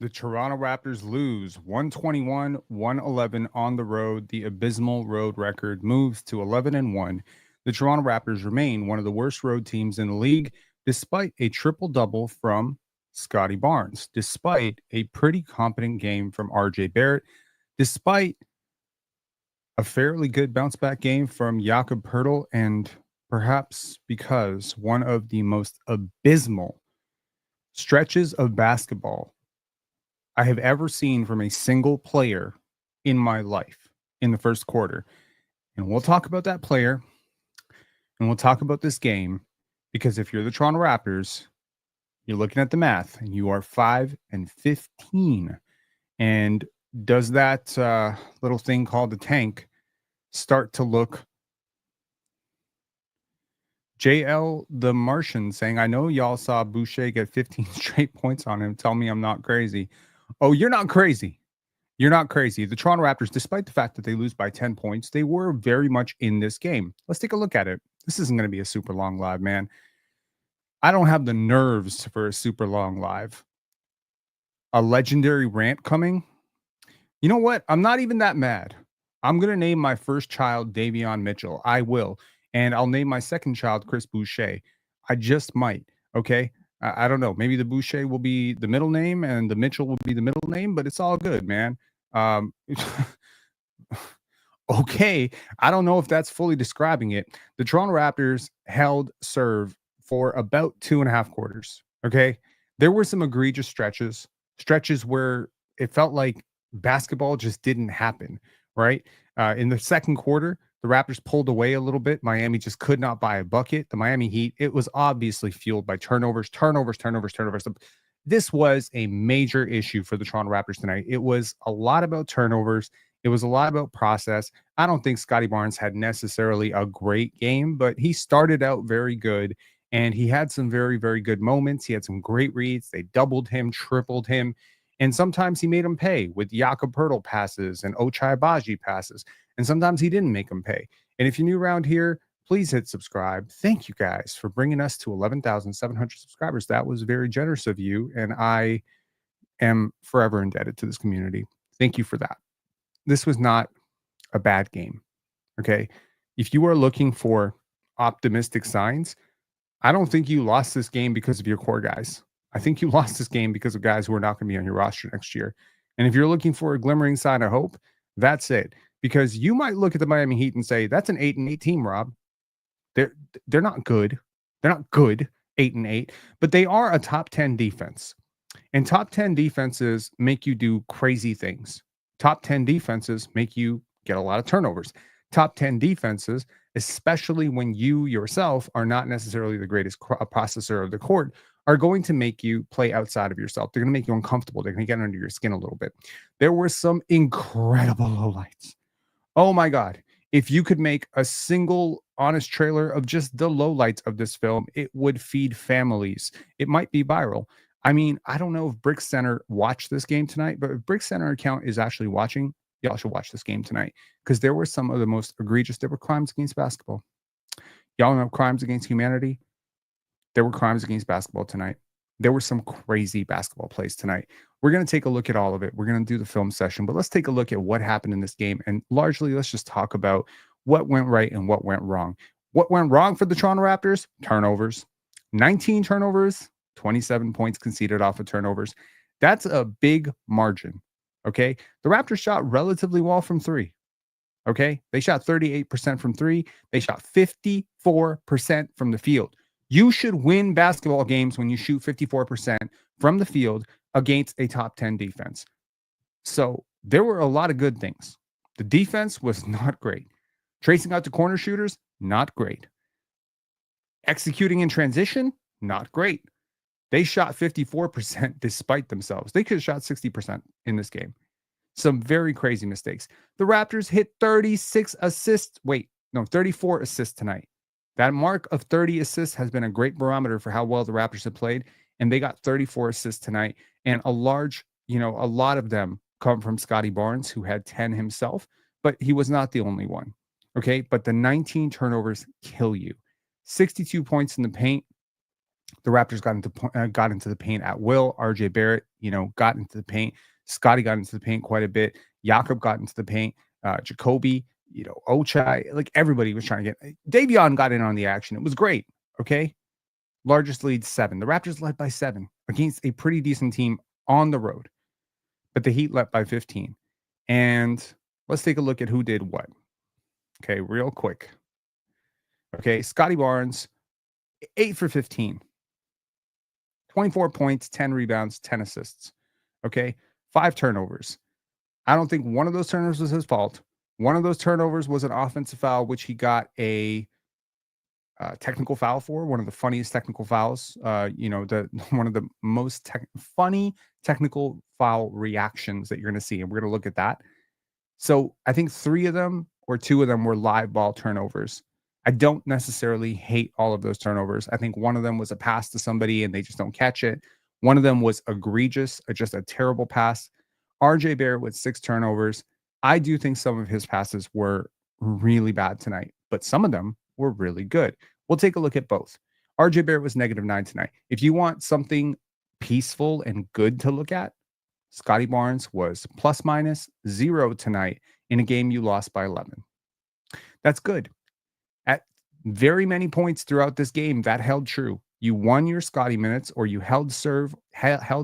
The Toronto Raptors lose 121-111 on the road. The abysmal road record moves to 11-1. The Toronto Raptors remain one of the worst road teams in the league, despite a triple-double from Scottie Barnes, despite a pretty competent game from RJ Barrett, despite a fairly good bounce-back game from Jakob Poeltl, and perhaps because one of the most abysmal stretches of basketball I have ever seen from a single player in my life in the first quarter. And we'll talk about that player and we'll talk about this game because if you're the Toronto Raptors, you're looking at the math and you are 5-15. And does that little thing called the tank start to look JL the Martian saying, I know y'all saw Boucher get 15 straight points on him. Tell me I'm not crazy. Oh, you're not crazy. You're not crazy. The Toronto Raptors, despite the fact that they lose by 10 points, they were very much in this game. Let's take a look at it. This isn't going to be a super long live, man. I don't have the nerves for a super long live. A legendary rant coming. You know what? I'm not even that mad. I'm going to name my first child Davion Mitchell. I will. And I'll name my second child Chris Boucher. I just might. Okay. I don't know. Maybe the Boucher will be the middle name and the Mitchell will be the middle name, but it's all good, man. Okay. I don't know if that's fully describing it. The Toronto Raptors held serve for about 2.5 quarters. Okay. There were some egregious stretches where it felt like basketball just didn't happen, right? In the second quarter, the Raptors pulled away a little bit. Miami just could not buy a bucket. The Miami Heat, it was obviously fueled by turnovers. This was a major issue for the Toronto Raptors tonight. It was a lot about turnovers. It was a lot about process. I don't think Scottie Barnes had necessarily a great game, but he started out very good, and he had some very, very good moments. He had some great reads. They doubled him, tripled him, and sometimes he made him pay with Jakob Poeltl passes and Ochai Agbaji passes. And sometimes he didn't make them pay. And if you're new around here, please hit subscribe. Thank you guys for bringing us to 11,700 subscribers. That was very generous of you. And I am forever indebted to this community. Thank you for that. This was not a bad game. Okay. If you are looking for optimistic signs, I don't think you lost this game because of your core guys. I think you lost this game because of guys who are not going to be on your roster next year. And if you're looking for a glimmering sign of hope, that's it. Because you might look at the Miami Heat and say, that's an 8-8 team, Rob. They're not good. They're not good, 8-8, but they are a top 10 defense. And top 10 defenses make you do crazy things. Top 10 defenses make you get a lot of turnovers. Top 10 defenses, especially when you yourself are not necessarily the greatest processor of the court, are going to make you play outside of yourself. They're going to make you uncomfortable. They're going to get under your skin a little bit. There were some incredible lowlights. Oh my God. If you could make a single honest trailer of just the lowlights of this film, it would feed families. It might be viral. I mean, I don't know if Brick Center watched this game tonight, but if Brick Center account is actually watching, y'all should watch this game tonight because there were some of the most egregious. There were crimes against basketball. Y'all know crimes against humanity. There were crimes against basketball tonight. There were some crazy basketball plays tonight. We're going to take a look at all of it. We're going to do the film session, but let's take a look at what happened in this game. And largely, let's just talk about what went right and what went wrong. What went wrong for the Toronto Raptors? Turnovers. 19 turnovers, 27 points conceded off of turnovers. That's a big margin, okay? The Raptors shot relatively well from three, okay? They shot 38% from three. They shot 54% from the field. You should win basketball games when you shoot 54% from the field against a top 10 defense. So there were a lot of good things. The defense was not great. Tracing out to corner shooters, not great. Executing in transition, not great. They shot 54% despite themselves. They could have shot 60% in this game. Some very crazy mistakes. The Raptors hit 34 assists tonight. That mark of 30 assists has been a great barometer for how well the Raptors have played, and they got 34 assists tonight, and a lot of them come from Scottie Barnes, who had 10 himself, but he was not the only one, okay? But the 19 turnovers kill you. 62 points in the paint. The Raptors got into the paint at will. RJ Barrett, got into the paint. Scottie got into the paint quite a bit. Jakob got into the paint. Jacoby, Ochai, like everybody was trying to get. Davion got in on the action. It was great. Okay. Largest lead 7. The Raptors led by 7 against a pretty decent team on the road, but the Heat led by 15. And let's take a look at who did what. Okay, real quick. Okay, Scottie Barnes, 8 for 15. 24 points, 10 rebounds, 10 assists. Okay, 5 turnovers. I don't think one of those turnovers was his fault. One of those turnovers was an offensive foul, which he got a technical foul for, one of the funniest technical fouls. One of the most funny technical foul reactions that you're going to see, and we're going to look at that. So I think 3 of them or 2 of them were live ball turnovers. I don't necessarily hate all of those turnovers. I think one of them was a pass to somebody and they just don't catch it. One of them was egregious, just a terrible pass. RJ Barrett with 6 turnovers. I do think some of his passes were really bad tonight, but some of them were really good. We'll take a look at both. RJ Barrett was -9 tonight. If you want something peaceful and good to look at, Scottie Barnes was ±0 tonight in a game you lost by 11. That's good. At very many points throughout this game, that held true. You won your Scottie minutes, or you held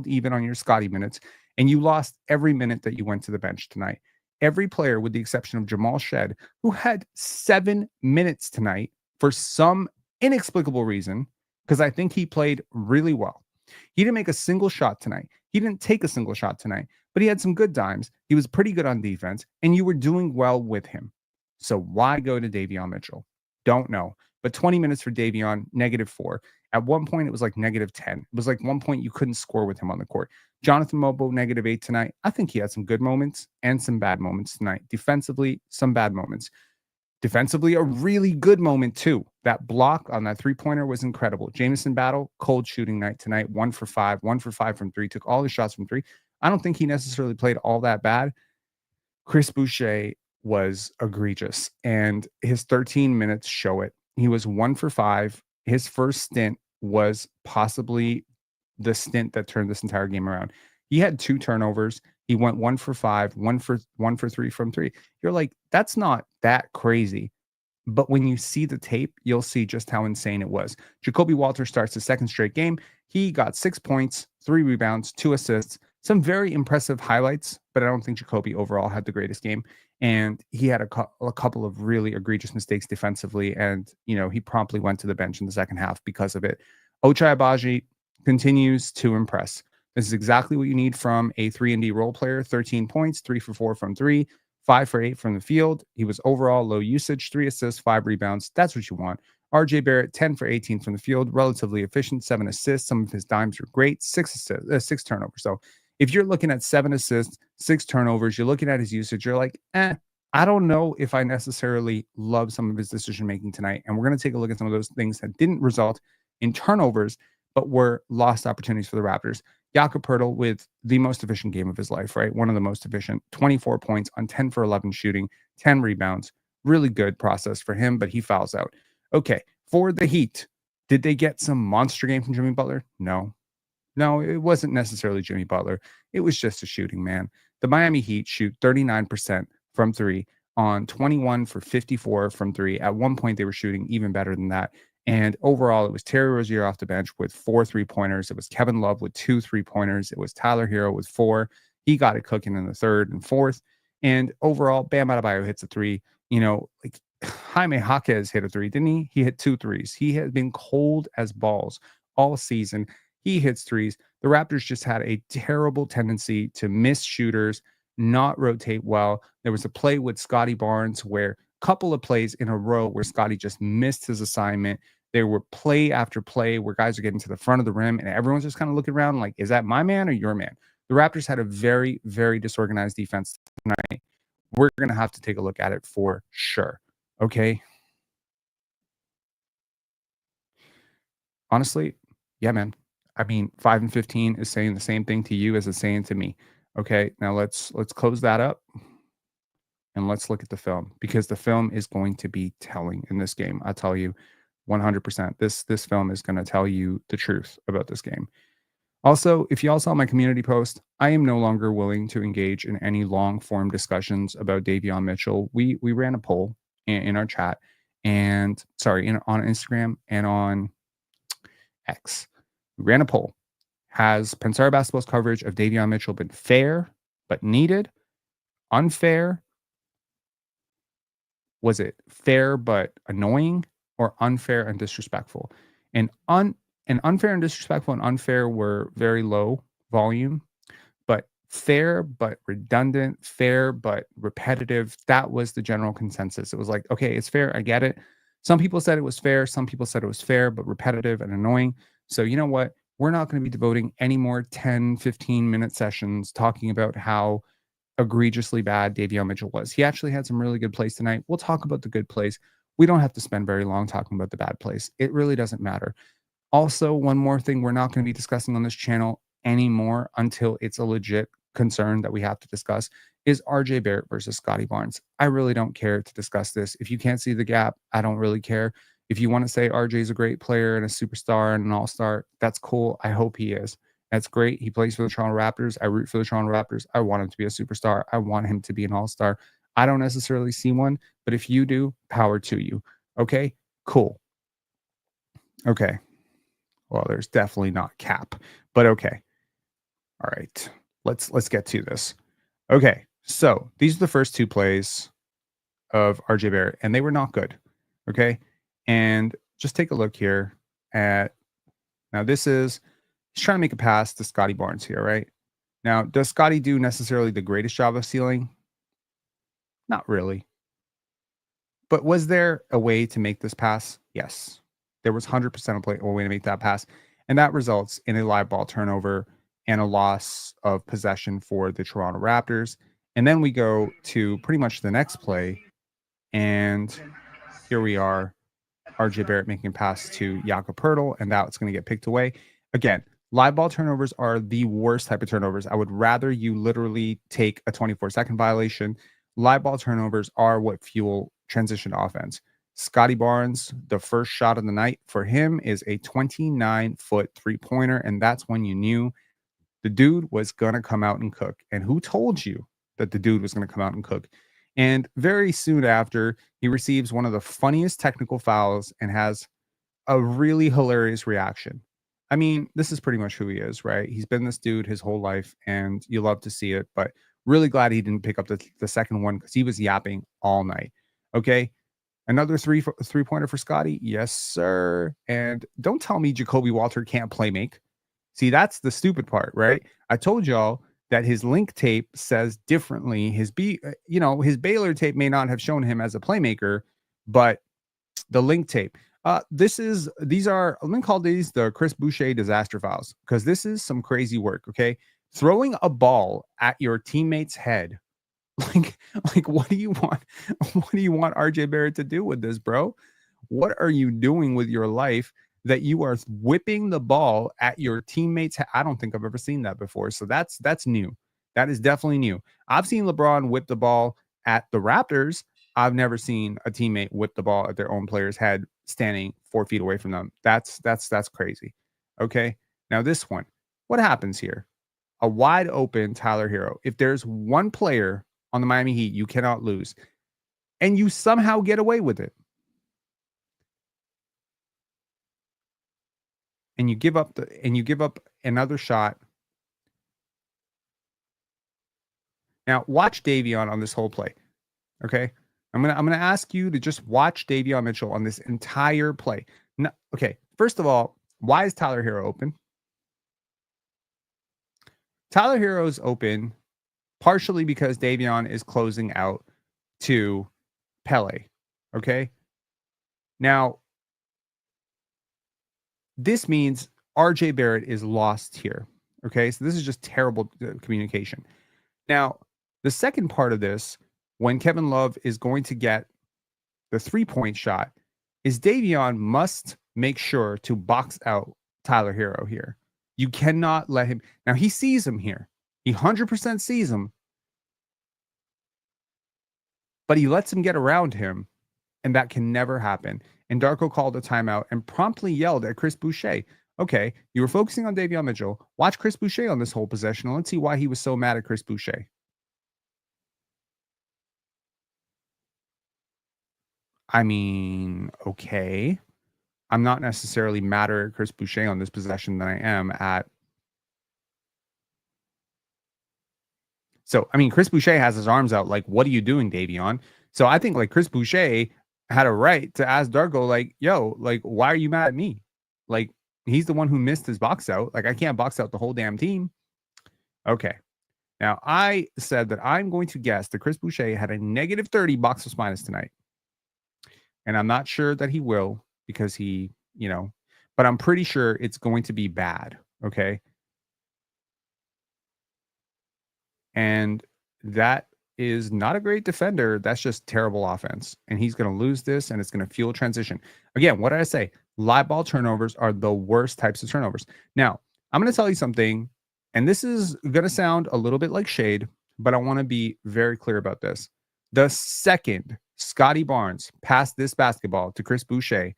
even on your Scottie minutes, and you lost every minute that you went to the bench tonight. Every player, with the exception of Jamal Shed, who had 7 minutes tonight for some inexplicable reason, because I think he played really well. He didn't make a single shot tonight. He didn't take a single shot tonight, but he had some good dimes. He was pretty good on defense, and you were doing well with him. So why go to Davion Mitchell? Don't know. But 20 minutes for Davion, -4. At one point, it was like -10. It was like one point you couldn't score with him on the court. Jonathan Mobo, -8 tonight. I think he had some good moments and some bad moments tonight. Defensively, some bad moments. Defensively, a really good moment too. That block on that 3-pointer was incredible. Jamison Battle, cold shooting night tonight. 1 for 5, 1 for 5 from 3. Took all his shots from 3. I don't think he necessarily played all that bad. Chris Boucher was egregious, and his 13 minutes show it. He was 1 for 5. His first stint was possibly the stint that turned this entire game around. He had 2 turnovers. He went 1 for 5, 1 for 3 from 3. You're like, that's not that crazy. But when you see the tape, you'll see just how insane it was. Jacoby Walter starts the second straight game. He got 6 points, 3 rebounds, 2 assists, some very impressive highlights, but I don't think Jacoby overall had the greatest game. And he had a couple of really egregious mistakes defensively, and he promptly went to the bench in the second half because of it. Ochai Agbaji continues to impress. This is exactly what you need from a 3-and-D role player. 13 points, 3 for 4 from 3, 5 for 8 from the field. He was overall low usage, 3 assists, 5 rebounds. That's what you want. RJ Barrett, 10 for 18 from the field, relatively efficient, 7 assists. Some of his dimes were great, 6 turnovers. So if you're looking at 7 assists, 6 turnovers, you're looking at his usage, you're like, I don't know if I necessarily love some of his decision-making tonight. And we're going to take a look at some of those things that didn't result in turnovers, but were lost opportunities for the Raptors. Jakob Poeltl with the most efficient game of his life, right? One of the most efficient, 24 points on 10 for 11 shooting, 10 rebounds. Really good process for him, but he fouls out. Okay, for the Heat, did they get some monster game from Jimmy Butler? No, it wasn't necessarily Jimmy Butler. It was just a shooting, man. The Miami Heat shoot 39% from 3 on 21 for 54 from 3. At one point, they were shooting even better than that. And overall, it was Terry Rozier off the bench with 4 3-pointers. It was Kevin Love with 2 3-pointers. It was Tyler Hero with 4. He got it cooking in the third and fourth. And overall, Bam Adebayo hits a 3. Like Jaime Jaquez hit a 3, didn't he? He hit 2 threes. He has been cold as balls all season. He hits 3s. The Raptors just had a terrible tendency to miss shooters, not rotate well. There was a play with Scottie Barnes where a couple of plays in a row where Scottie just missed his assignment. There were play after play where guys are getting to the front of the rim and everyone's just kind of looking around like, is that my man or your man? The Raptors had a very, very disorganized defense tonight. We're going to have to take a look at it for sure. Okay. Honestly, yeah, man. I mean, 5 and 15 is saying the same thing to you as it's saying to me. Okay. Now let's close that up and let's look at the film, because the film is going to be telling in this game. I tell you, 100%. This film is going to tell you the truth about this game. Also, if y'all saw my community post, I am no longer willing to engage in any long form discussions about Davion Mitchell. We ran a poll in our chat and on Instagram and on X. We ran a poll. Has Pensar Basketball's coverage of Davion Mitchell been fair but needed? Unfair? Was it fair but annoying? Or unfair and disrespectful? And unfair and disrespectful and unfair were very low volume, but fair but redundant, fair but repetitive, that was the general consensus. It was like, okay, it's fair, I get it. Some people said it was fair, some people said it was fair but repetitive and annoying. So you know what? We're not going to be devoting any more 10, 15-minute sessions talking about how egregiously bad Davion Mitchell was. He actually had some really good plays tonight. We'll talk about the good plays. We don't have to spend very long talking about the bad plays. It really doesn't matter. Also, one more thing we're not going to be discussing on this channel anymore until it's a legit concern that we have to discuss is RJ Barrett versus Scottie Barnes. I really don't care to discuss this. If you can't see the gap, I don't really care. If you want to say RJ is a great player and a superstar and an all-star, that's cool. I hope he is. That's great. He plays for the Toronto Raptors. I root for the Toronto Raptors. I want him to be a superstar. I want him to be an all-star. I don't necessarily see one, but if you do, power to you. Okay, cool. Okay. Well, there's definitely not cap, but okay. All right. Let's get to this. Okay. So these are the first two plays of RJ Barrett, and they were not good. Okay. And just take a look here at now. He's trying to make a pass to Scottie Barnes here, right? Now, does Scottie do necessarily the greatest job of sealing? Not really. But was there a way to make this pass? Yes. There was 100% a way to make that pass. And that results in a live ball turnover and a loss of possession for the Toronto Raptors. And then we go to pretty much the next play. And here we are, RJ Barrett making a pass to Jakob Poeltl, and that's going to get picked away. Again, live ball turnovers are the worst type of turnovers. I would rather you literally take a 24-second violation. Live ball turnovers are what fuel transition offense. Scottie Barnes, the first shot of the night for him is a 29-foot three-pointer, and that's when you knew the dude was going to come out and cook. And who told you that the dude was going to come out and cook? And very soon after, he receives one of the funniest technical fouls and has a really hilarious reaction. I mean, this is pretty much who he is, right? He's been this dude his whole life, and you love to see it, but really glad he didn't pick up the second one because he was yapping all night. Okay. Another three-pointer for Scottie. Yes, sir. And don't tell me Jacoby Walter can't play make. See, that's the stupid part, right? I told y'all that his link tape says differently. His Baylor tape may not have shown him as a playmaker, but the link tape. I'm gonna call these the Chris Boucher disaster files because this is some crazy work. Okay, throwing a ball at your teammate's head. Like, what do you want? What do you want RJ Barrett to do with this, bro? What are you doing with your life that you are whipping the ball at your teammates? I don't think I've ever seen that before. So that's new. That is definitely new. I've seen LeBron whip the ball at the Raptors. I've never seen a teammate whip the ball at their own player's head standing 4 feet away from them. That's crazy. Okay. Now this one, what happens here? A wide open Tyler Hero. If there's one player on the Miami Heat you cannot lose, and you somehow get away with it, and you give up another shot. Now watch Davion on this whole play. Okay. I'm gonna ask you to just watch Davion Mitchell on this entire play. No, okay. First of all, why is Tyler Hero open? Tyler Hero's open partially because Davion is closing out to Pele. Okay. Now, this means RJ Barrett is lost here. Okay. So this is just terrible communication. Now, the second part of this, when Kevin Love is going to get the 3-point shot, is Davion must make sure to box out Tyler Hero here. You cannot let him. Now, he sees him here. He 100% sees him. But he lets him get around him, and that can never happen. and Darko called a timeout and promptly yelled at Chris Boucher. Okay, you were focusing on Davion Mitchell. Watch Chris Boucher on this whole possession. Let's see why he was so mad at Chris Boucher. I mean, okay. I'm not necessarily madder at Chris Boucher on this possession than I am at. So, I mean, Chris Boucher has his arms out like, what are you doing, Davion? So I think like Chris Boucher had a right to ask Darko, like, yo, like, why are you mad at me? Like, he's the one who missed his box out. Like, I can't box out the whole damn team. Okay. Now, I said that I'm going to guess that Chris Boucher had a negative 30 box plus minus tonight. And I'm not sure that he will because he, but I'm pretty sure it's going to be bad. Okay. And that is not a great defender. That's just terrible offense. And he's going to lose this and it's going to fuel transition. Again, what did I say? Live ball turnovers are the worst types of turnovers. Now, I'm going to tell you something, and this is going to sound a little bit like shade, but I want to be very clear about this. The second Scottie Barnes passed this basketball to Chris Boucher,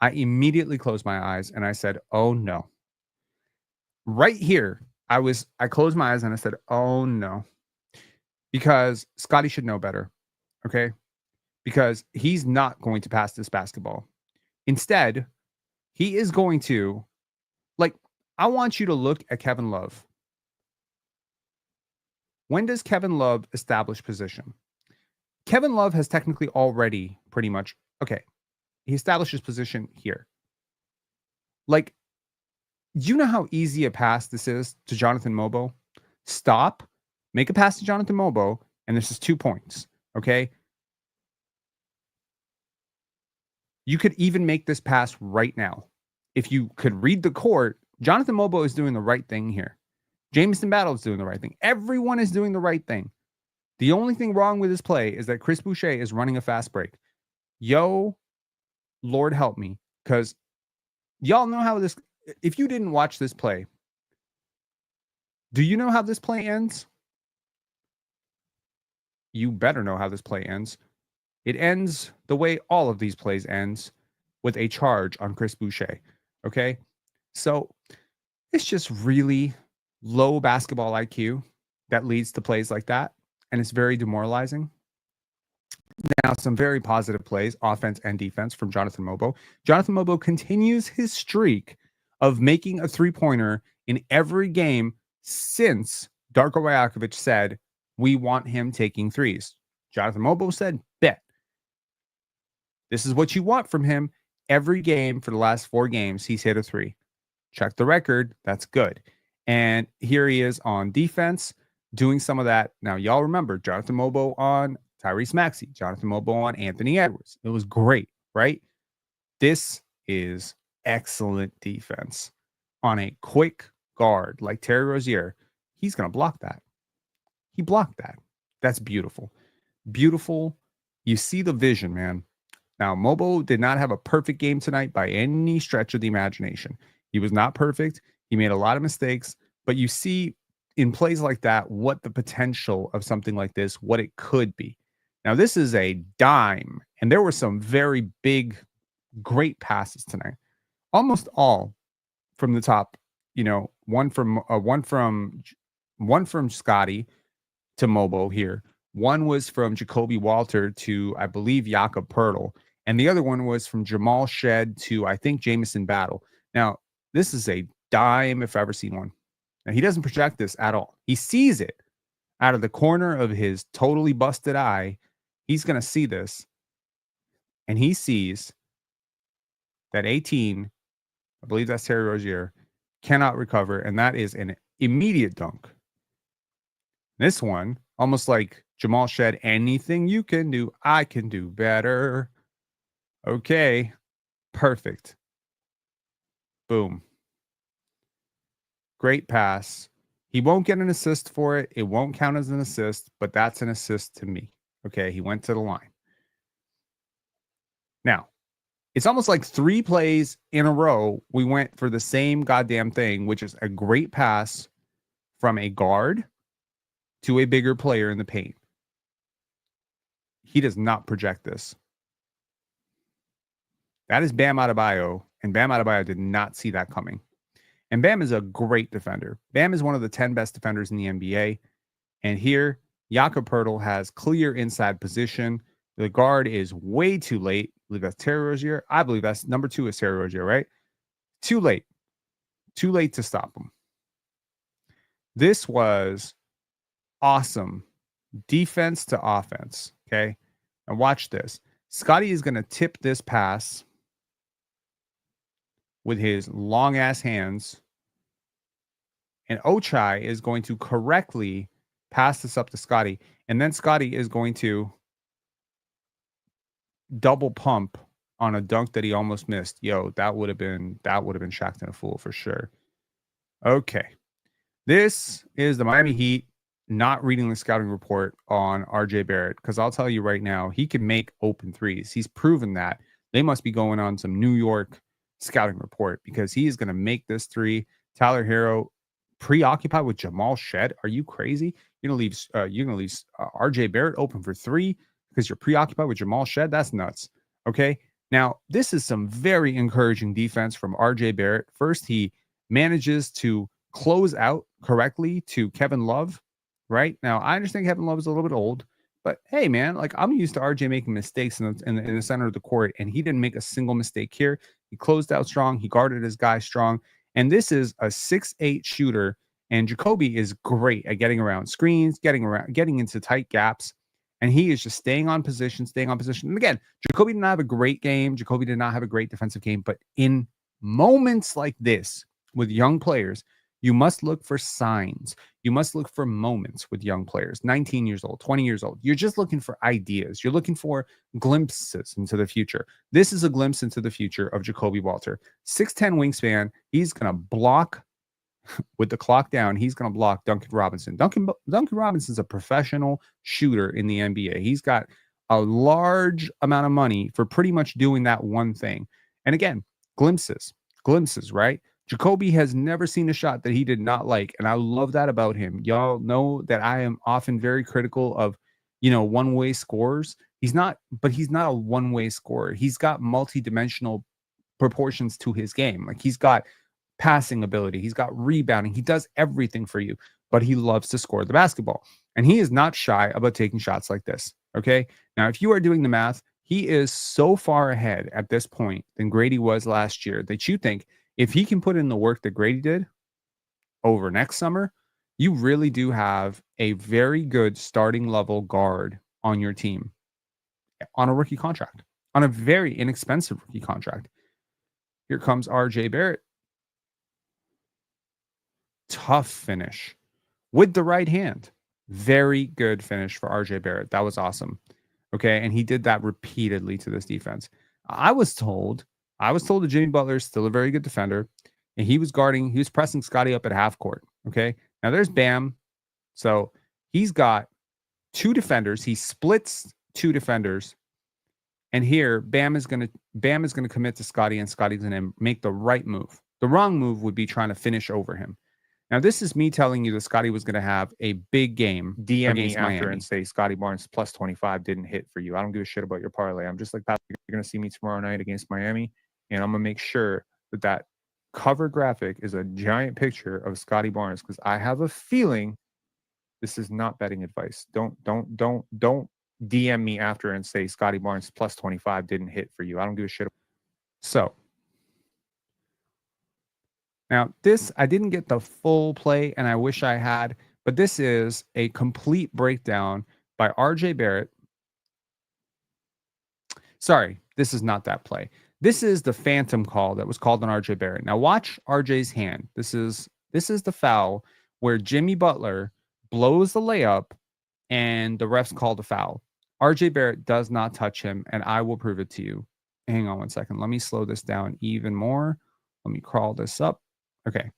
I immediately closed my eyes and I said, oh no. Right here, I closed my eyes and I said, oh no. Because Scottie should know better. Okay. Because he's not going to pass this basketball. Instead, he is going to, I want you to look at Kevin Love. When does Kevin Love establish position? Kevin Love has technically already pretty much, he establishes position here. Do you know how easy a pass this is to Jonathan Mobo? Stop, make a pass to Jonathan Mobo, and this is 2 points, okay? You could even make this pass right now. If you could read the court, Jonathan Mobo is doing the right thing here. Jamison Battle is doing the right thing. Everyone is doing the right thing. The only thing wrong with this play is that Chris Boucher is running a fast break. Yo, Lord help me, because y'all know how this, if you didn't watch this play, do you know how this play ends? You better know how this play ends. It ends the way all of these plays ends, with a charge on Chris Boucher. Okay? So it's just really low basketball IQ that leads to plays like that. And it's very demoralizing. Now, some very positive plays, offense and defense, from Jonathan Mobo. Jonathan Mobo continues his streak of making a three-pointer in every game since Darko Rajakovic said, we want him taking threes. Jonathan Mobo said, bet. This is what you want from him. Every game for the last 4 games, he's hit a 3. Check the record. That's good. And here he is on defense doing some of that. Now, y'all remember Jonathan Mobo on Tyrese Maxey, Jonathan Mobo on Anthony Edwards. It was great, right? This is excellent defense on a quick guard like Terry Rozier. He's going to block that. He blocked that. That's beautiful. Beautiful. You see the vision, man. Now, Mobo did not have a perfect game tonight by any stretch of the imagination. He was not perfect. He made a lot of mistakes, but you see in plays like that what the potential of something like this, what it could be. Now, this is a dime, and there were some very big, great passes tonight. Almost all from the top, one from Scottie to Mobo here. One was from Jacoby Walter to, I believe, Jakob Poeltl. And the other one was from Jamal Shed to, I think, Jamison Battle. Now, this is a dime if I've ever seen one. Now, he doesn't project this at all. He sees it out of the corner of his totally busted eye. He's going to see this. And he sees that 18, I believe that's Terry Rozier, cannot recover. And that is an immediate dunk. This one, almost like Jamal Shed, anything you can do, I can do better. Okay, perfect. Boom. Great pass. He won't get an assist for it. It won't count as an assist, but that's an assist to me. Okay, he went to the line. Now, it's almost like 3 plays in a row, we went for the same goddamn thing, which is a great pass from a guard to a bigger player in the paint. He does not project this. That is Bam Adebayo, and Bam Adebayo did not see that coming. And Bam is a great defender. Bam is one of the 10 best defenders in the NBA. And here, Jakob Poeltl has clear inside position. The guard is way too late. I believe that's Terry Rozier. I believe that's number 2 is Terry Rozier, right? Too late. Too late to stop him. This was awesome defense to offense. Okay. And watch this. Scottie is going to tip this pass with his long ass hands. And Ochai is going to correctly pass this up to Scottie. And then Scottie is going to double pump on a dunk that he almost missed. Yo, that would have been Shaqtin' a fool for sure. Okay. This is the Miami Heat not reading the scouting report on RJ Barrett, because I'll tell you right now, he can make open threes. He's proven that. They must be going on some New York scouting report, because he is going to make this three. Tyler Hero preoccupied with Jamal Shed. Are you crazy? You're going to leave RJ Barrett open for three because you're preoccupied with Jamal Shed? That's nuts. Okay. Now, this is some very encouraging defense from RJ Barrett. First, he manages to close out correctly to Kevin Love. Right now, I understand Kevin Love is a little bit old, but hey, man, like, I'm used to RJ making mistakes in the center of the court, and he didn't make a single mistake here. He closed out strong. He guarded his guy strong. And this is a 6'8" shooter, and Jacoby is great at getting around screens, getting into tight gaps, and he is just staying on position. And again, Jacoby did not have a great game. Jacoby did not have a great defensive game, but in moments like this with young players, you must look for signs. You must look for moments with young players, 19 years old, 20 years old. You're just looking for ideas. You're looking for glimpses into the future. This is a glimpse into the future of Jacoby Walter. 6'10" wingspan. He's going to block with the clock down. He's going to block Duncan Robinson. Duncan Robinson's a professional shooter in the NBA. He's got a large amount of money for pretty much doing that one thing. And again, glimpses, right? Jacoby has never seen a shot that he did not like, and I love that about him. Y'all know that I am often very critical of, one-way scorers. He's not a one-way scorer. He's got multi-dimensional proportions to his game. Like, he's got passing ability, he's got rebounding, he does everything for you, but he loves to score the basketball, and he is not shy about taking shots like this. Okay, now if you are doing the math, he is so far ahead at this point than Gradey was last year that you think, if he can put in the work that Gradey did over next summer, you really do have a very good starting level guard on your team on a rookie contract, on a very inexpensive rookie contract. Here comes RJ Barrett. Tough finish with the right hand. Very good finish for RJ Barrett. That was awesome. Okay. And he did that repeatedly to this defense. I was told that Jimmy Butler is still a very good defender, and he was pressing Scottie up at half court. Okay. Now there's Bam. So he's got two defenders. He splits two defenders. And here Bam is going to commit to Scottie, and Scottie's going to make the right move. The wrong move would be trying to finish over him. Now, this is me telling you that Scottie was going to have a big game. DM me after Miami and say Scottie Barnes plus 25 didn't hit for you. I don't give a shit about your parlay. I'm just like, Pat, you're going to see me tomorrow night against Miami, and I'm going to make sure that cover graphic is a giant picture of Scottie Barnes, because I have a feeling this is not betting advice. Don't DM me after and say Scottie Barnes plus 25 didn't hit for you. I don't give a shit. So now this, I didn't get the full play, and I wish I had, but this is a complete breakdown by RJ Barrett. Sorry, this is not that play. This is the phantom call that was called on RJ Barrett. Now watch RJ's hand. This is the foul where Jimmy Butler blows the layup and the refs called a foul. RJ Barrett does not touch him, and I will prove it to you. Hang on one second. Let me slow this down even more. Let me crawl this up. Okay.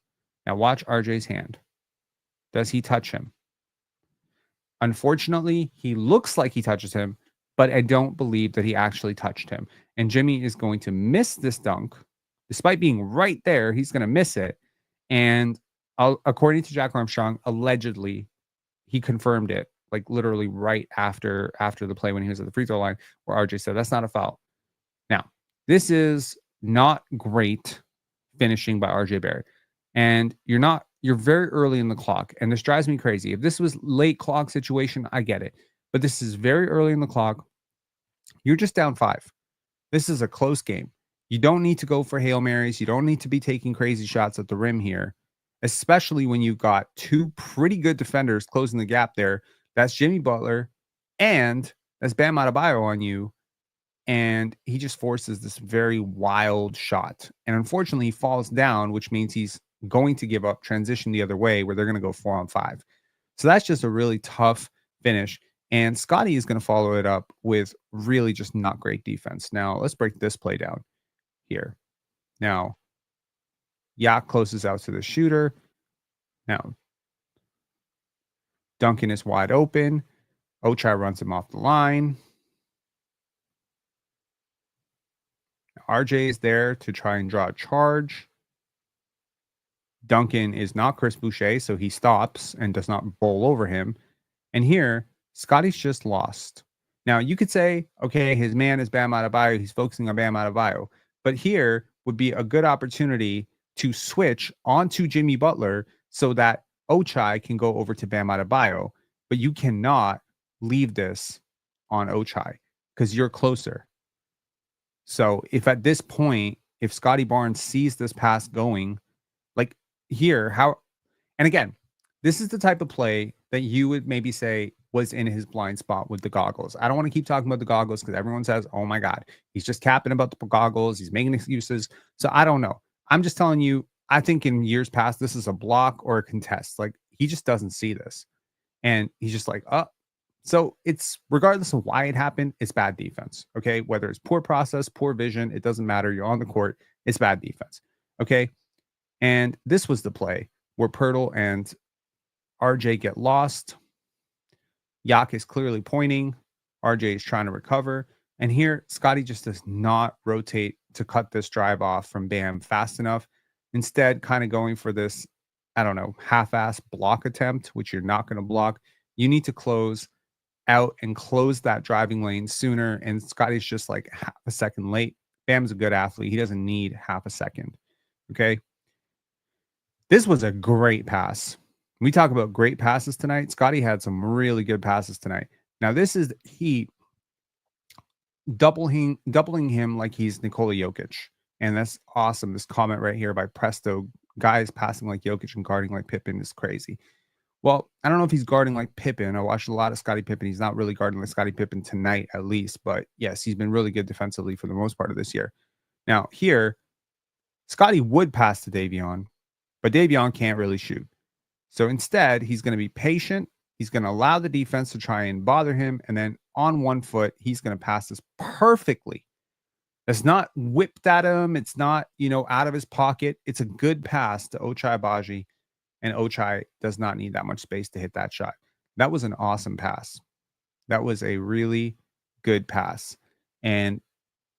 Now watch RJ's hand. Does he touch him? Unfortunately, he looks like he touches him, but I don't believe that he actually touched him. And Jimmy is going to miss this dunk. Despite being right there, he's going to miss it. And according to Jack Armstrong, allegedly, he confirmed it, like literally right after the play when he was at the free throw line, where RJ said, that's not a foul. Now, This is not great finishing by RJ Barrett. And you're very early in the clock. And this drives me crazy. If this was late clock situation, I get it. But this is very early in the clock. You're just down 5. This is a close game. You don't need to go for Hail Marys. You don't need to be taking crazy shots at the rim here, especially when you've got 2 pretty good defenders closing the gap there. That's Jimmy Butler and that's Bam Adebayo on you. And he just forces this very wild shot. And unfortunately, he falls down, which means he's going to give up, transition the other way, where they're going to go 4-on-5. So that's just a really tough finish. And Scottie is going to follow it up with really just not great defense. Now, let's break this play down here. Now, Yak closes out to the shooter. Now, Duncan is wide open. Ochai runs him off the line. RJ is there to try and draw a charge. Duncan is not Chris Boucher, so he stops and does not bowl over him. And here, Scottie's just lost. Now, you could say, okay, his man is Bam Adebayo. He's focusing on Bam Adebayo. But here would be a good opportunity to switch onto Jimmy Butler so that Ochai can go over to Bam Adebayo. But you cannot leave this on Ochai because you're closer. So if at this point, if Scottie Barnes sees this pass going, like here, and again, this is the type of play that you would maybe say was in his blind spot with the goggles. I don't want to keep talking about the goggles because everyone says, oh my God, he's just capping about the goggles. He's making excuses. So I don't know. I'm just telling you, I think in years past, this is a block or a contest. Like he just doesn't see this. And he's just like, oh. So it's regardless of why it happened, it's bad defense. Okay. Whether it's poor process, poor vision, it doesn't matter. You're on the court. It's bad defense. Okay. And this was the play where Pirtle and RJ get lost. Yak is clearly pointing. RJ is trying to recover. And here, Scottie just does not rotate to cut this drive off from Bam fast enough. Instead, kind of going for this, I don't know, half-ass block attempt, which you're not going to block. You need to close out and close that driving lane sooner. And Scottie's just like half a second late. Bam's a good athlete. He doesn't need half a second. Okay. This was a great pass. We talk about great passes tonight. Scottie had some really good passes tonight. Now, this is Heat doubling him like he's Nikola Jokic. And that's awesome. This comment right here by Presto, guys passing like Jokic and guarding like Pippen is crazy. Well, I don't know if he's guarding like Pippen. I watched a lot of Scottie Pippen. He's not really guarding like Scottie Pippen tonight, at least. But yes, he's been really good defensively for the most part of this year. Now, here, Scottie would pass to Davion, but Davion can't really shoot. So instead, he's going to be patient. He's going to allow the defense to try and bother him. And then on one foot, he's going to pass this perfectly. It's not whipped at him. It's not, out of his pocket. It's a good pass to Ochai Agbaji. And Ochai does not need that much space to hit that shot. That was an awesome pass. That was a really good pass. And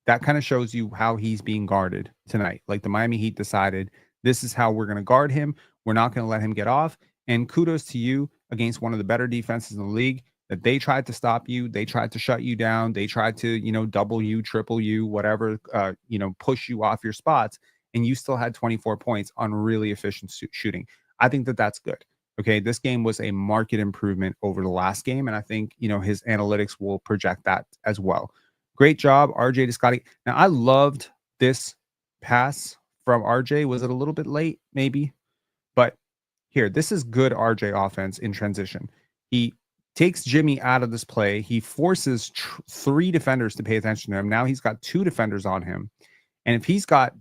that kind of shows you how he's being guarded tonight. Like the Miami Heat decided, this is how we're going to guard him. We're not going to let him get off. And kudos to you against one of the better defenses in the league that they tried to stop you. They tried to shut you down. They tried to, double you, triple you, whatever, push you off your spots. And you still had 24 points on really efficient shooting. I think that that's good. Okay. This game was a market improvement over the last game. And I think, his analytics will project that as well. Great job, RJ to Scottie. Now, I loved this pass from RJ. Was it a little bit late? Maybe. But here, this is good RJ offense in transition. He takes Jimmy out of this play. He forces 3 defenders to pay attention to him. Now he's got 2 defenders on him. And if he's got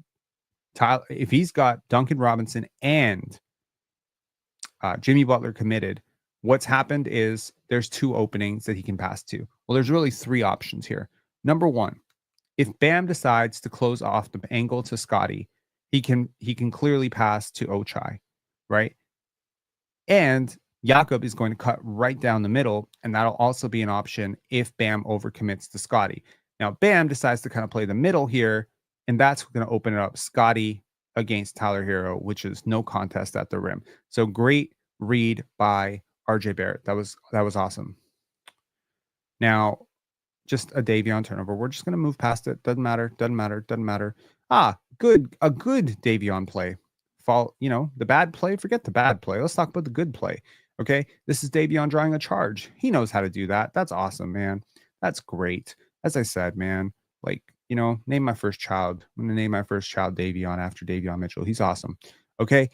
Duncan Robinson and Jimmy Butler committed, what's happened is there's 2 openings that he can pass to. Well, there's really 3 options here. Number 1, if Bam decides to close off the angle to Scottie, he can clearly pass to Ochai, right? And Jakob is going to cut right down the middle, and that'll also be an option if Bam overcommits to Scottie. Now, Bam decides to kind of play the middle here, and that's going to open it up Scottie against Tyler Hero, which is no contest at the rim. So great read by RJ Barrett. That was awesome. Now, just a Davion turnover. We're just going to move past it. Doesn't matter. Doesn't matter. Doesn't matter. Ah, good. A good Davion play. The bad play, forget the bad play. Let's talk about the good play. Okay. This is Davion drawing a charge. He knows how to do that. That's awesome, man. That's great. As I said, man, like, name my first child. I'm going to name my first child Davion after Davion Mitchell. He's awesome. Okay.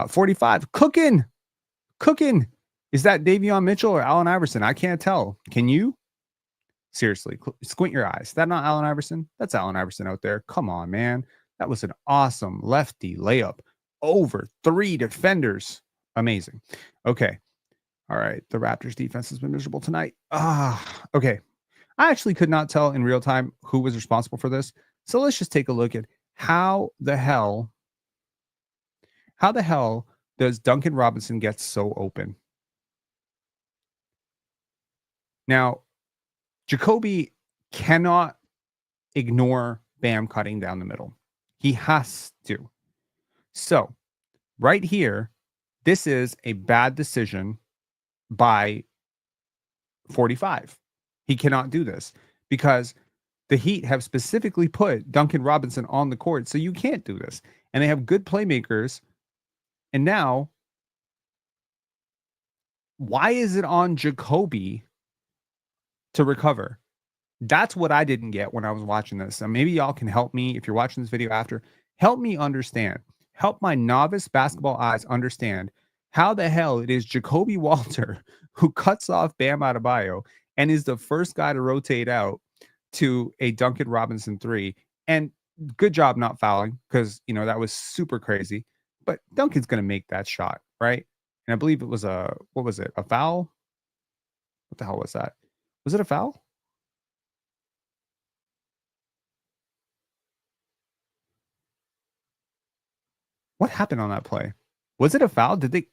45. Cooking. Is that Davion Mitchell or Allen Iverson? I can't tell. Can you? Seriously, squint your eyes. That not Allen Iverson? That's Allen Iverson out there. Come on, man. That was an awesome lefty layup over 3 defenders. Amazing. Okay. All right. The Raptors defense has been miserable tonight. Okay. I actually could not tell in real time who was responsible for this. So let's just take a look at how the hell does Duncan Robinson get so open? Now, Jacoby cannot ignore Bam cutting down the middle. He has to. So right here, this is a bad decision by 45. He cannot do this because the Heat have specifically put Duncan Robinson on the court. So you can't do this. And they have good playmakers. And now, why is it on Jacoby to recover? That's what I didn't get when I was watching this. So maybe y'all can help me. If you're watching this video after, help me understand. Help my novice basketball eyes understand how the hell it is Jacoby Walter who cuts off Bam Adebayo and is the first guy to rotate out to a Duncan Robinson 3. And good job not fouling because, that was super crazy. But Duncan's going to make that shot, right? And I believe it was a foul? What the hell was that? Was it a foul? What happened on that play? Was it a foul? Did they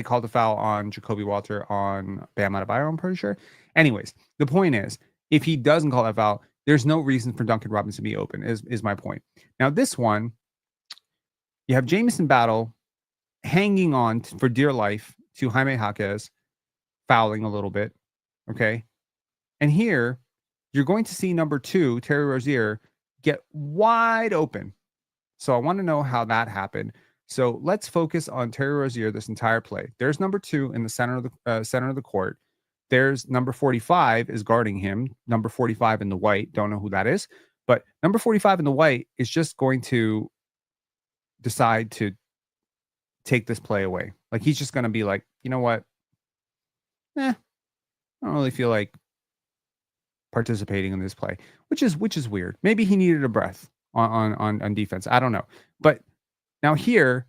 called a foul on Jacoby Walter on Bam Adebayo, I'm pretty sure. Anyways, the point is, if he doesn't call that foul, there's no reason for Duncan Robinson to be open, is my point. Now, this one, you have Jamison Battle hanging on for dear life to Jaime Jaquez, fouling a little bit, okay? And here, you're going to see number 2, Terry Rozier, get wide open. So I want to know how that happened. So let's focus on Terry Rozier this entire play. There's number 2 in the center of the court. There's number 45 is guarding him. Number 45 in the white. Don't know who that is. But number 45 in the white is just going to decide to take this play away. Like he's just going to be like, you know what? I don't really feel like participating in this play, which is weird. Maybe he needed a breath on defense. I don't know. But now here,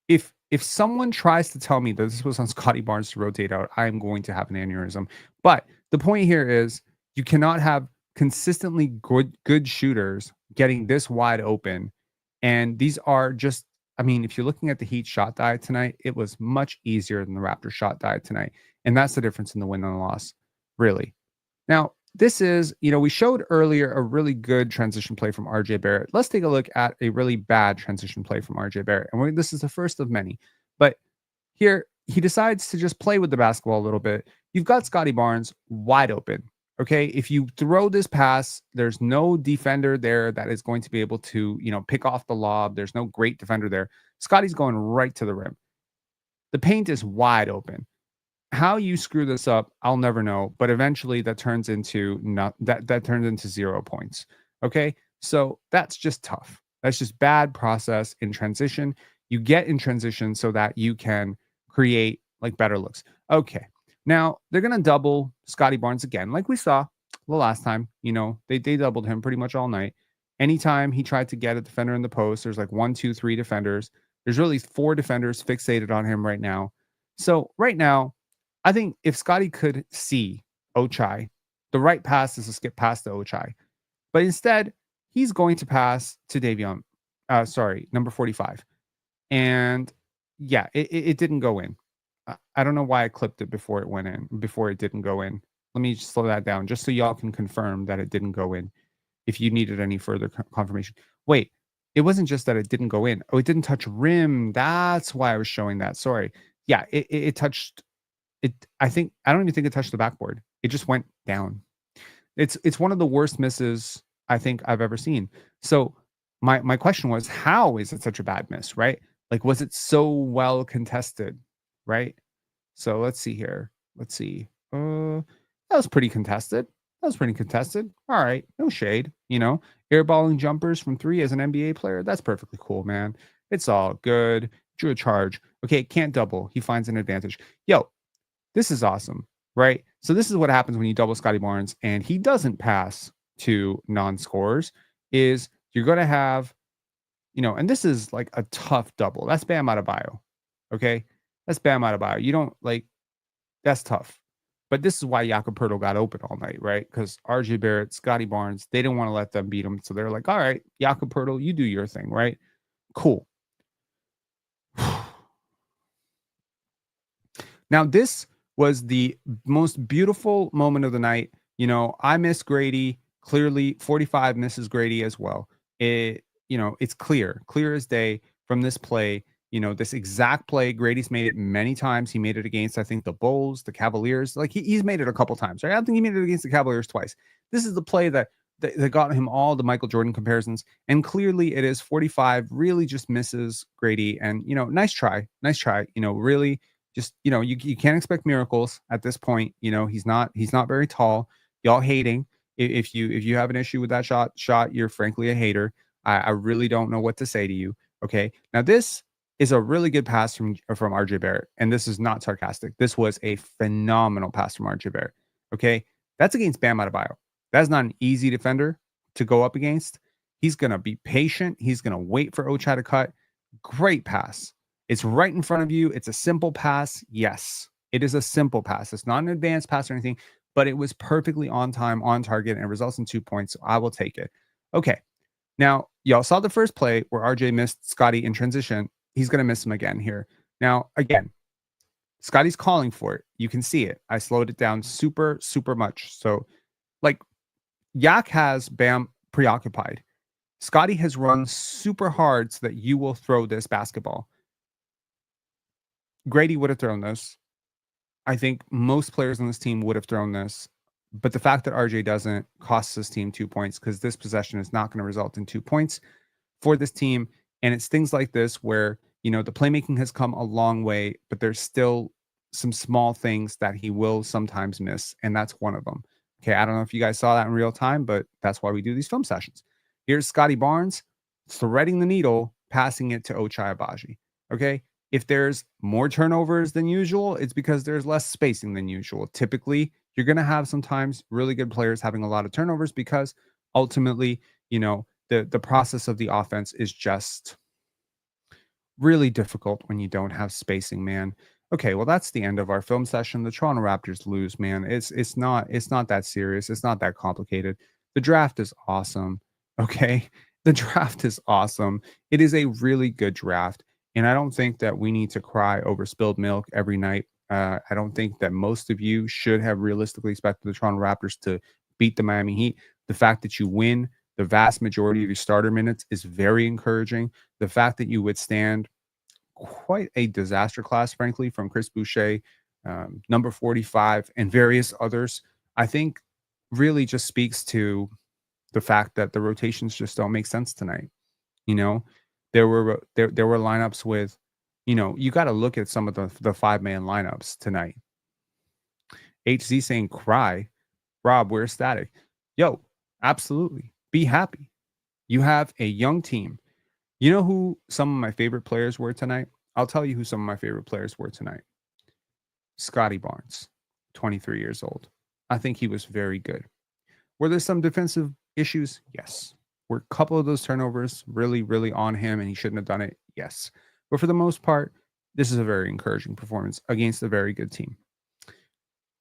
if someone tries to tell me that this was on Scottie Barnes to rotate out, I'm going to have an aneurysm. But the point here is you cannot have consistently good shooters getting this wide open. And these are just, if you're looking at the Heat shot diet tonight, it was much easier than the Raptors shot diet tonight. And that's the difference in the win and the loss, really. Now, this is, we showed earlier a really good transition play from RJ Barrett. Let's take a look at a really bad transition play from RJ Barrett. And this is the first of many. But here, he decides to just play with the basketball a little bit. You've got Scottie Barnes wide open. Okay, if you throw this pass, there's no defender there that is going to be able to, pick off the lob. There's no great defender there. Scottie's going right to the rim. The paint is wide open. How you screw this up, I'll never know. But eventually, that turns into that turns into 0 points. Okay, so that's just tough. That's just bad process in transition. You get in transition so that you can create like better looks. Okay. Now, they're going to double Scottie Barnes again, like we saw the last time. They doubled him pretty much all night. Anytime he tried to get a defender in the post, there's like 1, 2, 3 defenders. There's really 4 defenders fixated on him right now. So right now, I think if Scottie could see Ochai, the right pass is to skip past the Ochai. But instead, he's going to pass to Davion. Number 45. And yeah, it didn't go in. I don't know why I clipped it before it didn't go in. Let me just slow that down just so y'all can confirm that it didn't go in if you needed any further confirmation. Wait, it wasn't just that it didn't go in. Oh, it didn't touch rim. That's why I was showing that. Sorry. Yeah, it touched it. I don't even think it touched the backboard. It just went down. It's one of the worst misses I think I've ever seen. So my question was, how is it such a bad miss, right? Like, was it so well contested, right? So let's see here. Let's see. That was pretty contested. That was pretty contested. All right, no shade. Airballing jumpers from three as an NBA player. That's perfectly cool, man. It's all good. Drew a charge. Okay, can't double. He finds an advantage. Yo, this is awesome, right? So this is what happens when you double Scottie Barnes and he doesn't pass to non-scorers. Is you're going to have, and this is like a tough double. That's Bam Adebayo. Okay, that's Bam Adebayo. You don't like that's tough. But this is why Jakob Poeltl got open all night, right? Because RJ Barrett, Scottie Barnes, they didn't want to let them beat him. So they're like, all right, Jakob Poeltl, you do your thing, right? Cool. Now, this was the most beautiful moment of the night. I miss Gradey. Clearly, 45 misses Gradey as well. It's clear as day from this play. This exact play, Grady's made it many times. He made it against, I think, the Bulls, the Cavaliers. Like he's made it a couple times, right? I think he made it against the Cavaliers twice. This is the play that got him all the Michael Jordan comparisons. And clearly it is 45 really just misses Gradey. And, nice try. Really just, you can't expect miracles at this point. He's not very tall. Y'all hating. If you have an issue with that shot, you're frankly a hater. I really don't know what to say to you. Okay. Now this is a really good pass from RJ Barrett. And this is not sarcastic. This was a phenomenal pass from RJ Barrett. Okay. That's against Bam Adebayo. That's not an easy defender to go up against. He's going to be patient. He's going to wait for Ochai to cut. Great pass. It's right in front of you. It's a simple pass. Yes, it is a simple pass. It's not an advanced pass or anything, but it was perfectly on time, on target, and results in 2 points. So I will take it. Okay. Now, y'all saw the first play where RJ missed Scottie in transition. He's going to miss him again here. Now, again, Scottie's calling for it. You can see it. I slowed it down super, super much. So, like, Yak has Bam preoccupied. Scottie has run super hard so that you will throw this basketball. Gradey would have thrown this. I think most players on this team would have thrown this. But the fact that RJ doesn't costs this team 2 points because this possession is not going to result in 2 points for this team. And it's things like this where, the playmaking has come a long way, but there's still some small things that he will sometimes miss. And that's one of them. Okay. I don't know if you guys saw that in real time, but that's why we do these film sessions. Here's Scottie Barnes threading the needle, passing it to Ochai Agbaji. Okay. If there's more turnovers than usual, it's because there's less spacing than usual. Typically, you're going to have sometimes really good players having a lot of turnovers because ultimately, the process of the offense is just really difficult when you don't have spacing, man. Okay, well that's the end of our film session. The Toronto Raptors lose, man. It's not that serious. It's not that complicated. The draft is awesome. Okay? The draft is awesome. It is a really good draft, and I don't think that we need to cry over spilled milk every night. I don't think that most of you should have realistically expected the Toronto Raptors to beat the Miami Heat. The fact that you win the vast majority of your starter minutes is very encouraging. The fact that you withstand quite a disaster class, frankly, from Chris Boucher, number 45, and various others, I think really just speaks to the fact that the rotations just don't make sense tonight. You know, there were lineups with, you got to look at some of the 5-man lineups tonight. HZ saying cry. Rob, we're ecstatic. Yo, absolutely. Be happy. You have a young team. You know who some of my favorite players were tonight? I'll tell you who some of my favorite players were tonight. Scottie Barnes, 23 years old. I think he was very good. Were there some defensive issues? Yes. Were a couple of those turnovers really, really on him and he shouldn't have done it? Yes. But for the most part, this is a very encouraging performance against a very good team.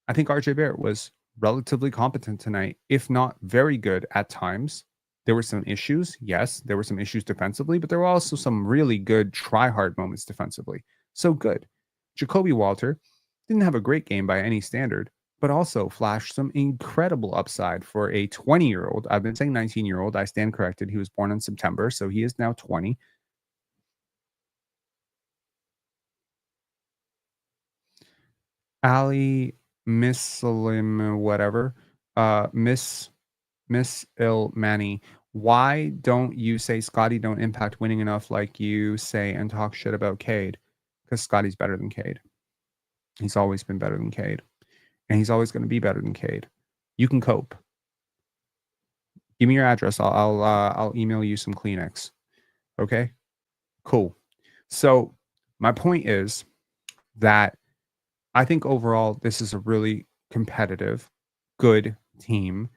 I think RJ Barrett was relatively competent tonight, if not very good at times. There were some issues. Yes, there were some issues defensively, but there were also some really good try-hard moments defensively. So good. Jacoby Walter didn't have a great game by any standard, but also flashed some incredible upside for a 20-year-old. I've been saying 19-year-old. I stand corrected. He was born in September, so he is now 20. Ali Muslim, whatever. Miss Ill Manny, why don't you say Scottie don't impact winning enough like you say and talk shit about Cade? Because Scottie's better than Cade. He's always been better than Cade. And he's always going to be better than Cade. You can cope. Give me your address. I'll email you some Kleenex. Okay? Cool. So my point is that I think overall this is a really competitive, good team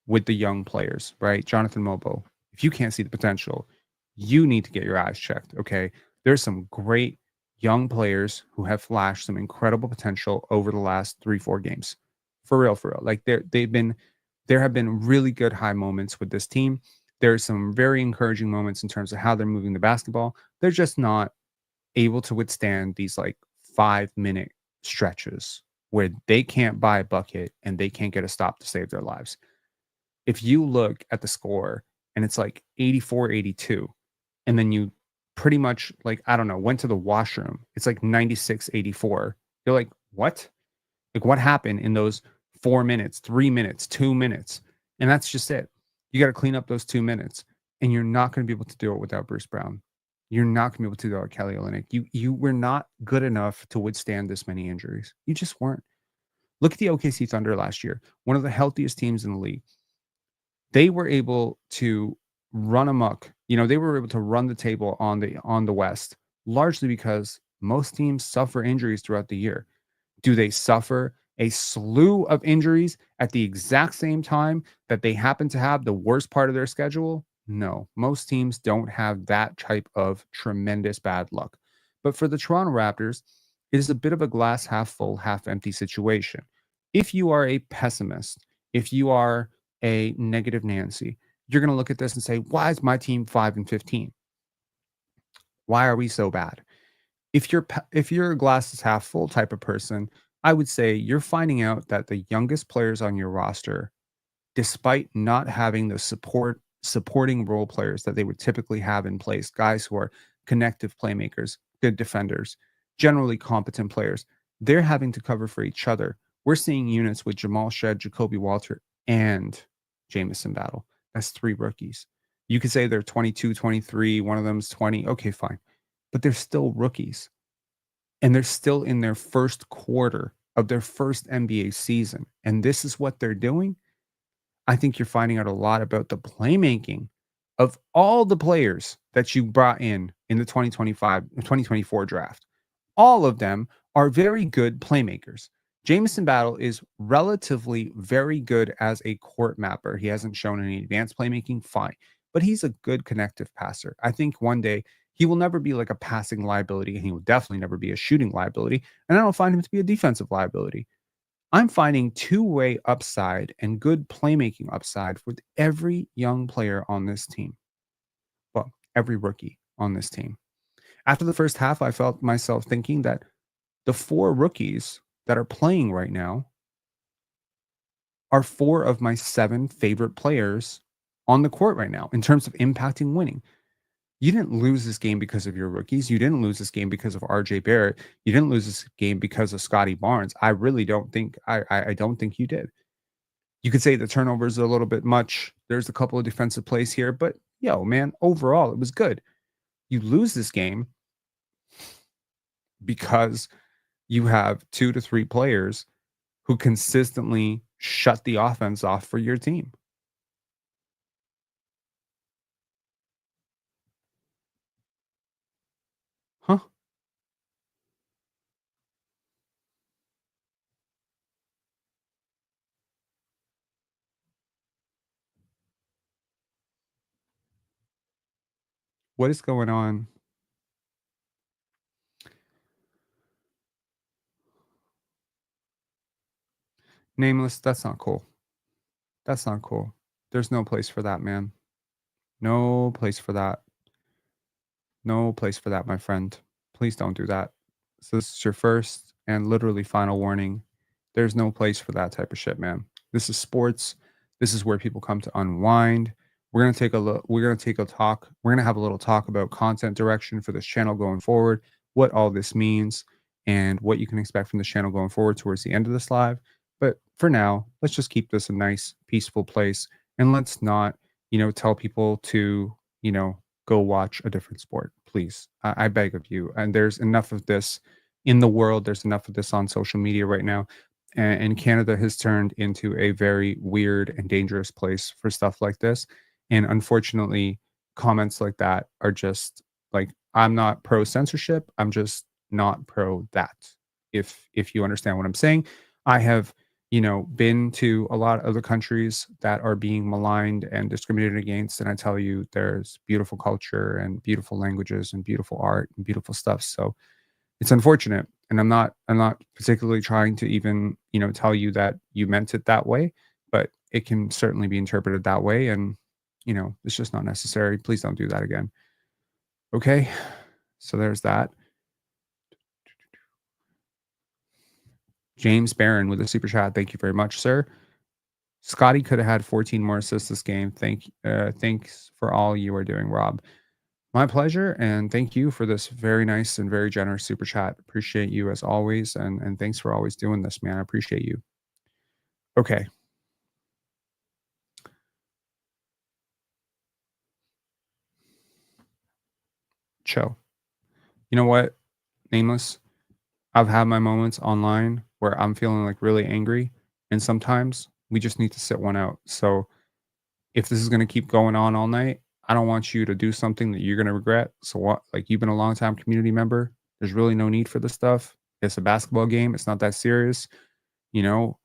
with the young players, right? Jonathan Mobo, if you can't see the potential, you need to get your eyes checked, okay? There's some great young players who have flashed some incredible potential over the last 3-4 games. For real, for real. Like there have been really good high moments with this team. There's some very encouraging moments in terms of how they're moving the basketball. They're just not able to withstand these like 5-minute stretches where they can't buy a bucket and they can't get a stop to save their lives. If you look at the score and it's like 84-82, and then you pretty much like, I don't know, went to the washroom, it's like 96-84. You're like, what? Like, what happened in those 4 minutes, 3 minutes, 2 minutes? And that's just it. You got to clean up those 2 minutes, and you're not going to be able to do it without Bruce Brown. You're not going to be able to do it with Kelly Olynk. You were not good enough to withstand this many injuries. You just weren't. Look at the OKC Thunder last year, one of the healthiest teams in the league. They were able to run amok. You know, they were able to run the table on the West, largely because most teams suffer injuries throughout the year. Do they suffer a slew of injuries at the exact same time that they happen to have the worst part of their schedule? No, most teams don't have that type of tremendous bad luck. But for the Toronto Raptors, it is a bit of a glass half full, half empty situation. If you are a pessimist, if you are a negative Nancy, you're going to look at this and say, why is my team 5-15? Why are we so bad? If you're a glass is half full type of person, I would say you're finding out that the youngest players on your roster, despite not having the supporting role players that they would typically have in place, guys who are connective playmakers, good defenders, generally competent players, they're having to cover for each other. We're seeing units with Jamal Shed, Jacoby Walter, and Jamison Battle. That's 3 rookies. You could say they're 22, 23, one of them's 20. Okay, fine. But they're still rookies. And they're still in their first quarter of their first NBA season. And this is what they're doing. I think you're finding out a lot about the playmaking of all the players that you brought in the 2024 draft. All of them are very good playmakers. Jamison Battle is relatively very good as a court mapper. He hasn't shown any advanced playmaking, fine, but he's a good connective passer. I think one day he will never be like a passing liability, and he will definitely never be a shooting liability. And I don't find him to be a defensive liability. I'm finding two-way upside and good playmaking upside with every young player on this team. Well, every rookie on this team. After the first half, I felt myself thinking that the 4 rookies that are playing right now are 4 of my 7 favorite players on the court right now in terms of impacting winning. You didn't lose this game because of your rookies. You didn't lose this game because of RJ Barrett. You didn't lose this game because of Scottie Barnes. I really don't think I don't think you did. You could say the turnovers are a little bit much. There's a couple of defensive plays here, but yo, man, overall it was good. You lose this game because you have 2 to 3 players who consistently shut the offense off for your team. Huh? What is going on? Nameless, that's not cool. That's not cool. There's no place for that, man. No place for that. No place for that, my friend. Please don't do that. So this is your first and literally final warning. There's no place for that type of shit, man. This is sports. This is where people come to unwind. We're gonna take a look. We're gonna take a talk. We're gonna have a little talk about content direction for this channel going forward, what all this means, and what you can expect from this channel going forward towards the end of this live. But for now, let's just keep this a nice, peaceful place. And let's not, tell people to, go watch a different sport, please. I beg of you. And there's enough of this in the world. There's enough of this on social media right now. And Canada has turned into a very weird and dangerous place for stuff like this. And unfortunately, comments like that are just like, I'm not pro censorship. I'm just not pro that. If you understand what I'm saying, I have, been to a lot of other countries that are being maligned and discriminated against, and I tell you, there's beautiful culture and beautiful languages and beautiful art and beautiful stuff. So it's unfortunate, and I'm not particularly trying to even, tell you that you meant it that way, but it can certainly be interpreted that way, and, it's just not necessary. Please don't do that again. Okay? So there's that. James Barron with a super chat. Thank you very much, sir. Scottie could have had 14 more assists this game. Thanks for all you are doing, Rob. My pleasure, and thank you for this very nice and very generous super chat. Appreciate you as always, and thanks for always doing this, man. I appreciate you. Okay. Chill. You know what? Nameless. I've had my moments online where I'm feeling like really angry, and sometimes we just need to sit one out. So if this is going to keep going on all night, I don't want you to do something that you're going to regret. So what? Like, you've been a long time community member. There's really no need for this stuff. It's a basketball game. It's not that serious. You know,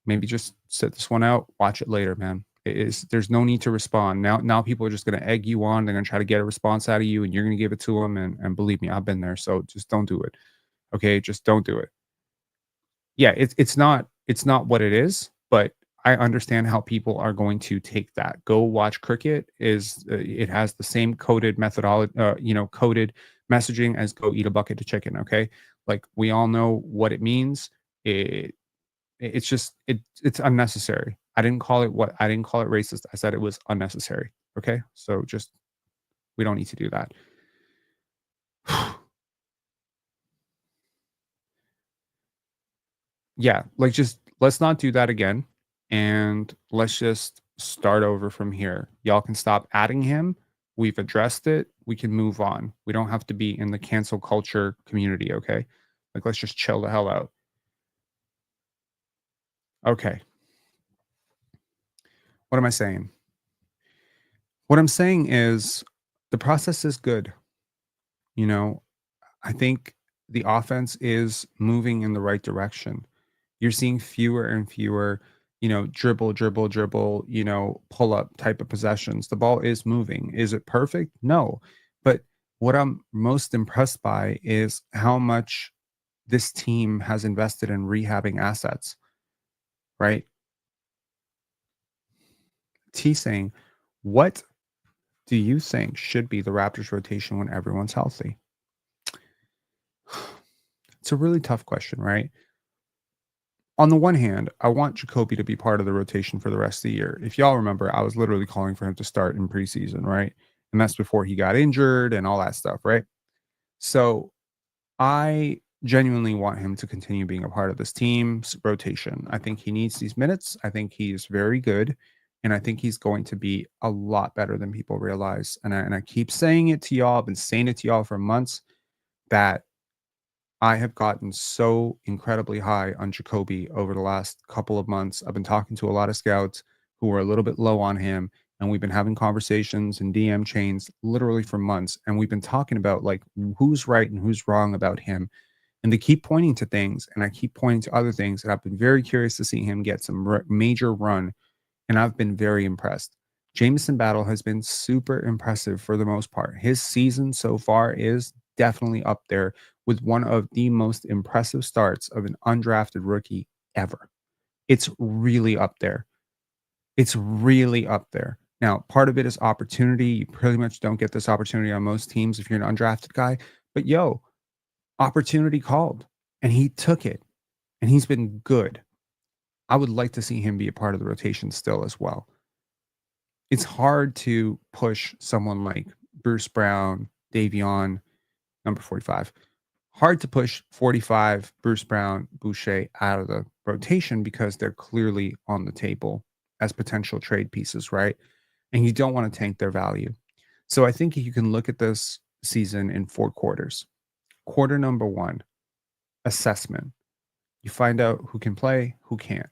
maybe just sit this one out. Watch it later, man. There's no need to respond. Now people are just going to egg you on. They're going to try to get a response out of you, and you're going to give it to them. And believe me, I've been there. So just don't do it. Okay, just don't do it. Yeah, it's not what it is, but I understand how people are going to take that. Go watch cricket is it has the same coded methodology, coded messaging as go eat a bucket of chicken. Okay, like we all know what it means. It it's just it's unnecessary. I didn't call it racist. I said it was unnecessary. Okay, so just we don't need to do that. Yeah, like, just let's not do that again, and let's just start over from here. Y'all can stop adding him. We've addressed it. We can move on. We don't have to be in the cancel culture community, okay? Like, let's just chill the hell out. Okay. What am I saying? What I'm saying is the process is good. You know, I think the offense is moving in the right direction. You're seeing fewer and fewer, dribble, dribble, dribble, pull up type of possessions. The ball is moving. Is it perfect? No. But what I'm most impressed by is how much this team has invested in rehabbing assets, right? T saying, what do you think should be the Raptors rotation when everyone's healthy? It's a really tough question, right? On the one hand, I want Jacoby to be part of the rotation for the rest of the year. If y'all remember, I was literally calling for him to start in preseason, right? And that's before he got injured and all that stuff, right? So I genuinely want him to continue being a part of this team's rotation. I think he needs these minutes. I think he's very good. And I think he's going to be a lot better than people realize. And I keep saying it to y'all. I've been saying it to y'all for months that I have gotten so incredibly high on Jacoby over the last couple of months. I've been talking to a lot of scouts who are a little bit low on him, and we've been having conversations and DM chains literally for months. And we've been talking about like who's right and who's wrong about him. And they keep pointing to things, and I keep pointing to other things. And I've been very curious to see him get some major run, and I've been very impressed. Jameson Battle has been super impressive for the most part. His season so far is definitely up there with one of the most impressive starts of an undrafted rookie ever. It's really up there. It's really up there. Now, part of it is opportunity. You pretty much don't get this opportunity on most teams if you're an undrafted guy. But opportunity called, and he took it, and he's been good. I would like to see him be a part of the rotation still as well. It's hard to push someone like Bruce Brown, Davion, number 45, Hard to push 45 Bruce Brown, Boucher out of the rotation because they're clearly on the table as potential trade pieces, right? And you don't want to tank their value. So I think you can look at this season in 4 quarters. Quarter number 1, assessment. You find out who can play, who can't.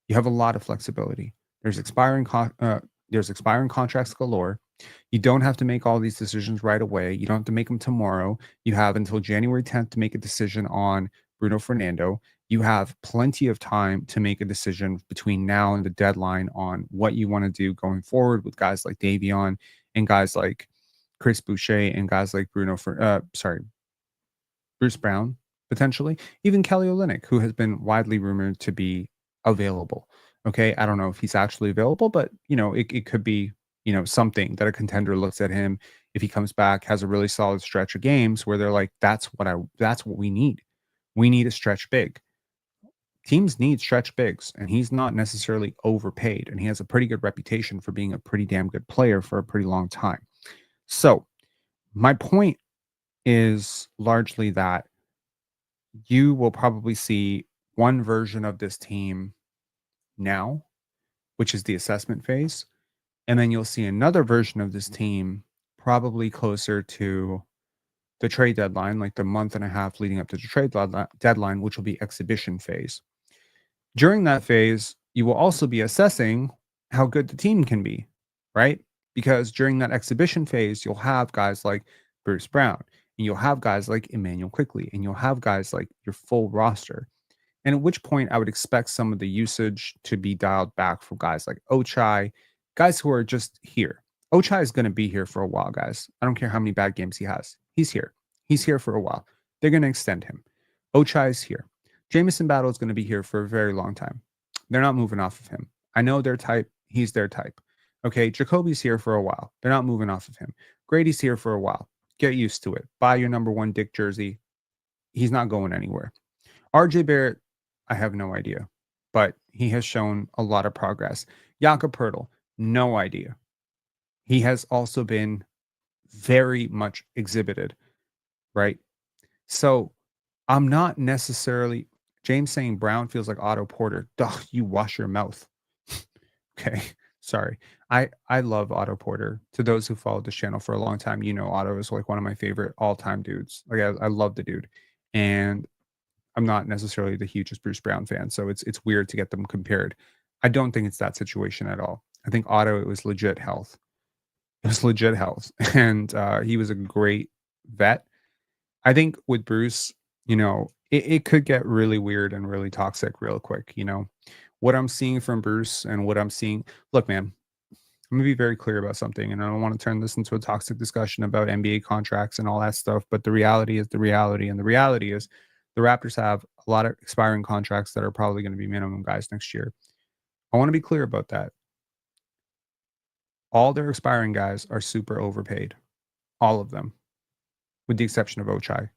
You have a lot of flexibility. There's expiring contracts galore. You don't have to make all these decisions right away. You don't have to make them tomorrow. You have until January 10th to make a decision on Bruno Fernando. You have plenty of time to make a decision between now and the deadline on what you want to do going forward with guys like Davion and guys like Chris Boucher and guys like Bruce Brown, potentially, even Kelly Olynk, who has been widely rumored to be available. Okay. I don't know if he's actually available, but it could be, something that a contender looks at him if he comes back, has a really solid stretch of games where they're like, that's what we need. We need a stretch big. Teams need stretch bigs, and he's not necessarily overpaid, and he has a pretty good reputation for being a pretty damn good player for a pretty long time. So my point is largely that you will probably see one version of this team now, which is the assessment phase. And then you'll see another version of this team probably closer to the trade deadline, like the month and a half leading up to the trade deadline, which will be exhibition phase. During that phase, you will also be assessing how good the team can be, right? Because during that exhibition phase, you'll have guys like Bruce Brown, and you'll have guys like Immanual Quickley, and you'll have guys like your full roster. And at which point I would expect some of the usage to be dialed back for guys like Ochai, guys who are just here. Ochai is going to be here for a while, guys. I don't care how many bad games he has. He's here. He's here for a while. They're going to extend him. Ochai is here. Jamison Battle is going to be here for a very long time. They're not moving off of him. I know their type. He's their type. Okay, Jacoby's here for a while. They're not moving off of him. Grady's here for a while. Get used to it. Buy your number 1 Dick jersey. He's not going anywhere. RJ Barrett, I have no idea, but he has shown a lot of progress. Jakob Poeltl, no idea. He has also been very much exhibited, right? So I'm not necessarily, James saying Brown feels like Otto Porter. Duh, you wash your mouth. Okay, sorry. I love Otto Porter. To those who followed this channel for a long time, Otto is like one of my favorite all-time dudes. Like I love the dude. And I'm not necessarily the hugest Bruce Brown fan, so it's weird to get them compared. I don't think it's that situation at all. I think Otto, it was legit health. It was legit health, and he was a great vet. I think with Bruce, it could get really weird and really toxic real quick. What I'm seeing from Bruce and what I'm seeing. Look, man, I'm gonna be very clear about something, and I don't want to turn this into a toxic discussion about NBA contracts and all that stuff. But the reality is the reality, and the reality is the Raptors have a lot of expiring contracts that are probably going to be minimum guys next year. I want to be clear about that. All their expiring guys are super overpaid, all of them, with the exception of Ochai.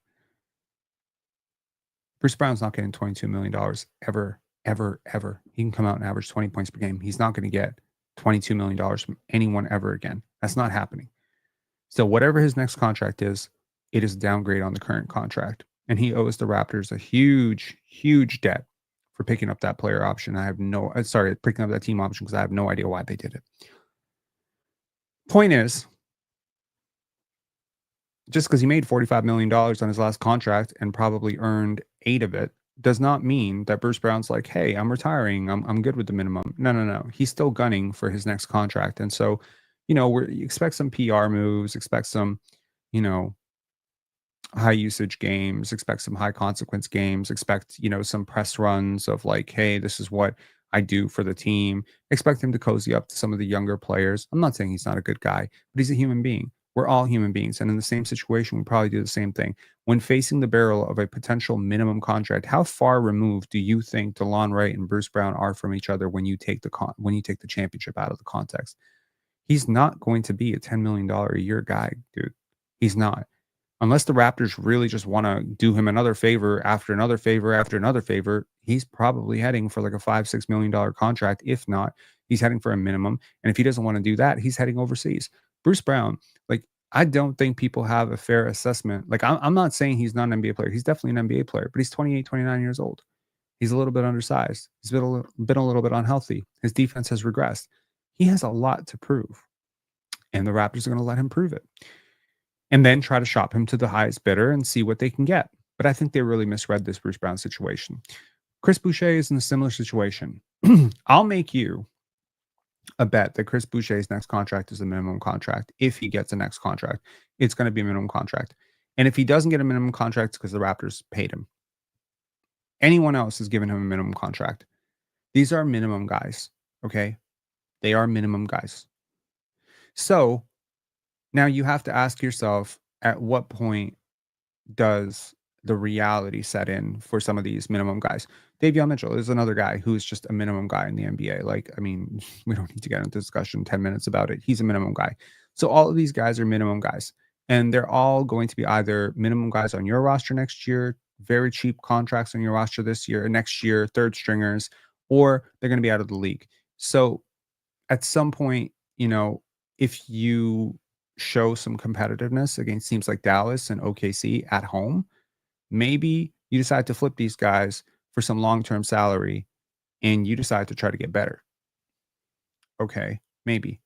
Bruce Brown's not getting $22 million ever, ever, ever. He can come out and average 20 points per game. He's not going to get $22 million from anyone ever again. That's not happening. So whatever his next contract is, it is a downgrade on the current contract. And he owes the Raptors a huge, huge debt for picking up that player option. Picking up that team option because I have no idea why they did it. Point is, just because he made $45 million on his last contract and probably earned 8 of it does not mean that Bruce Brown's like, hey, I'm retiring. I'm good with the minimum. No. He's still gunning for his next contract. And so, you expect some PR moves, expect some, high usage games, expect some high consequence games, expect, some press runs of like, hey, this is what I do for the team. Expect him to cozy up to some of the younger players. I'm not saying he's not a good guy, but he's a human being. We're all human beings. And in the same situation, we probably do the same thing. When facing the barrel of a potential minimum contract, how far removed do you think DeLon Wright and Bruce Brown are from each other when you take the championship out of the context? He's not going to be a $10 million a year guy, dude. He's not. Unless the Raptors really just want to do him another favor after another favor after another favor, he's probably heading for like a $5-6 million contract. If not, he's heading for a minimum. And if he doesn't want to do that, he's heading overseas. Bruce Brown, like, I don't think people have a fair assessment. Like, I'm not saying he's not an NBA player. He's definitely an NBA player, but he's 28, 29 years old. He's a little bit undersized. He's been a little bit unhealthy. His defense has regressed. He has a lot to prove, and the Raptors are going to let him prove it, and then try to shop him to the highest bidder and see what they can get. But I think they really misread this Bruce Brown situation. Chris Boucher is in a similar situation. I'll make you a bet that Chris Boucher's next contract is a minimum contract. If he gets a next contract, it's going to be a minimum contract. And if he doesn't get a minimum contract, it's because the Raptors paid him. Anyone else has given him a minimum contract. These are minimum guys, okay? They are minimum guys. So now you have to ask yourself, at what point does the reality set in for some of these minimum guys? Davion Mitchell is another guy who is just a minimum guy in the NBA. Like, I mean, we don't need to get into discussion 10 minutes about it. He's a minimum guy. So all of these guys are minimum guys, and they're all going to be either minimum guys on your roster next year, very cheap contracts on your roster this year, next year, third stringers, or they're going to be out of the league. So at some point, if you show some competitiveness against teams like Dallas and OKC at home, maybe you decide to flip these guys for some long-term salary and you decide to try to get better. Okay, maybe,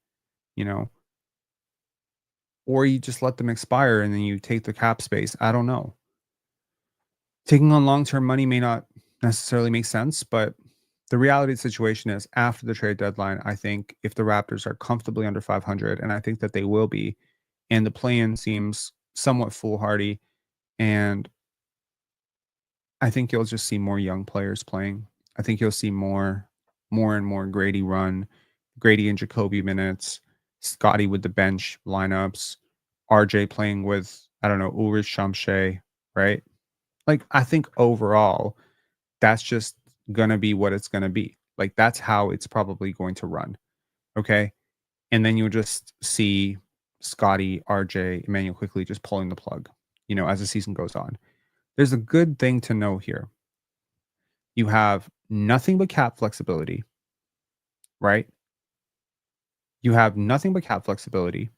or you just let them expire and then you take the cap space. I don't know. Taking on long-term money may not necessarily make sense, but the reality of the situation is, after the trade deadline, I think if the Raptors are comfortably under 500, and I think that they will be, and the play-in seems somewhat foolhardy, and I think you'll just see more young players playing. I think you'll see more and more Gradey run, Gradey and Jacoby minutes, Scottie with the bench lineups, RJ playing with, I don't know, Ulrich Shamshay, right? Like, I think overall, that's just going to be what it's going to be. Like, that's how it's probably going to run. Okay. And then you'll just see Scottie, RJ, Immanual Quickley just pulling the plug, as the season goes on. There's a good thing to know here. You have nothing but cap flexibility, right? You have nothing but cap flexibility.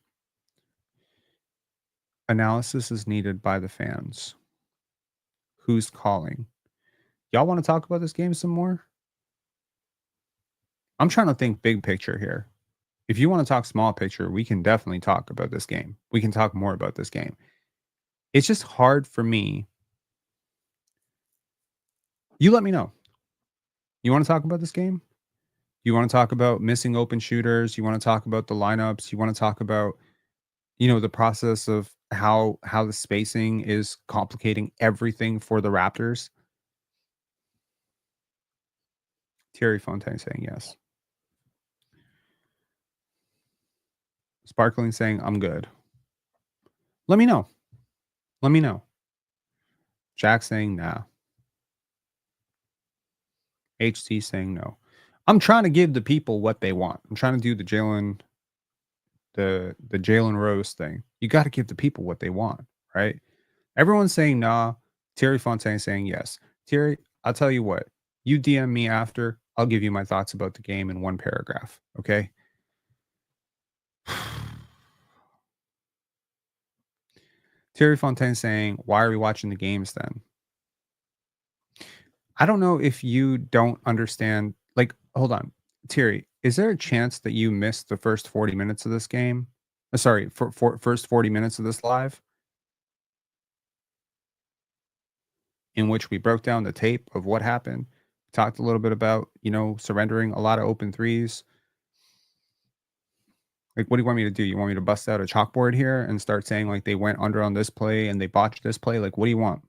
Analysis is needed by the fans. Who's calling? Y'all want to talk about this game some more? I'm trying to think big picture here. If you want to talk small picture, we can definitely talk about this game. We can talk more about this game. It's just hard for me. You let me know. You want to talk about this game? You want to talk about missing open shooters? You want to talk about the lineups? You want to talk about, the process of how the spacing is complicating everything for the Raptors? Thierry Fontaine saying yes. Sparkling saying, I'm good. Let me know. Let me know. Jack saying nah. HT saying no. I'm trying to give the people what they want. I'm trying to do the Jalen Rose thing. You got to give the people what they want, right? Everyone's saying nah. Thierry Fontaine saying yes. Thierry, I'll tell you what. You DM me after. I'll give you my thoughts about the game in one paragraph. Okay. Thierry Fontaine saying, why are we watching the games then? I don't know if you don't understand. Like, hold on. Thierry, is there a chance that you missed the first 40 minutes of this game? Sorry, for first 40 minutes of this live, in which we broke down the tape of what happened, talked a little bit about, surrendering a lot of open threes. Like, what do you want me to do? You want me to bust out a chalkboard here and start saying, like, they went under on this play and they botched this play? Like, what do you want?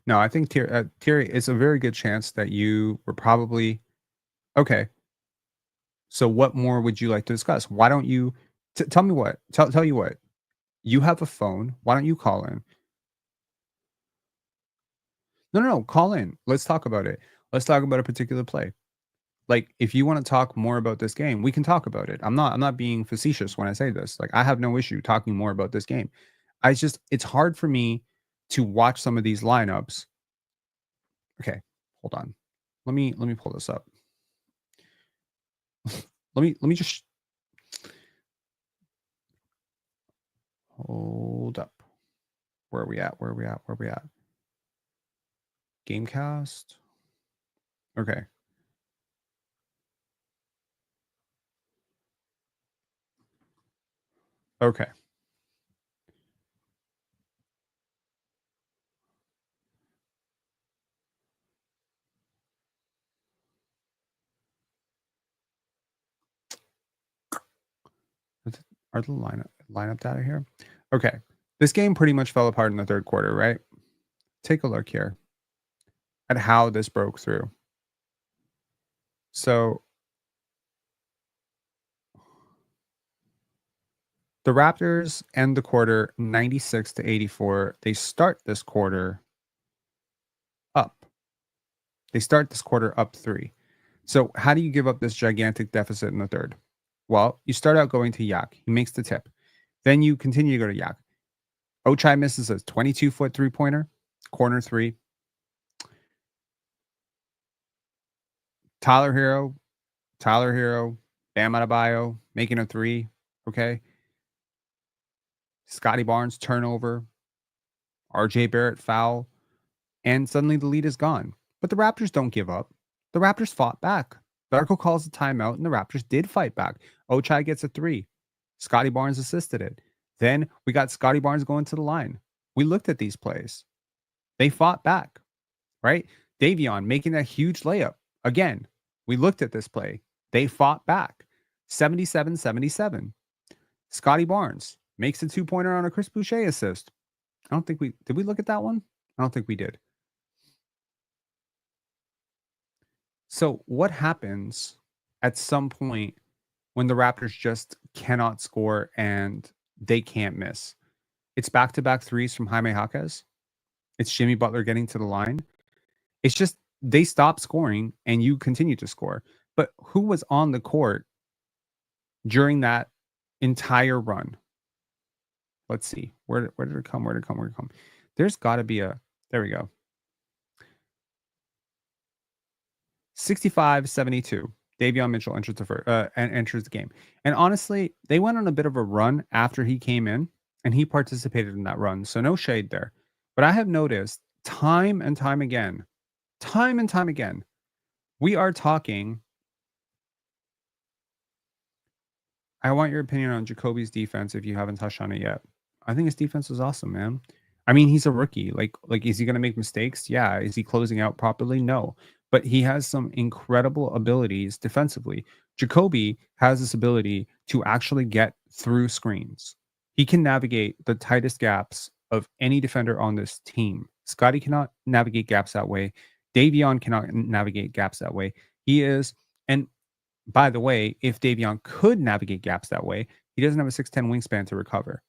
No, I think Thierry, it's a very good chance that you were probably okay. So, what more would you like to discuss? Why don't you tell me what? Tell you what. You have a phone. Why don't you call in? No. Call in. Let's talk about it. Let's talk about a particular play. Like, if you want to talk more about this game, we can talk about it. I'm not being facetious when I say this. Like, I have no issue talking more about this game. It's hard for me to watch some of these lineups. Okay, hold on. Let me pull this up. let me just hold up. Where are we at? Where are we at? Where are we at? Gamecast. Okay. Okay. Are the lineup data here? Okay. This game pretty much fell apart in the third quarter, right? Take a look here at how this broke through. So the Raptors end the quarter 96-84. They start this quarter up. They start this quarter up 3. So how do you give up this gigantic deficit in the third? Well, you start out going to Yak. He makes the tip. Then you continue to go to Yak. Ochai misses a 22-foot three-pointer, corner 3. Tyler Hero, Bam Adebayo making a 3. Okay. Scottie Barnes turnover, RJ Barrett foul, and suddenly the lead is gone. But the Raptors don't give up. The Raptors fought back. Darko calls a timeout, and the Raptors did fight back. Ochai gets a 3. Scottie Barnes assisted it. Then we got Scottie Barnes going to the line. We looked at these plays. They fought back, right? Davion making that huge layup. Again, we looked at this play. They fought back. 77-77. Scottie Barnes makes a 2-pointer on a Chris Boucher assist. I don't think did we look at that one? I don't think we did. So what happens at some point when the Raptors just cannot score and they can't miss? It's back-to-back threes from Jaime Jaquez. It's Jimmy Butler getting to the line. It's just they stop scoring and you continue to score. But who was on the court during that entire run? Let's see. Where did it come? Where did it come? There's got to be there we go. 65-72. Davion Mitchell enters the game. And honestly, they went on a bit of a run after he came in, and he participated in that run. So no shade there. But I have noticed time and time again, we are talking. I want your opinion on Jacoby's defense if you haven't touched on it yet. I think his defense is awesome, man. I mean, he's a rookie. Like, is he going to make mistakes? Yeah. Is he closing out properly? No. But he has some incredible abilities defensively. Jacoby has this ability to actually get through screens. He can navigate the tightest gaps of any defender on this team. Scottie cannot navigate gaps that way. Davion cannot navigate gaps that way. He is, and by the way, if Davion could navigate gaps that way, he doesn't have a 6'10" wingspan to recover.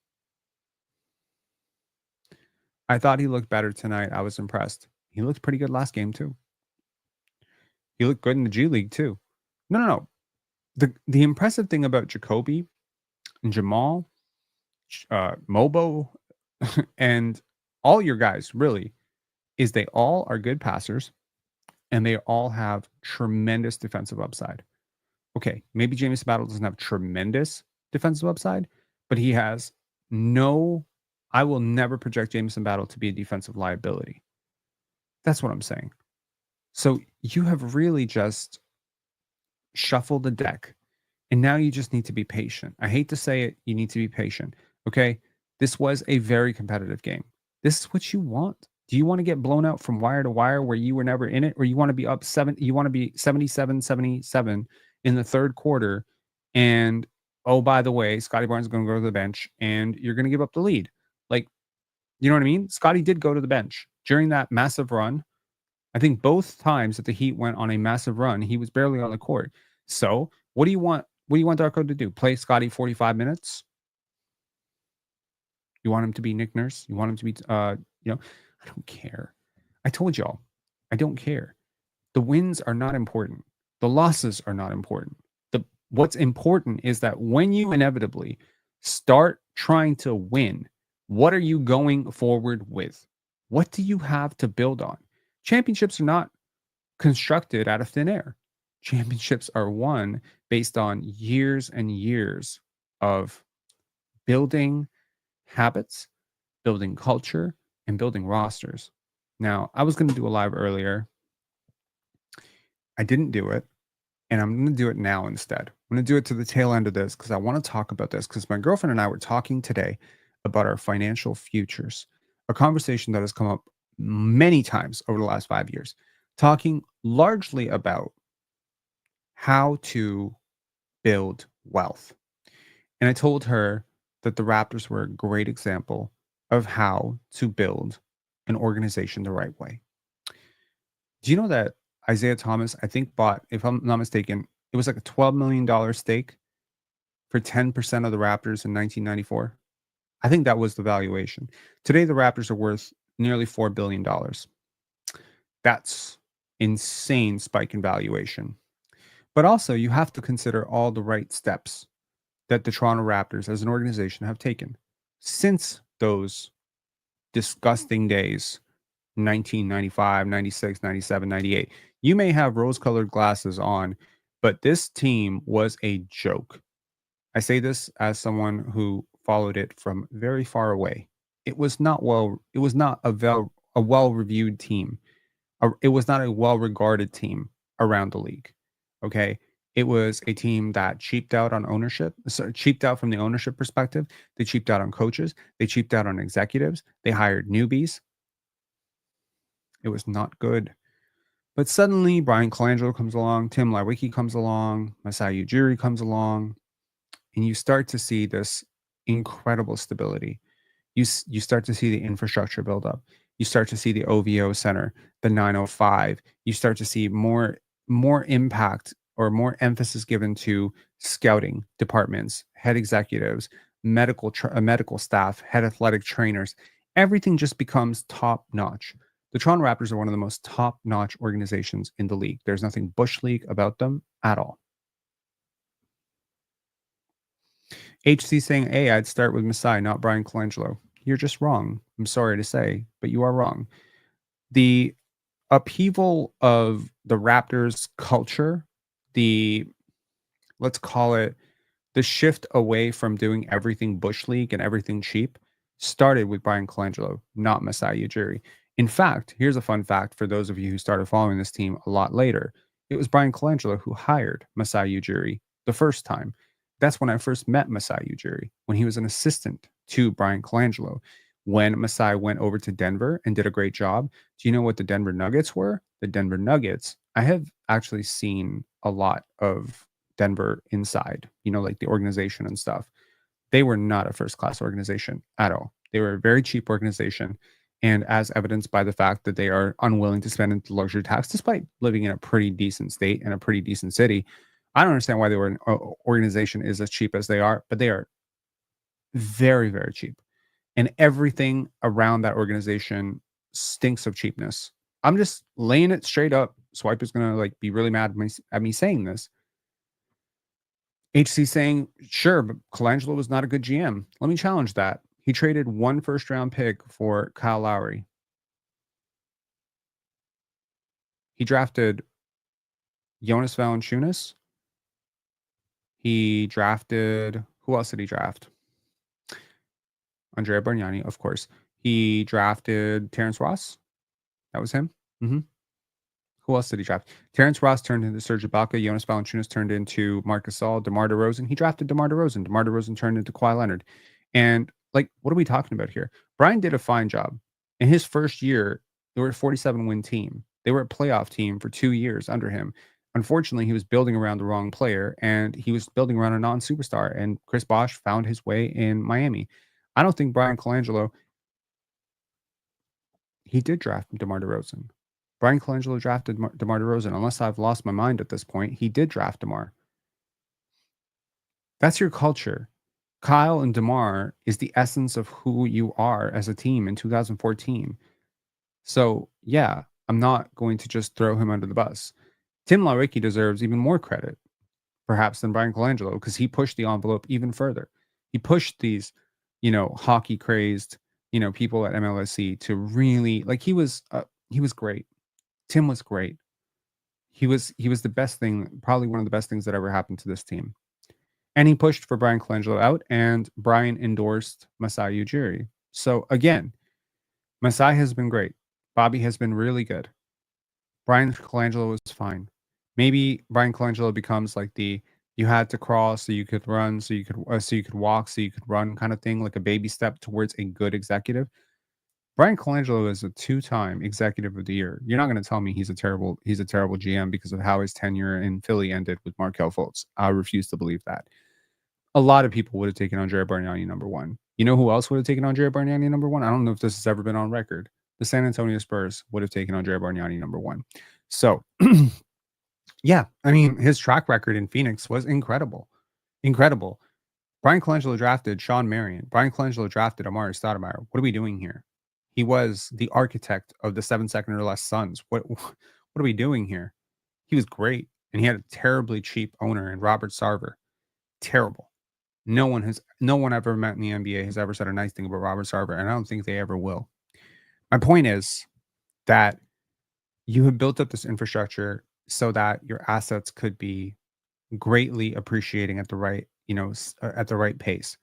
I thought he looked better tonight. I was impressed. He looked pretty good last game too. He looked good in the G League too. No. The impressive thing about Jacoby and Jamal, Mobo, and all your guys really is they all are good passers and they all have tremendous defensive upside. Okay, maybe Jameson Battle doesn't have tremendous defensive upside, but he has I will never project Jameson Battle to be a defensive liability. That's what I'm saying. So you have really just shuffled the deck, and now you just need to be patient. I hate to say it, you need to be patient. Okay, this was a very competitive game. This is what you want. Do you want to get blown out from wire to wire where you were never in it, or you want to be up 7? You want to be 77-77 in the third quarter, and oh, by the way, Scottie Barnes is going to go to the bench, and you're going to give up the lead. Like, you know what I mean? Scottie did go to the bench during that massive run. I think both times that the Heat went on a massive run, he was barely on the court. So what do you want? What do you want Darko to do? Play Scottie 45 minutes? You want him to be Nick Nurse? You want him to be, I don't care. I told y'all, I don't care. The wins are not important. The losses are not important. What's important is that when you inevitably start trying to win, what are you going forward with? What do you have to build on? Championships are not constructed out of thin air. Championships are won based on years and years of building habits, building culture, and building rosters. Now, I was going to do a live earlier. I didn't do it, and I'm going to do it now instead. I'm going to do it to the tail end of this because I want to talk about this because my girlfriend and I were talking today about our financial futures, a conversation that has come up many times over the last 5 years, talking largely about how to build wealth. And I told her that the Raptors were a great example of how to build an organization the right way. Do you know that Isaiah Thomas, I think, bought, if I'm not mistaken, it was like a $12 million stake for 10% of the Raptors in 1994? I think that was the valuation. Today, the Raptors are worth nearly $4 billion. That's insane spike in valuation. But also, you have to consider all the right steps that the Toronto Raptors as an organization have taken since those disgusting days, 1995, 96, 97, 98. You may have rose-colored glasses on, but this team was a joke. I say this as someone who followed it from very far away. It was not a well-reviewed team. It was not a well-regarded team around the league. Okay. It was a team that cheaped out on ownership, so cheaped out from the ownership perspective. They cheaped out on coaches. They cheaped out on executives. They hired newbies. It was not good. But suddenly, Bryan Colangelo comes along, Tim Lewicki comes along, Masai Ujiri comes along, and you start to see this incredible stability. You start to see the infrastructure build up. You start to see the OVO center, the 905. You start to see more impact or more emphasis given to scouting departments, head executives, medical staff, head athletic trainers. Everything just becomes top notch. The Toronto Raptors are one of the most top notch organizations in the league. There's nothing bush league about them at all. HC saying, hey, I'd start with Masai, not Bryan Colangelo. You're just wrong. I'm sorry to say, but you are wrong. The upheaval of the Raptors culture, let's call it the shift away from doing everything bush league and everything cheap, started with Bryan Colangelo, not Masai Ujiri. In fact, here's a fun fact for those of you who started following this team a lot later. It was Bryan Colangelo who hired Masai Ujiri the first time. That's when I first met Masai Ujiri, when he was an assistant to Bryan Colangelo. When Masai went over to Denver and did a great job, do you know what the Denver Nuggets were? The Denver Nuggets, I have actually seen a lot of Denver inside, like the organization and stuff. They were not a first-class organization at all. They were a very cheap organization. And as evidenced by the fact that they are unwilling to spend into luxury tax, despite living in a pretty decent state and a pretty decent city, I don't understand why an organization is as cheap as they are, but they are very, very cheap. And everything around that organization stinks of cheapness. I'm just laying it straight up. Swipe is going to be really mad at me saying this. HC saying, sure, but Colangelo was not a good GM. Let me challenge that. He traded 1 first-round pick for Kyle Lowry. He drafted Jonas Valanciunas. He drafted, who else did he draft? Andrea Bargnani, of course. He drafted Terrence Ross. That was him. Mm-hmm. Who else did he draft? Terrence Ross turned into Serge Ibaka. Jonas Valanciunas turned into Marc Gasol. DeMar DeRozan. He drafted DeMar DeRozan. DeMar DeRozan turned into Kawhi Leonard. And what are we talking about here? Bryan did a fine job. In his first year, they were a 47-win team. They were a playoff team for 2 years under him. Unfortunately, he was building around the wrong player, and he was building around a non-superstar. And Chris Bosh found his way in Miami. I don't think Bryan Colangelo, he did draft DeMar DeRozan. Bryan Colangelo drafted DeMar DeRozan. Unless I've lost my mind at this point, he did draft DeMar. That's your culture. Kyle and DeMar is the essence of who you are as a team in 2014. So, yeah, I'm not going to just throw him under the bus. Tim Lewicki deserves even more credit, perhaps, than Bryan Colangelo, because he pushed the envelope even further. He pushed these, hockey crazed, people at MLSE to really he was great. Tim was great. he was the best thing, probably one of the best things that ever happened to this team. And he pushed for Bryan Colangelo out, and Bryan endorsed Masai Ujiri. So again, Masai has been great. Bobby has been really good. Bryan Colangelo was fine. Maybe Bryan Colangelo becomes like the you had to crawl so you could run, so you could walk, so you could run kind of thing, like a baby step towards a good executive. Bryan Colangelo is a two-time executive of the year. You're not going to tell me he's a terrible GM because of how his tenure in Philly ended with Markelle Fultz. I refuse to believe that. A lot of people would have taken Andrea Bargnani number one. You know who else would have taken Andrea Bargnani number one? I don't know if this has ever been on record. The San Antonio Spurs would have taken Andrea Bargnani number one. So, yeah, I mean, his track record in Phoenix was incredible. Incredible. Bryan Colangelo drafted Sean Marion. Bryan Colangelo drafted Amari Stoudemire. What are we doing here? He was the architect of the 7-second or less Suns. What are we doing here? He was great, and he had a terribly cheap owner in Robert Sarver. Terrible. No one I've ever met in the NBA has ever said a nice thing about Robert Sarver, and I don't think they ever will. My point is that you have built up this infrastructure so that your assets could be greatly appreciating at the right, at the right pace.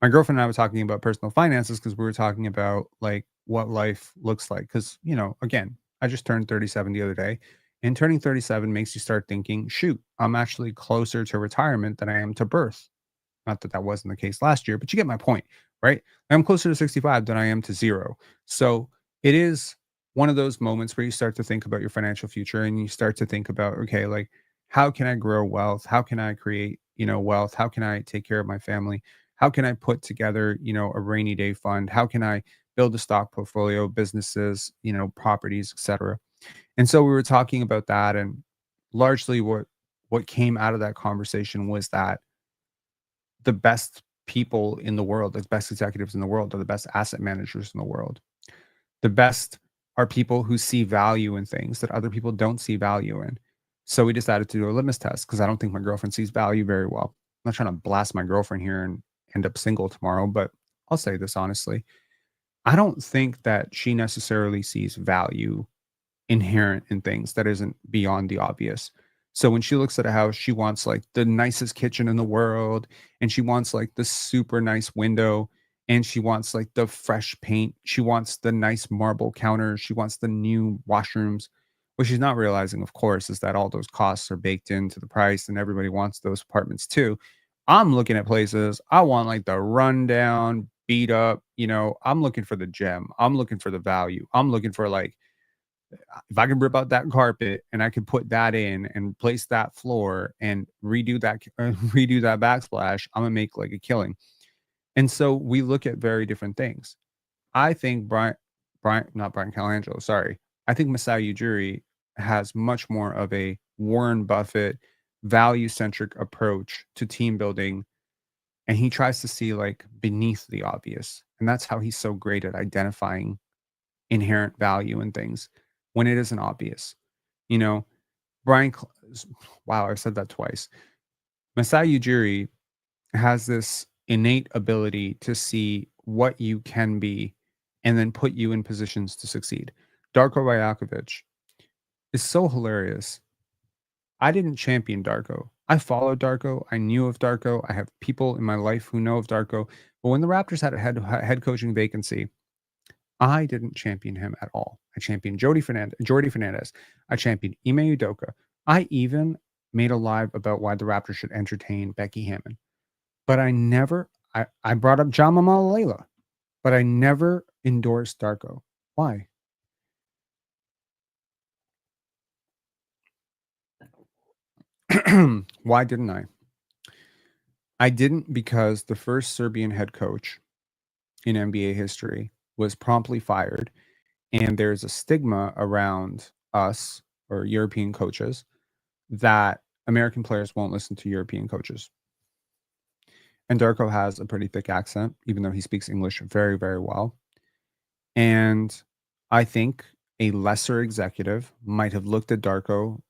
My girlfriend and I were talking about personal finances because we were talking about like what life looks like. Because, again, I just turned 37 the other day, and turning 37 makes you start thinking, shoot, I'm actually closer to retirement than I am to birth. Not that wasn't the case last year, but you get my point, right? I'm closer to 65 than I am to 0. So it is one of those moments where you start to think about your financial future, and you start to think about, okay, like, how can I grow wealth? How can I create, wealth? How can I take care of my family? How can I put together, a rainy day fund? How can I build a stock portfolio, businesses, properties, etc. And so we were talking about that, and largely what came out of that conversation was that the best people in the world, the best executives in the world, are the best asset managers in the world. The best are people who see value in things that other people don't see value in. So we decided to do a litmus test because I don't think my girlfriend sees value very well. I'm not trying to blast my girlfriend here and end up single tomorrow, but I'll say this honestly. I don't think that she necessarily sees value inherent in things that isn't beyond the obvious. So when she looks at a house, she wants like the nicest kitchen in the world, and she wants like the super nice window, and she wants like the fresh paint. She wants the nice marble counters. She wants the new washrooms. What she's not realizing, of course, is that all those costs are baked into the price, and everybody wants those apartments too. I'm looking at places. I want like the rundown, beat up, I'm looking for the gem. I'm looking for the value. I'm looking for like, if I could rip out that carpet and I could put that in and place that floor and redo that redo that backsplash, I'm gonna make like a killing. And so we look at very different things. I think not Bryan Colangelo, sorry. I think Masai Ujiri has much more of a Warren Buffett value-centric approach to team building, and he tries to see like beneath the obvious. And that's how he's so great at identifying inherent value in things when it isn't obvious. You know, Brian, wow, I said that twice. Masai Ujiri has this innate ability to see what you can be and then put you in positions to succeed. Darko Rajakovic is so hilarious. I didn't champion Darko. I followed Darko. I knew of Darko. I have people in my life who know of Darko. But when the Raptors had a head coaching vacancy, I didn't champion him at all. I championed Jordy Fernandez. I championed Ime Udoka. I even made a live about why the Raptors should entertain Becky Hammon. But I brought up Jama Malalela, but I never endorsed Darko. Why? Why didn't I? I didn't because the first Serbian head coach in NBA history was promptly fired, and there's a stigma around us or European coaches that American players won't listen to European coaches. And Darko has a pretty thick accent, even though he speaks English very, very well. And I think a lesser executive might have looked at Darko,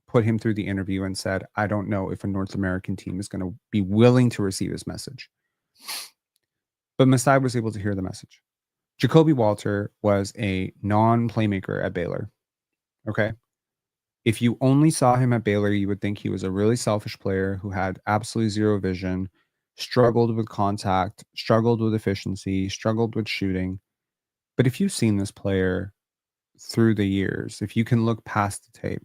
put him through the interview, and said, I don't know if a North American team is going to be willing to receive his message. But Masai was able to hear the message. Jacoby Walter was a non-playmaker at Baylor. Okay. If you only saw him at Baylor, you would think he was a really selfish player who had absolutely zero vision, struggled with contact, struggled with efficiency, struggled with shooting. But if you've seen this player through the years, if you can look past the tape,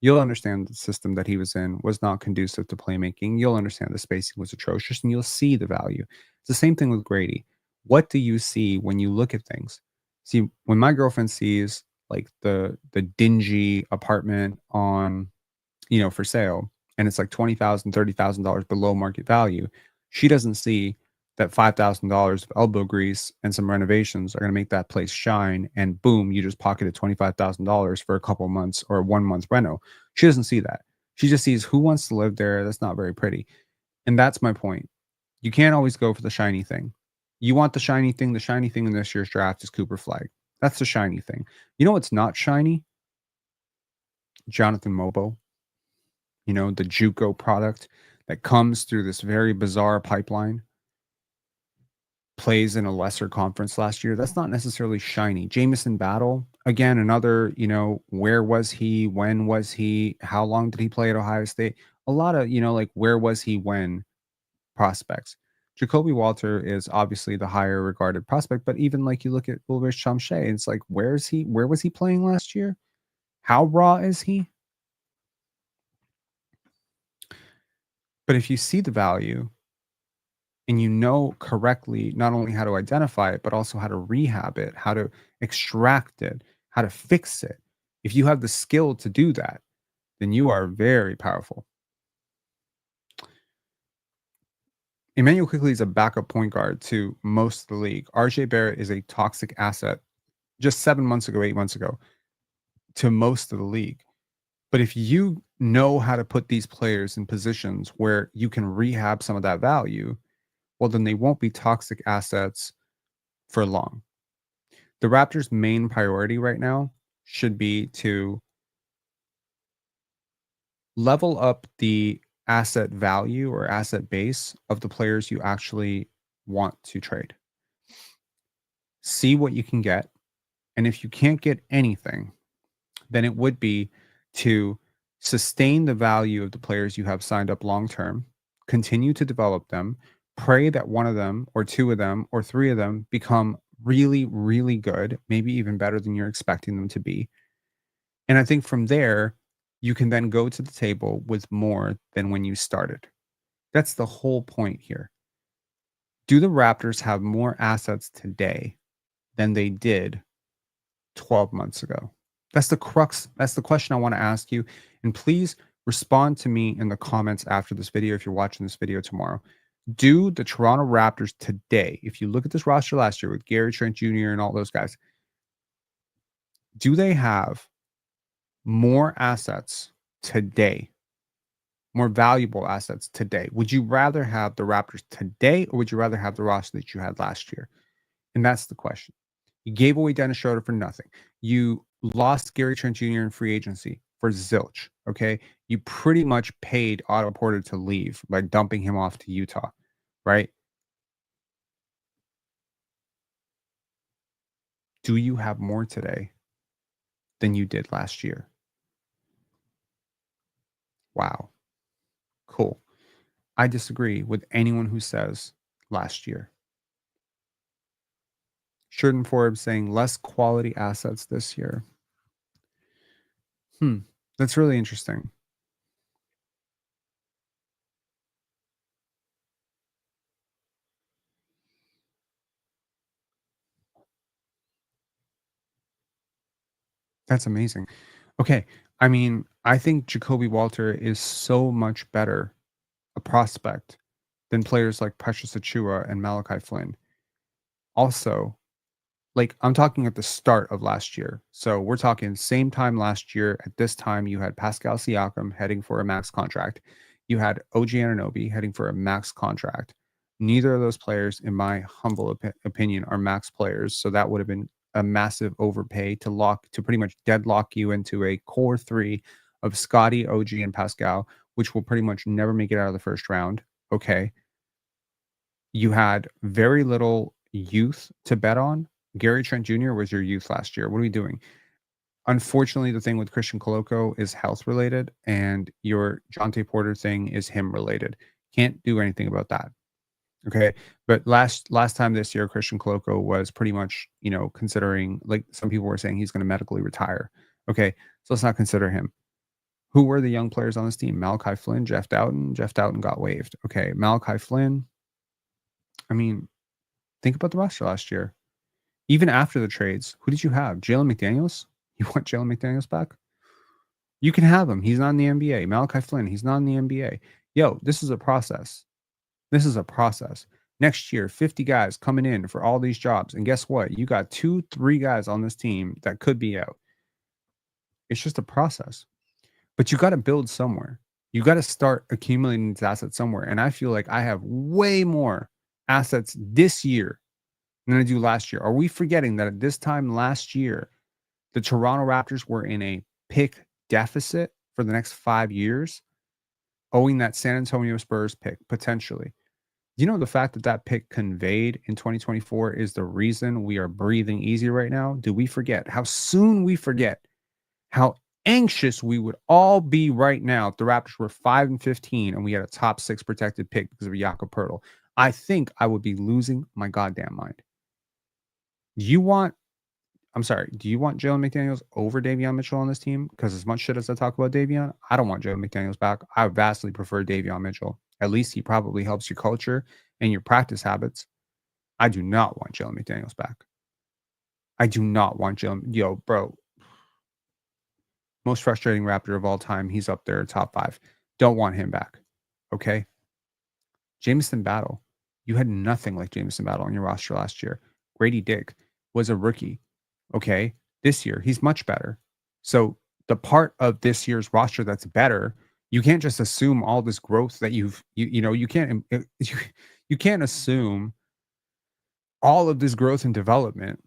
you'll understand the system that he was in was not conducive to playmaking. You'll understand the spacing was atrocious and you'll see the value. It's the same thing with Gradey. What do you see when you look at things? See, when my girlfriend sees like the dingy apartment on, for sale, and it's like $20,000, $30,000 below market value, she doesn't see that $5,000 of elbow grease and some renovations are going to make that place shine. And boom, you just pocketed $25,000 for a couple of months or 1 month reno. She doesn't see that. She just sees who wants to live there. That's not very pretty. And that's my point. You can't always go for the shiny thing. You want the shiny thing. The shiny thing in this year's draft is Cooper Flag. That's the shiny thing. You know what's not shiny? Jonathan Mobo. The JUCO product that comes through this very bizarre pipeline, plays in a lesser conference last year. That's not necessarily shiny. Jamison Battle, again, another, where was he? When was he? How long did he play at Ohio State? A lot of, like where was he when prospects. Jacoby Walter is obviously the higher regarded prospect, but even like you look at Ulrich Chamche, it's like, where is he? Where was he playing last year? How raw is he? But if you see the value and you know correctly not only how to identify it, but also how to rehab it, how to extract it, how to fix it, if you have the skill to do that, then you are very powerful. Immanuel Quickley is a backup point guard to most of the league. RJ Barrett is a toxic asset just 7 months ago, 8 months ago, to most of the league. But if you know how to put these players in positions where you can rehab some of that value, well, then they won't be toxic assets for long. The Raptors' main priority right now should be to level up the asset value or asset base of the players you actually want to trade. See what you can get. And if you can't get anything, then it would be to sustain the value of the players you have signed up long term, continue to develop them, pray that one of them or two of them or three of them become really, really good, maybe even better than you're expecting them to be. And I think from there, you can then go to the table with more than when you started. That's the whole point here. Do the Raptors have more assets today than they did 12 months ago? That's the crux. That's the question I want to ask you. And please respond to me in the comments after this video if you're watching this video tomorrow. Do the Toronto Raptors today, if you look at this roster last year with Gary Trent Jr. and all those guys, do they have more assets today, more valuable assets today? Would you rather have the Raptors today or would you rather have the roster that you had last year? And that's the question. You gave away Dennis Schroeder for nothing. You lost Gary Trent Jr. in free agency for zilch. Okay. You pretty much paid Otto Porter to leave by dumping him off to Utah, right? Do you have more today than you did last year? Wow. Cool. I disagree with anyone who says last year. Sheridan Forbes saying less quality assets this year. That's really interesting. That's amazing. Okay. I mean, I think Jacoby Walter is so much better a prospect than players like Precious Achua and Malachi Flynn. Also, like I'm talking at the start of last year. So we're talking same time last year. At this time, you had Pascal Siakam heading for a max contract. You had OG Anunoby heading for a max contract. Neither of those players, in my humble opinion, are max players. So that would have been a massive overpay to pretty much deadlock you into a core three of Scottie, OG, and Pascal, which will pretty much never make it out of the first round. Okay. You had very little youth to bet on. Gary Trent Jr. was your youth last year. What are we doing? Unfortunately, the thing with Christian Coloco is health related, and your Jonte Porter thing is him related. Can't do anything about that. Okay. But last time this year, Christian Coloco was pretty much, considering, like, some people were saying he's going to medically retire. Okay. So let's not consider him. Who were the young players on this team? Malachi Flynn, Jeff Doughton. Jeff Doughton got waived. Okay. Malachi Flynn. I mean, think about the roster last year. Even after the trades, who did you have? Jalen McDaniels? You want Jalen McDaniels back? You can have him. He's not in the NBA. Malachi Flynn, he's not in the NBA. Yo, this is a process. This is a process. Next year, 50 guys coming in for all these jobs. And guess what? You got 2-3 guys on this team that could be out. It's just a process. But you got to build somewhere. You got to start accumulating these assets somewhere. And I feel like I have way more assets this year than I do last year. Are we forgetting that at this time last year, the Toronto Raptors were in a pick deficit for the next 5 years, owing that San Antonio Spurs pick potentially? The fact that that pick conveyed in 2024 is the reason we are breathing easy right now? Do we forget how soon we forget how anxious we would all be right now if the Raptors were 5-15 and we had a top 6 protected pick because of Jakob Poeltl? I think I would be losing my goddamn mind. Do you want Jalen McDaniels over Davion Mitchell on this team? Because as much shit as I talk about Davion, I don't want Jalen McDaniels back. I vastly prefer Davion Mitchell. At least he probably helps your culture and your practice habits. I do not want Jalen McDaniels back. I do not want Jalen. Yo, bro. Most frustrating Raptor of all time. He's up there, top 5. Don't want him back. Okay. Jamison Battle. You had nothing like Jamison Battle on your roster last year. Gradey Dick was a rookie. Okay. This year, he's much better. So the part of this year's roster that's better, you can't just assume all this growth that you can't assume all of this growth and development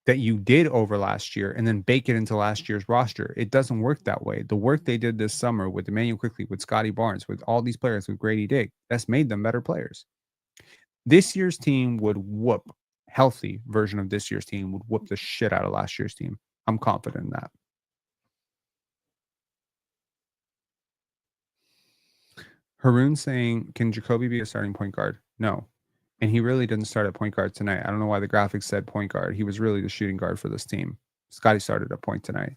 that you did over last year and then bake it into last year's roster. It doesn't work that way. The work they did this summer with Immanual Quickley, with Scottie Barnes, with all these players, with Gradey Dick, that's made them better players. This year's team would whoop, healthy version of this year's team would whoop the shit out of last year's team. I'm confident in that. Haroon saying, can Jacoby be a starting point guard? No. And he really didn't start at point guard tonight. I don't know why the graphics said point guard. He was really the shooting guard for this team. Scottie started at point tonight.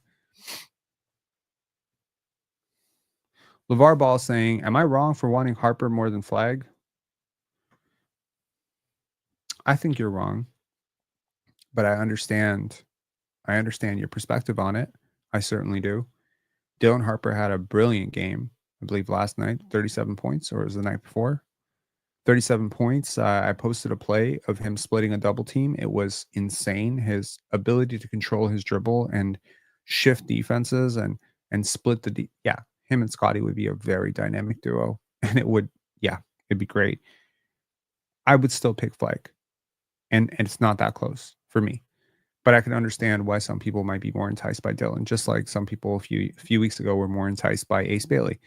LeVar Ball saying, am I wrong for wanting Harper more than Flag? I think you're wrong. But I understand your perspective on it. I certainly do. Dylan Harper had a brilliant game, I believe last night, 37 points, or was it the night before? 37 points. I posted a play of him splitting a double team. It was insane. His ability to control his dribble and shift defenses and split him and Scottie would be a very dynamic duo. And it'd be great. I would still pick Flag. And it's not that close for me. But I can understand why some people might be more enticed by Dylan, just like some people a few weeks ago were more enticed by Ace Bailey.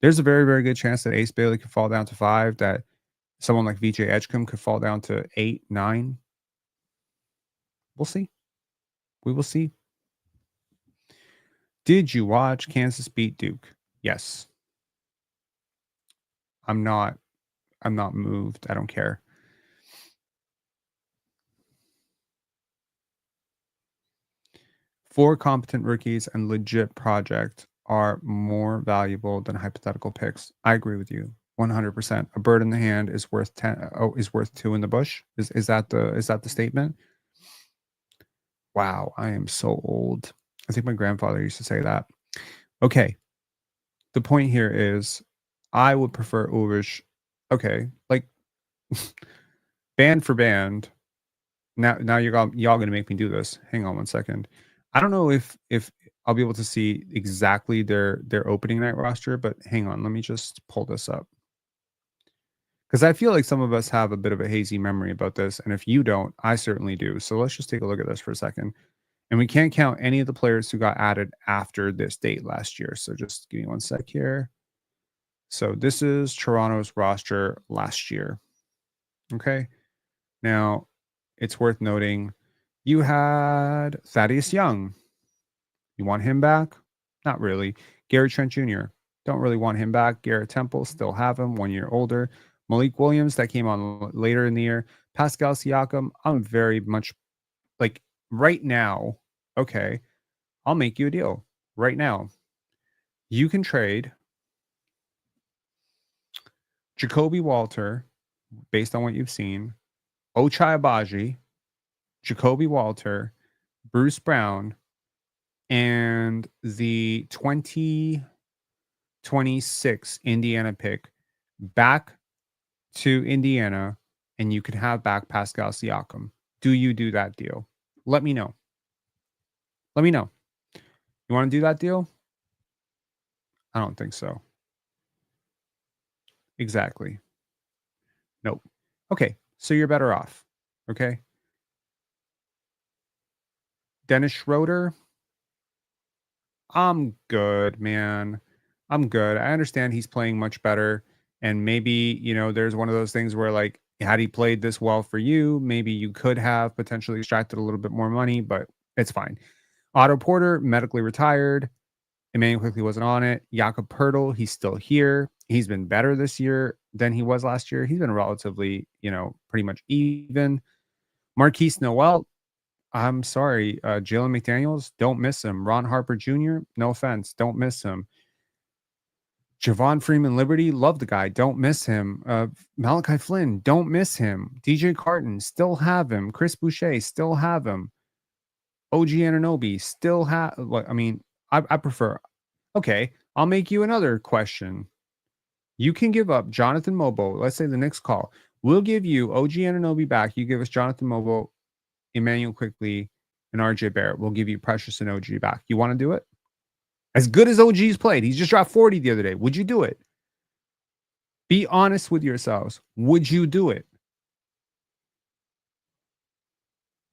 There's a very, very good chance that Ace Bailey could fall down to 5, that someone like VJ Edgecombe could fall down to 8, 9. We'll see. We will see. Did you watch Kansas beat Duke? Yes. I'm not moved. I don't care. Four competent rookies and legit project are more valuable than hypothetical picks. I agree with you 100%. A bird in the hand is worth 10. Is worth 2 in the bush. Is that the statement? Wow, I am so old. I think my grandfather used to say that. Okay. The point here is I would prefer Ulrich. Okay, like band for band. Now y'all gonna make me do this. Hang on one second. I don't know if I'll be able to see exactly their opening night roster, but hang on, let me just pull this up. Because I feel like some of us have a bit of a hazy memory about this, and if you don't, I certainly do. So let's just take a look at this for a second. And we can't count any of the players who got added after this date last year. So just give me one sec here. So this is Toronto's roster last year. Okay. Now, it's worth noting you had Thaddeus Young, You want him back? Not really. Gary Trent Jr. Don't really want him back. Garrett Temple, still have him, 1 year older. Malik Williams, that came on later in the year. Pascal Siakam, I'm very much like right now. Okay, I'll make you a deal right now. You can trade Jacoby Walter, based on what you've seen, Ochai Abaji, Jacoby Walter, Bruce Brown, and the 2026 Indiana pick back to Indiana, and you can have back Pascal Siakam. Do you do that deal? Let me know. Let me know. You want to do that deal? I don't think so. Exactly. Nope. Okay, so you're better off. Okay. Dennis Schroeder, I'm good, man. I'm good. I understand he's playing much better. And maybe, there's one of those things where, like, had he played this well for you, maybe you could have potentially extracted a little bit more money, but it's fine. Otto Porter, medically retired. Immanual Quickley wasn't on it. Jakob Pertl, he's still here. He's been better this year than he was last year. He's been relatively, pretty much even. Marquise Noel, I'm sorry. Jalen McDaniels, don't miss him. Ron Harper Jr., no offense, don't miss him. Javon Freeman Liberty, love the guy, don't miss him. Malachi Flynn, don't miss him. DJ Carton, still have him. Chris Boucher, still have him. OG Anunoby, still have. I prefer. Okay, I'll make you another question. You can give up Jonathan Mobo. Let's say the next call. We'll give you OG Anunoby back. You give us Jonathan Mobo, Immanuel Quickley, and RJ Barrett. We'll give you Precious and OG back. You want to do it? As good as OG's played, he's just dropped 40 the other day. Would you do it? Be honest with yourselves. Would you do it?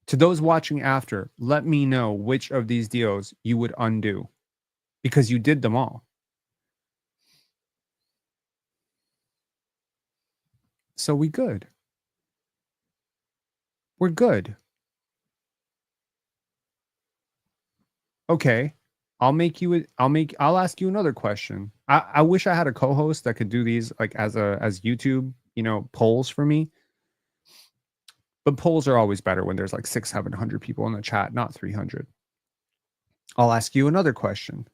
To those watching after, let me know which of these deals you would undo, because you did them all. So we good. We're good. Okay. I'll ask you another question. I wish I had a co-host that could do these like as YouTube, polls for me. But polls are always better when there's like 600-700 people in the chat, not 300. I'll ask you another question.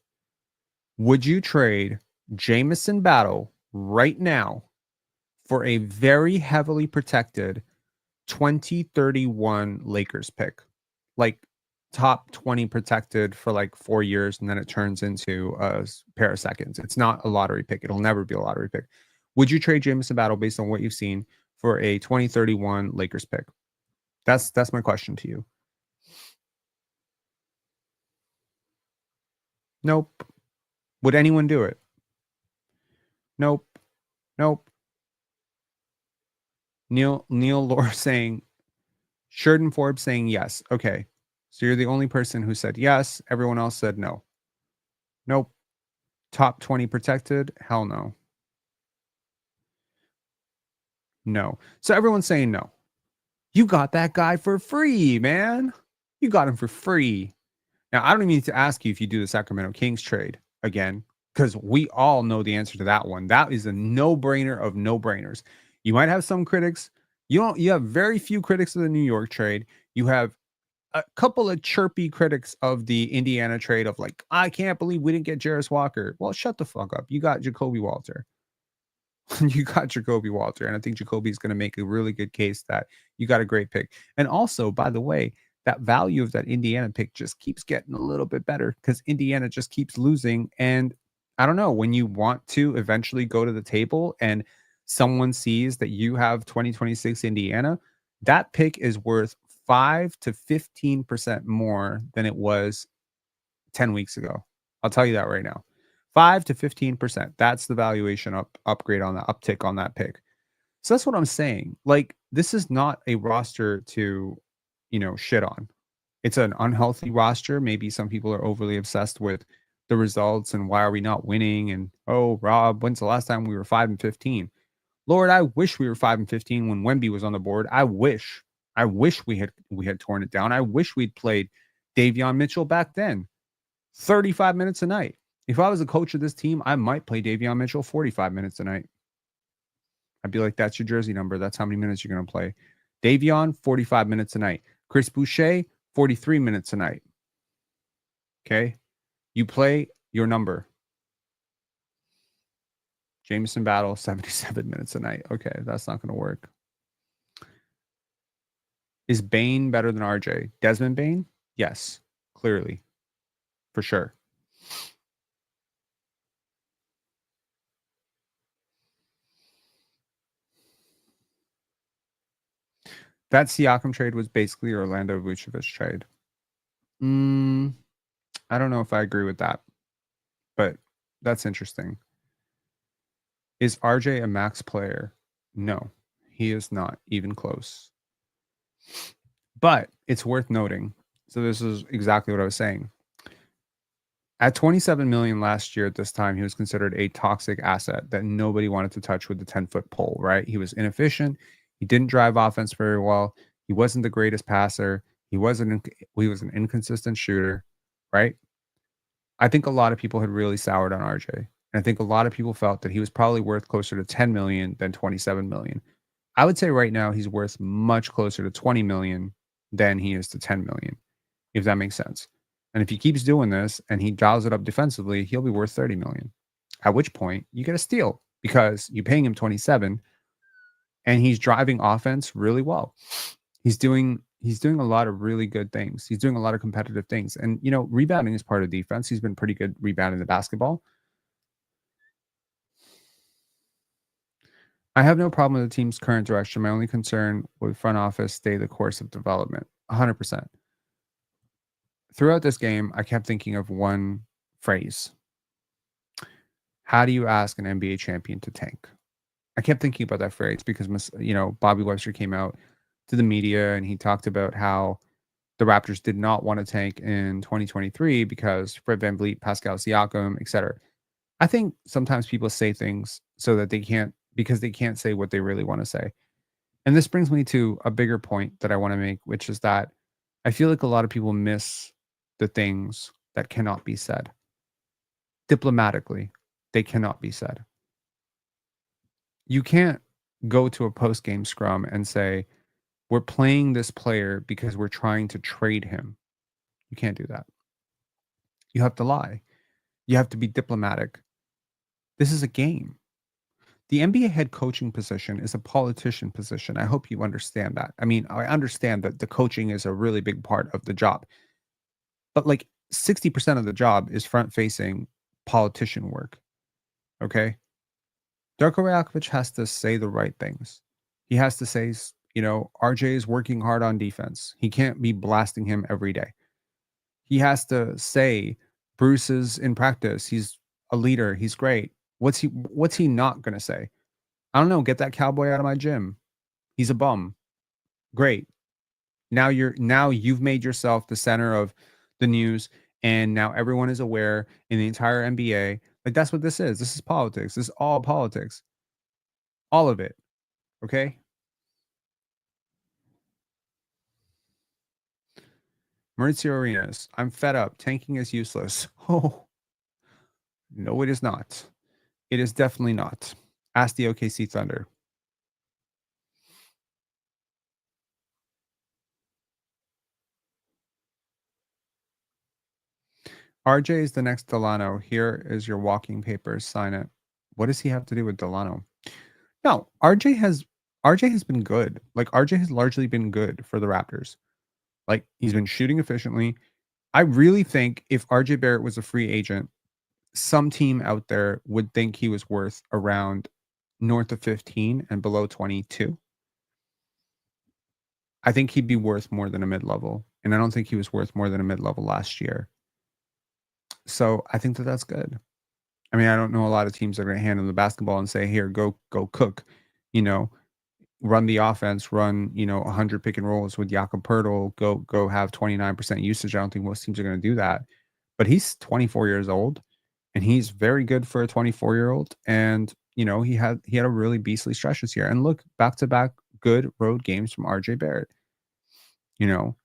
Would you trade Jamison Battle right now for a very heavily protected 2031 Lakers pick? Like top 20 protected for like 4 years, and then it turns into a pair of seconds. It's not a lottery pick. It'll never be a lottery pick. Would you trade Jamison Battle based on what you've seen for a 2031 Lakers pick? That's my question to you. Nope. Would anyone do it? Nope. Neil Lore saying, Sheridan Forbes saying yes. Okay. So you're the only person who said yes. Everyone else said no. Nope. Top 20 protected? Hell no. No. So everyone's saying no. You got that guy for free, man. You got him for free. Now, I don't even need to ask you if you do the Sacramento Kings trade again, because we all know the answer to that one. That is a no-brainer of no-brainers. You might have some critics. You have very few critics of the New York trade. You have a couple of chirpy critics of the Indiana trade of like, I can't believe we didn't get Jarris Walker. Well, shut the fuck up. You got Jacoby Walter. You got Jacoby Walter. And I think Jacoby is going to make a really good case that you got a great pick. And also, by the way, that value of that Indiana pick just keeps getting a little bit better because Indiana just keeps losing. And I don't know, when you want to eventually go to the table and someone sees that you have 2026 Indiana, that pick is worth 5 to 15% more than it was 10 weeks ago. I'll tell you that right now. 5 to 15%. That's the valuation upgrade on the uptick on that pick. So that's what I'm saying. Like, this is not a roster to, shit on. It's an unhealthy roster. Maybe some people are overly obsessed with the results and why are we not winning? And, oh, Rob, when's the last time we were 5-15? Lord, I wish we were 5-15 when Wemby was on the board. I wish we had torn it down. I wish we'd played Davion Mitchell back then. 35 minutes a night. If I was a coach of this team, I might play Davion Mitchell 45 minutes a night. I'd be like, that's your jersey number. That's how many minutes you're going to play. Davion, 45 minutes a night. Chris Boucher, 43 minutes a night. Okay? You play your number. Jameson Battle, 77 minutes a night. Okay, that's not going to work. Is Bane better than RJ? Desmond Bane? Yes, clearly. For sure. That Siakam trade was basically Orlando Vucevic trade. I don't know if I agree with that, but that's interesting. Is RJ a max player? No, he is not even close. But it's worth noting. So this is exactly what I was saying. At 27 million last year at this time, he was considered a toxic asset that nobody wanted to touch with the 10-foot pole, right? He was inefficient. He didn't drive offense very well. He wasn't the greatest passer. He was an inconsistent shooter, right? I think a lot of people had really soured on RJ. And I think a lot of people felt that he was probably worth closer to 10 million than 27 million. I would say right now he's worth much closer to 20 million than he is to 10 million, if that makes sense. And if he keeps doing this and he dials it up defensively, he'll be worth 30 million. At which point you get a steal because you're paying him 27 and he's driving offense really well. He's doing a lot of really good things. He's doing a lot of competitive things. And, you know, rebounding is part of defense. He's been pretty good rebounding the basketball. I have no problem with the team's current direction. My only concern with front office stay the course of development. 100%. Throughout this game, I kept thinking of one phrase. How do you ask an NBA champion to tank? I kept thinking about that phrase because, you know, Bobby Webster came out to the media and he talked about how the Raptors did not want to tank in 2023 because Fred VanVleet, Pascal Siakam, etc. I think sometimes people say things so that they can't say what they really want to say. And this brings me to a bigger point that I want to make, which is that I feel like a lot of people miss the things that cannot be said. Diplomatically, they cannot be said. You can't go to a post-game scrum and say, we're playing this player because we're trying to trade him. You can't do that. You have to lie. You have to be diplomatic. This is a game. The NBA head coaching position is a politician position. I hope you understand that. I mean, I understand that the coaching is a really big part of the job. But like 60% of the job is front-facing politician work. Okay? Darko Rajakovic has to say the right things. He has to say, you know, RJ is working hard on defense. He can't be blasting him every day. He has to say Bruce is in practice. He's a leader. He's great. What's he not going to say? I don't know. Get that cowboy out of my gym. He's a bum. Great. Now you've made yourself the center of the news, and now everyone is aware in the entire NBA. Like, that's what this is. This is politics. This is all politics. All of it. Okay? Maurizio Arenas, I'm fed up. Tanking is useless. Oh, no, it is not. It is definitely not. Ask the OKC Thunder. RJ is the next Delano. Here is your walking papers. Sign it. What does he have to do with Delano? No, RJ has been good. Like, RJ has largely been good for the Raptors. Like, he's been shooting efficiently. I really think if RJ Barrett was a free agent, some team out there would think he was worth around north of 15 and below 22. I think he'd be worth more than a mid-level. And I don't think he was worth more than a mid-level last year. So I think that that's good. I mean, I don't know a lot of teams that are going to hand him the basketball and say, here, go cook, you know, run the offense, run, you know, 100 pick and rolls with Jakob Poeltl, go have 29% usage. I don't think most teams are going to do that. But he's 24 years old and he's very good for a 24-year-old. And, you know, he had a really beastly stretch this year. And look, back-to-back good road games from RJ Barrett.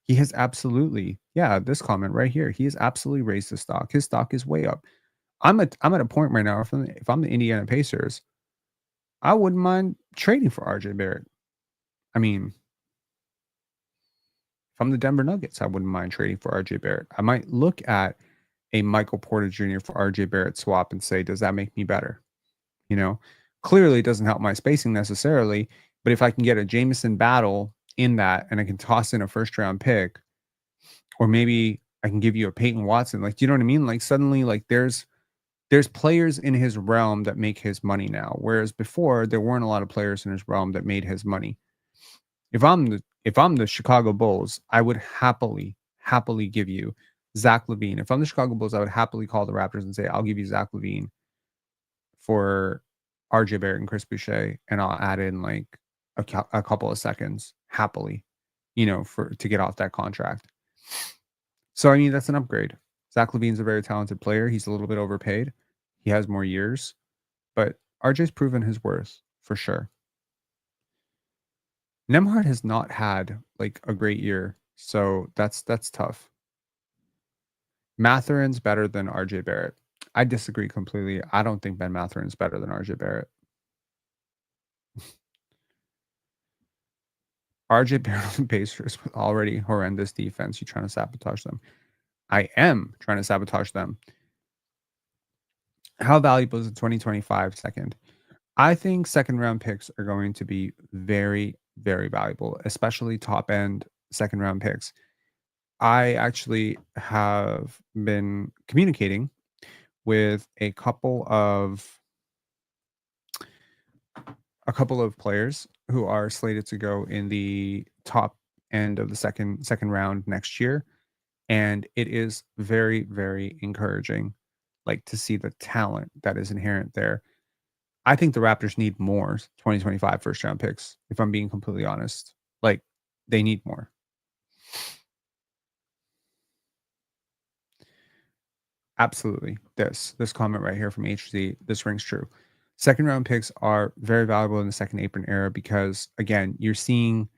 He has absolutely, yeah, this comment right here. He has absolutely raised his stock. His stock is way up. I'm at a point right now. If I'm the Indiana Pacers, I wouldn't mind trading for RJ Barrett. I mean, if I'm the Denver Nuggets, I wouldn't mind trading for RJ Barrett. I might look at a Michael Porter Jr. for RJ Barrett swap and say, does that make me better? You know, clearly it doesn't help my spacing necessarily, but if I can get a Jameson battle in that and I can toss in a first round pick, or maybe I can give you a Peyton Watson, like, do you know what I mean? Like suddenly, like there's players in his realm that make his money now, whereas before there weren't a lot of players in his realm that made his money. If I'm the Chicago Bulls, I would happily give you Zach LaVine. If I'm the Chicago Bulls, I would happily call the Raptors and say, I'll give you Zach LaVine for RJ Barrett and Chris Boucher, and I'll add in like a couple of seconds happily, for to get off that contract. So I mean, that's an upgrade. Zach LaVine's a very talented player. He's a little bit overpaid. He has more years, but RJ's proven his worth for sure. Nemhard has not had like a great year, so that's tough. Matherin's better than RJ Barrett. I disagree completely. I don't think Ben Matherin's better than RJ Barrett. RJ Barrett and Pacers with already horrendous defense. You're trying to sabotage them. I am trying to sabotage them. How valuable is the 2025 second? I think second round picks are going to be very, very valuable, especially top end second round picks. I actually have been communicating with a couple of players who are slated to go in the top end of the second round next year, and it is very, very encouraging, like to see the talent that is inherent there. I think the Raptors need more 2025 first round picks, if I'm being completely honest. Like, they need more. Absolutely. This comment right here from HZ, this rings true. Second round picks are very valuable in the second apron era because, again, you're seeing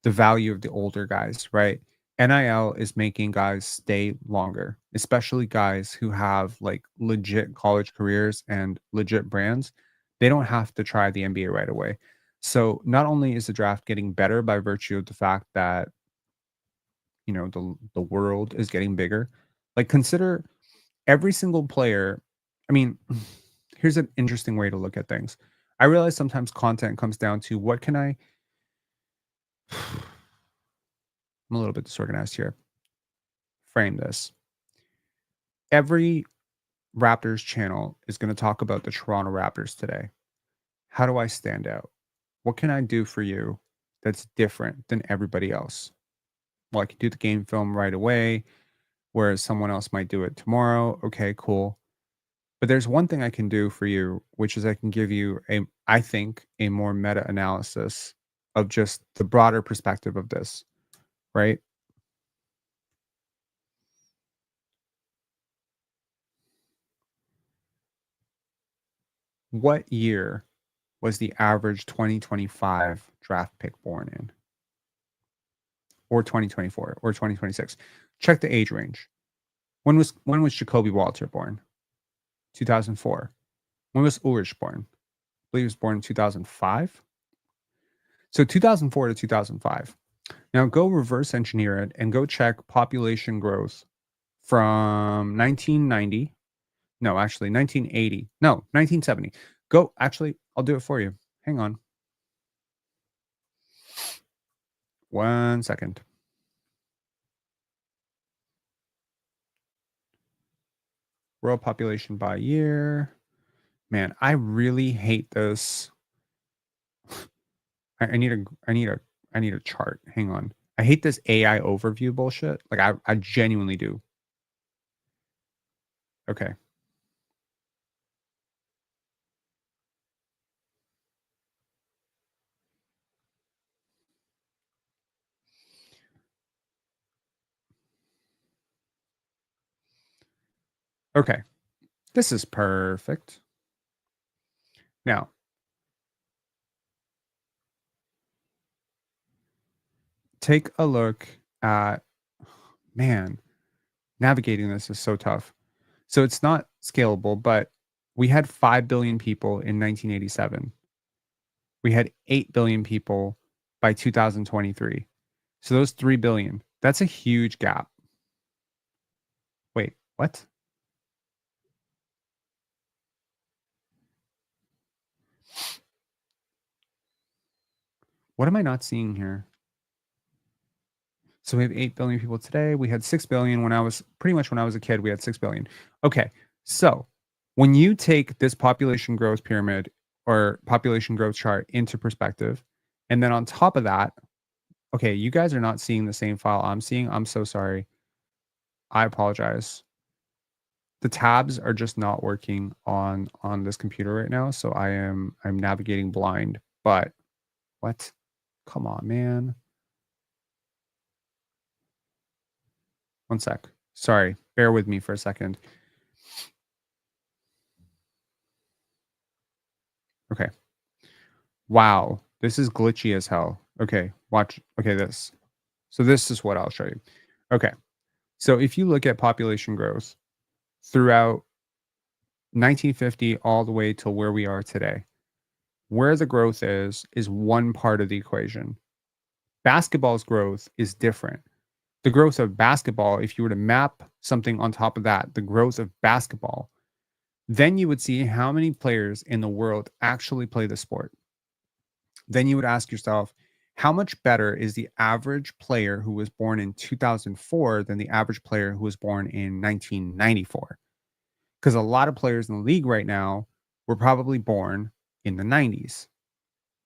the value of the older guys, right? NIL is making guys stay longer, especially guys who have like legit college careers and legit brands. They don't have to try the NBA right away. So not only is the draft getting better by virtue of the fact that the world is getting bigger, like consider every single player. I mean, here's an interesting way to look at things. I realize sometimes content comes down to what can I I'm a little bit disorganized here. Frame this. Every Raptors channel is going to talk about the Toronto Raptors today. How do I stand out? What can I do for you that's different than everybody else? Well, I can do the game film right away, whereas someone else might do it tomorrow. Okay, cool. But there's one thing I can do for you, which is I can give you I think, a more meta analysis of just the broader perspective of this, right? What year was the average 2025 draft pick born in? Or 2024 or 2026? Check the age range. When was Jacoby Walter born? 2004. When was Ulrich born? I believe he was born in 2005. So 2004 to 2005. Now go reverse engineer it and go check population growth from 1990. No, actually 1980. No, 1970. Go, actually, I'll do it for you. Hang on. 1 second. World population by year. Man, I really hate this. I need a chart. Hang on. I hate this AI overview bullshit. Like I genuinely do. Okay. Okay. This is perfect. Now, take a look Uh, man, navigating this is so tough. So it's not scalable, but we had 5 billion people in 1987. We had 8 billion people by 2023. So those 3 billion, that's a huge gap. Wait, what? What am I not seeing here? So we have 8 billion people today. We had 6 billion when I was a kid, we had 6 billion. Okay. So when you take this population growth pyramid or population growth chart into perspective, and then on top of that, okay, you guys are not seeing the same file I'm seeing. I'm so sorry. I apologize. The tabs are just not working on this computer right now, so I'm navigating blind. But what? Come on, man. One sec. Sorry. Bear with me for a second. Okay. Wow. This is glitchy as hell. Okay. Watch. Okay, this. So this is what I'll show you. Okay. So if you look at population growth throughout 1950 all the way to where we are today, where the growth is one part of the equation. Basketball's growth is different. The growth of basketball, if you were to map something on top of that, the growth of basketball, then you would see how many players in the world actually play the sport. Then you would ask yourself, how much better is the average player who was born in 2004 than the average player who was born in 1994? Because a lot of players in the league right now were probably born in the 90s,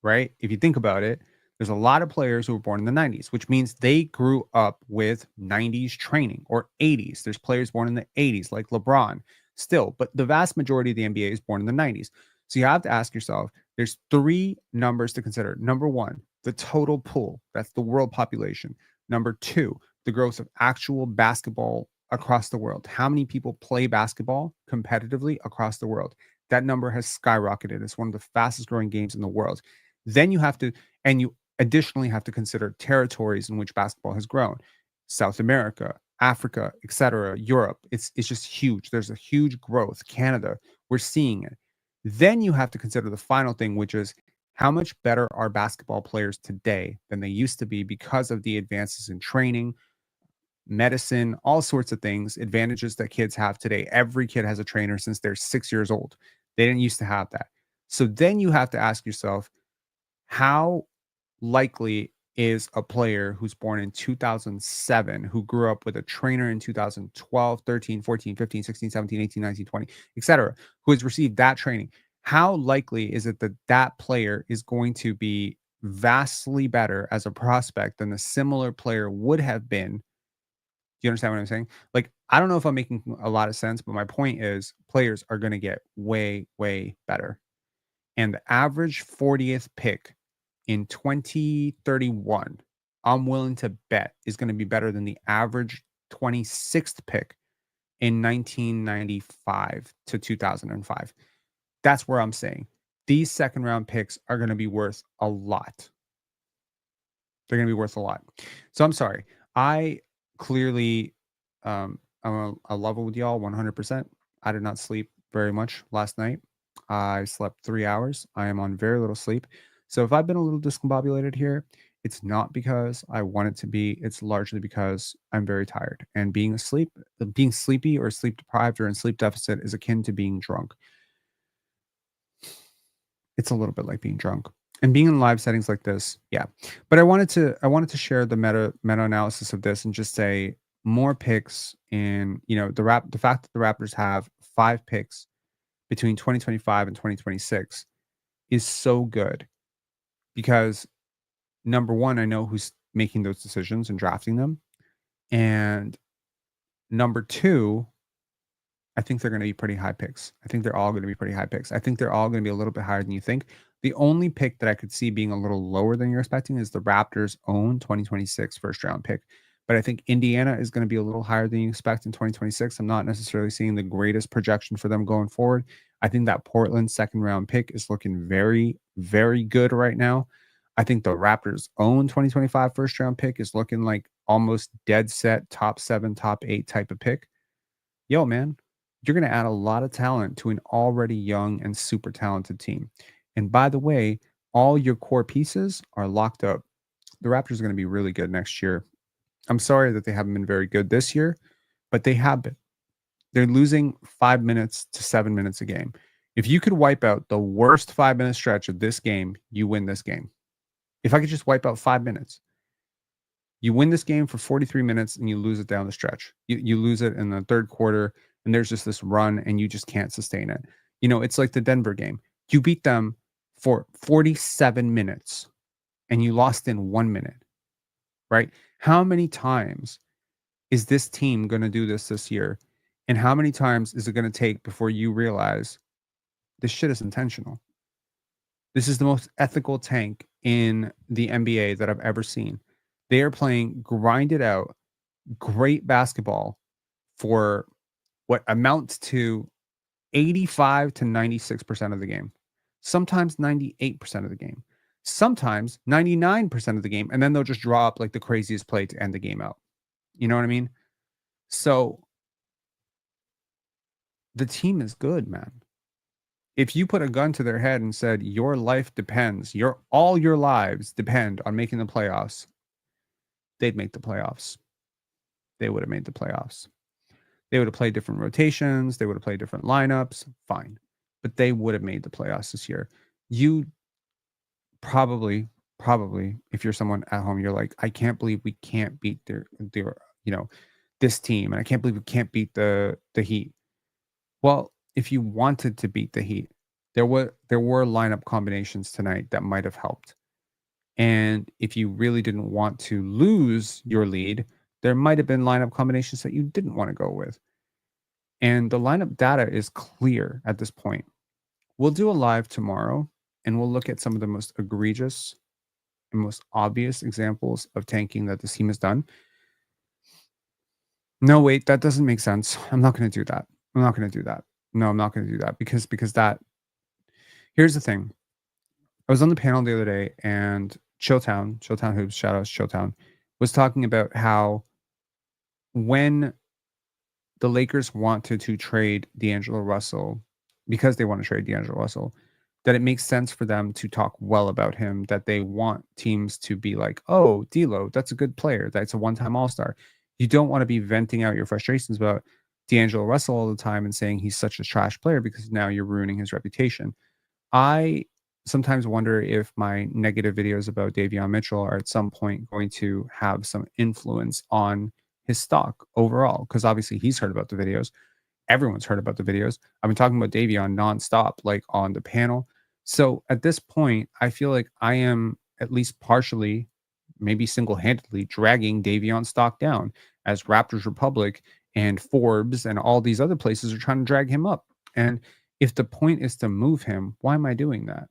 right? If you think about it, there's a lot of players who were born in the 90s, which means they grew up with 90s training or 80s. There's players born in the 80s, like LeBron, still, but the vast majority of the NBA is born in the 90s. So you have to ask yourself, there's three numbers to consider. Number one, the total pool, that's the world population. Number two, the growth of actual basketball across the world. How many people play basketball competitively across the world? That number has skyrocketed. It's one of the fastest growing games in the world. Then you have to, and you additionally have to consider territories in which basketball has grown. South America, Africa, etc., Europe. It's just huge. There's a huge growth. Canada, we're seeing it. Then you have to consider the final thing, which is how much better are basketball players today than they used to be because of the advances in training, medicine, all sorts of things, advantages that kids have today. Every kid has a trainer since they're 6 years old. They didn't used to have that. So then you have to ask yourself, how likely is a player who's born in 2007, who grew up with a trainer in 2012, 13, 14, 15, 16, 17, 18, 19, 20, etc., who has received that training? How likely is it that that player is going to be vastly better as a prospect than the similar player would have been? Do you understand what I'm saying? Like, I don't know if I'm making a lot of sense, but my point is players are going to get way, way better. And the average 40th pick in 2031, I'm willing to bet is going to be better than the average 26th pick in 1995 to 2005. That's where I'm saying these second round picks are going to be worth a lot. They're going to be worth a lot. So I'm sorry. I clearly, I'm a level with y'all 100%. I did not sleep very much last night. I slept 3 hours. I am on very little sleep. So if I've been a little discombobulated here, it's not because I want it to be. It's largely because I'm very tired. And being sleepy or sleep deprived or in sleep deficit is akin to being drunk. It's a little bit like being drunk. And being in live settings like this, yeah. But I wanted to share the meta analysis of this and just say more picks in, the fact that the Raptors have 5 picks between 2025 and 2026 is so good because number one, I know who's making those decisions and drafting them. And number two, I think they're going to be pretty high picks. I think they're all going to be pretty high picks. I think they're all going to be a little bit higher than you think. The only pick that I could see being a little lower than you're expecting is the Raptors' own 2026 first round pick. But I think Indiana is going to be a little higher than you expect in 2026. I'm not necessarily seeing the greatest projection for them going forward. I think that Portland second round pick is looking very, very good right now. I think the Raptors' own 2025 first round pick is looking like almost dead set top 7, top 8 type of pick, yo, man, you're going to add a lot of talent to an already young and super talented team. And by the way, all your core pieces are locked up. The Raptors are going to be really good next year. I'm sorry that they haven't been very good this year, but they have been. They're losing 5 minutes to 7 minutes a game. If you could wipe out the worst 5-minute stretch of this game, you win this game. If I could just wipe out 5 minutes, you win this game for 43 minutes and you lose it down the stretch. You lose it in the third quarter and there's just this run and you just can't sustain it. You know, it's like the Denver game. You beat them for 47 minutes and you lost in 1 minute, right? How many times is this team going to do this year? And how many times is it going to take before you realize this shit is intentional? This is the most ethical tank in the NBA that I've ever seen. They are playing grinded out, great basketball for what amounts to 85 to 96% of the game. Sometimes 98% of the game. Sometimes 99% of the game. And then they'll just draw up like the craziest play to end the game out. You know what I mean? So the team is good, man. If you put a gun to their head and said, your life depends, all your lives depend on making the playoffs, they'd make the playoffs. They would have made the playoffs. They would have played different rotations. They would have played different lineups. Fine. But they would have made the playoffs this year. You probably, if you're someone at home, you're like, I can't believe we can't beat their this team. And I can't believe we can't beat the Heat. Well, if you wanted to beat the Heat, there were lineup combinations tonight that might have helped. And if you really didn't want to lose your lead, there might have been lineup combinations that you didn't want to go with. And the lineup data is clear at this point. We'll do a live tomorrow and we'll look at some of the most egregious and most obvious examples of tanking that this team has done. No, wait, that doesn't make sense. I'm not going to do that. I'm not going to do that. No, I'm not going to do that because that. Here's the thing. I was on the panel the other day and Chilltown Hoops, shout out Chilltown, was talking about how when the Lakers wanted to trade D'Angelo Russell, because they want to trade D'Angelo Russell, that it makes sense for them to talk well about him, that they want teams to be like, oh, D'Lo, that's a good player. That's a one-time all-star. You don't want to be venting out your frustrations about D'Angelo Russell all the time and saying he's such a trash player because now you're ruining his reputation. I sometimes wonder if my negative videos about Davion Mitchell are at some point going to have some influence on his stock overall, because obviously he's heard about the videos. Everyone's heard about the videos. I've been talking about Davion nonstop, like on the panel. So at this point, I feel like I am at least partially, maybe single-handedly, dragging Davion stock down as Raptors Republic and Forbes and all these other places are trying to drag him up. And if the point is to move him, why am I doing that?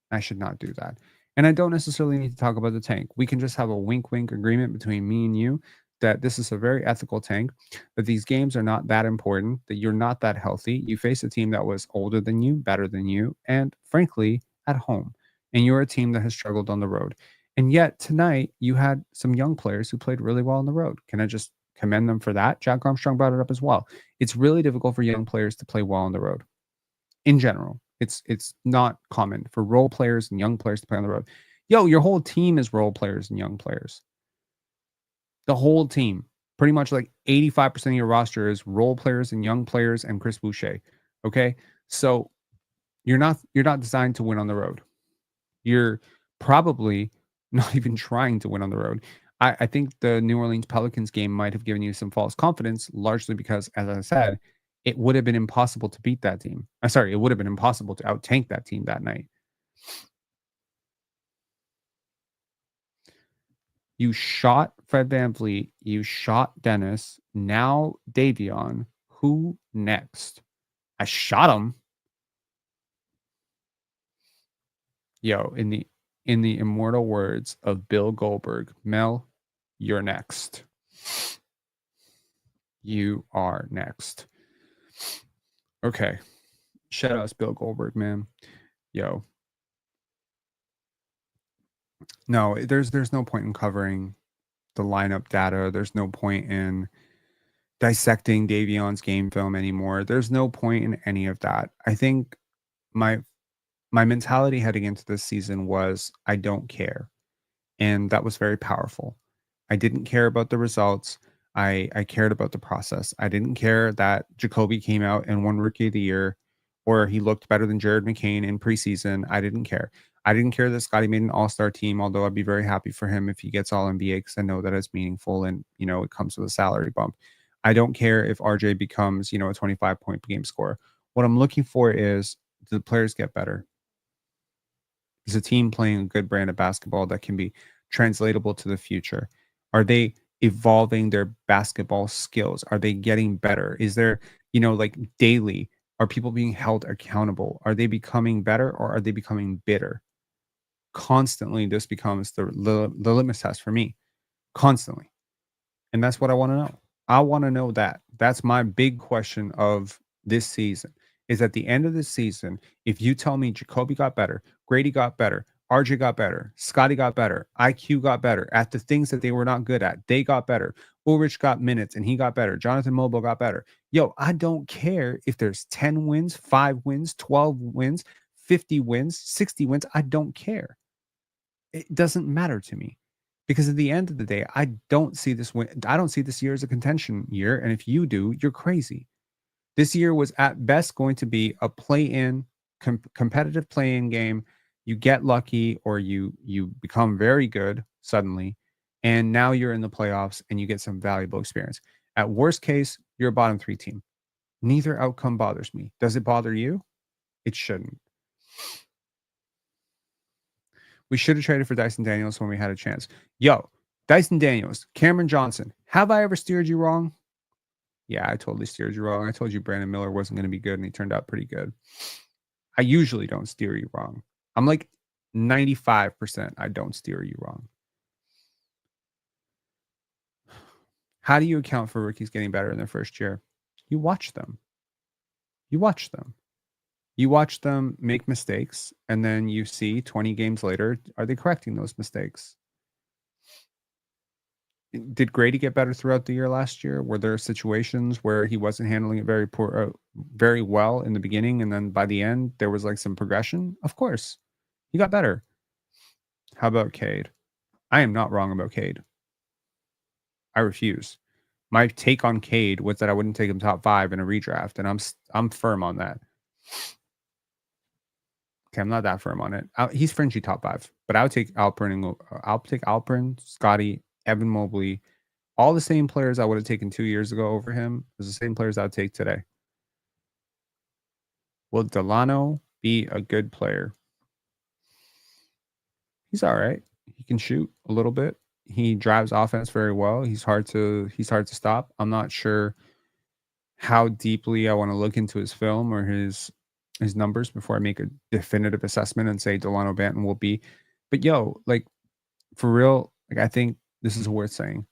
I should not do that. And I don't necessarily need to talk about the tank. We can just have a wink agreement between me and you that this is a very ethical tank, that these games are not that important, that you're not that healthy. You face a team that was older than you, better than you, and frankly, at home. And you're a team that has struggled on the road. And yet tonight, you had some young players who played really well on the road. Can I just commend them for that? Jack Armstrong brought it up as well. It's really difficult for young players to play well on the road. In general, it's not common for role players and young players to play on the road. Yo, your whole team is role players and young players. The whole team, pretty much like 85% of your roster is role players and young players and Chris Boucher. Okay, so you're not designed to win on the road. You're probably not even trying to win on the road. I think the New Orleans Pelicans game might have given you some false confidence, largely because, as I said, it would have been impossible to beat that team. It would have been impossible to out-tank that team that night. You shot Fred VanVleet. You shot Dennis. Now Davion. Who next? I shot him. Yo, in the immortal words of Bill Goldberg, Mel, you're next. You are next. Okay. Shout out to Bill Goldberg, man. Yo. No, there's no point in covering the lineup data. There's no point in dissecting Davion's game film anymore. There's no point in any of that. I think my my mentality heading into this season was I don't care. And that was very powerful. I didn't care about the results. I cared about the process. I didn't care that Jacoby came out and won Rookie of the Year, or he looked better than Jared McCain in preseason. I didn't care. I didn't care that Scottie made an All-Star team, although I'd be very happy for him if he gets All NBA because I know that it's meaningful and it comes with a salary bump. I don't care if RJ becomes a 25-point game scorer. What I'm looking for is, do the players get better? Is a team playing a good brand of basketball that can be translatable to the future? Are they evolving their basketball skills? Are they getting better? Is there, like daily, are people being held accountable? Are they becoming better or are they becoming bitter? Constantly, this becomes the litmus test for me. Constantly. And that's what I want to know. I want to know that. That's my big question of this season. Is at the end of the season, if you tell me Jacoby got better, Gradey got better, RJ got better, Scottie got better, IQ got better at the things that they were not good at, they got better. Ulrich got minutes and he got better. Jonathan Mobile got better. Yo, I don't care if there's 10 wins, 5 wins, 12 wins, 50 wins, 60 wins. I don't care. It doesn't matter to me. Because at the end of the day, I don't see this year as a contention year. And if you do, you're crazy. This year was at best going to be a play-in, competitive play-in game. You get lucky or you become very good suddenly. And now you're in the playoffs and you get some valuable experience. At worst case, you're a bottom 3 team. Neither outcome bothers me. Does it bother you? It shouldn't. We should have traded for Dyson Daniels when we had a chance. Yo, Dyson Daniels, Cameron Johnson. Have I ever steered you wrong? Yeah, I totally steered you wrong. I told you Brandon Miller wasn't going to be good, and he turned out pretty good. I usually don't steer you wrong. I'm like 95% I don't steer you wrong. How do you account for rookies getting better in their first year? You watch them. You watch them. You watch them make mistakes, and then you see 20 games later, are they correcting those mistakes? Did Gradey get better throughout the year last year? Were there situations where he wasn't handling it very well in the beginning, and then by the end, there was like some progression? Of course. He got better. How about Cade? I am not wrong about Cade. I refuse. My take on Cade was that I wouldn't take him top 5 in a redraft, and I'm firm on that. Okay, I'm not that firm on it. He's fringy top 5, but I'll take Alpern, Scottie, Evan Mobley, all the same players I would have taken 2 years ago over him. Is the same players I would take today. Will Delano be a good player? He's all right. He can shoot a little bit. He drives offense very well. He's hard to stop. I'm not sure how deeply I want to look into his film or his numbers before I make a definitive assessment and say Delano Banton will be. But yo, like for real, like I think this is worth saying.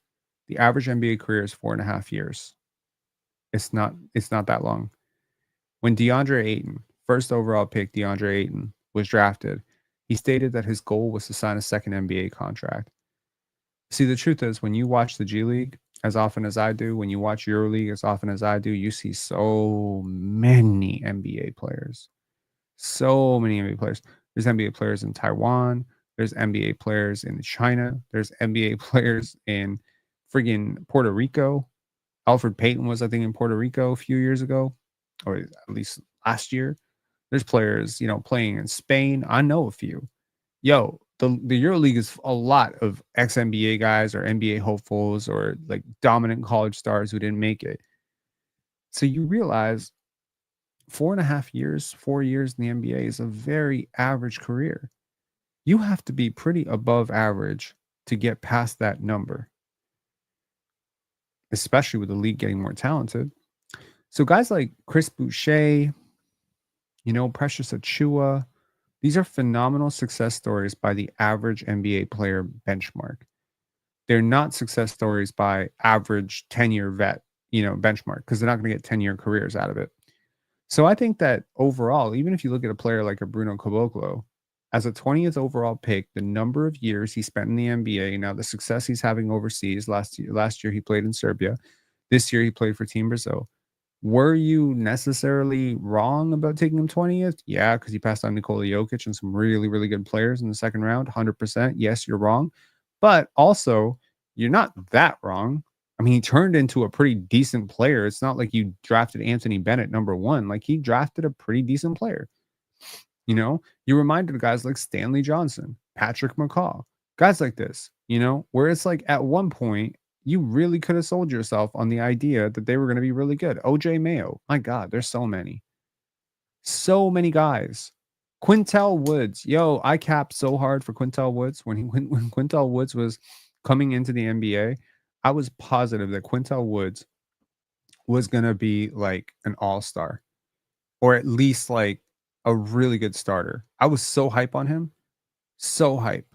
The average NBA career is 4.5 years. It's not that long. When DeAndre Ayton, first overall pick DeAndre Ayton, was drafted, he stated that his goal was to sign a second NBA contract. See, the truth is, when you watch the G League as often as I do, when you watch EuroLeague as often as I do, you see so many NBA players. So many NBA players. There's NBA players in Taiwan. There's NBA players in China. There's NBA players in friggin' Puerto Rico. Alfred Payton was, I think, in Puerto Rico a few years ago, or at least last year. There's players, playing in Spain. I know a few. Yo, the EuroLeague is a lot of ex-NBA guys or NBA hopefuls or like dominant college stars who didn't make it. So you realize 4.5 years, 4 years in the NBA is a very average career. You have to be pretty above average to get past that number, especially with the league getting more talented. So guys like Chris Boucher, Precious Achua, these are phenomenal success stories by the average NBA player benchmark. They're not success stories by average 10-year vet, benchmark, because they're not going to get 10-year careers out of it. So I think that overall, even if you look at a player like a Bruno Caboclo as a 20th overall pick, the number of years he spent in the NBA, now the success he's having overseas. Last year he played in Serbia. This year he played for Team Brazil. Were you necessarily wrong about taking him 20th? Yeah, because he passed on Nikola Jokic and some really, really good players in the second round. 100%. Yes, you're wrong. But also, you're not that wrong. I mean, he turned into a pretty decent player. It's not like you drafted Anthony Bennett number 1. Like, he drafted a pretty decent player. You know, you reminded of guys like Stanley Johnson, Patrick McCaw, guys like this, where it's like at one point, you really could have sold yourself on the idea that they were going to be really good. OJ Mayo, my God, there's so many guys. Quintel Woods, yo, I capped so hard for Quintel Woods when Quintel Woods was coming into the NBA. I was positive that Quintel Woods was going to be like an all-star, or at least like a really good starter. I was so hype on him. So hype.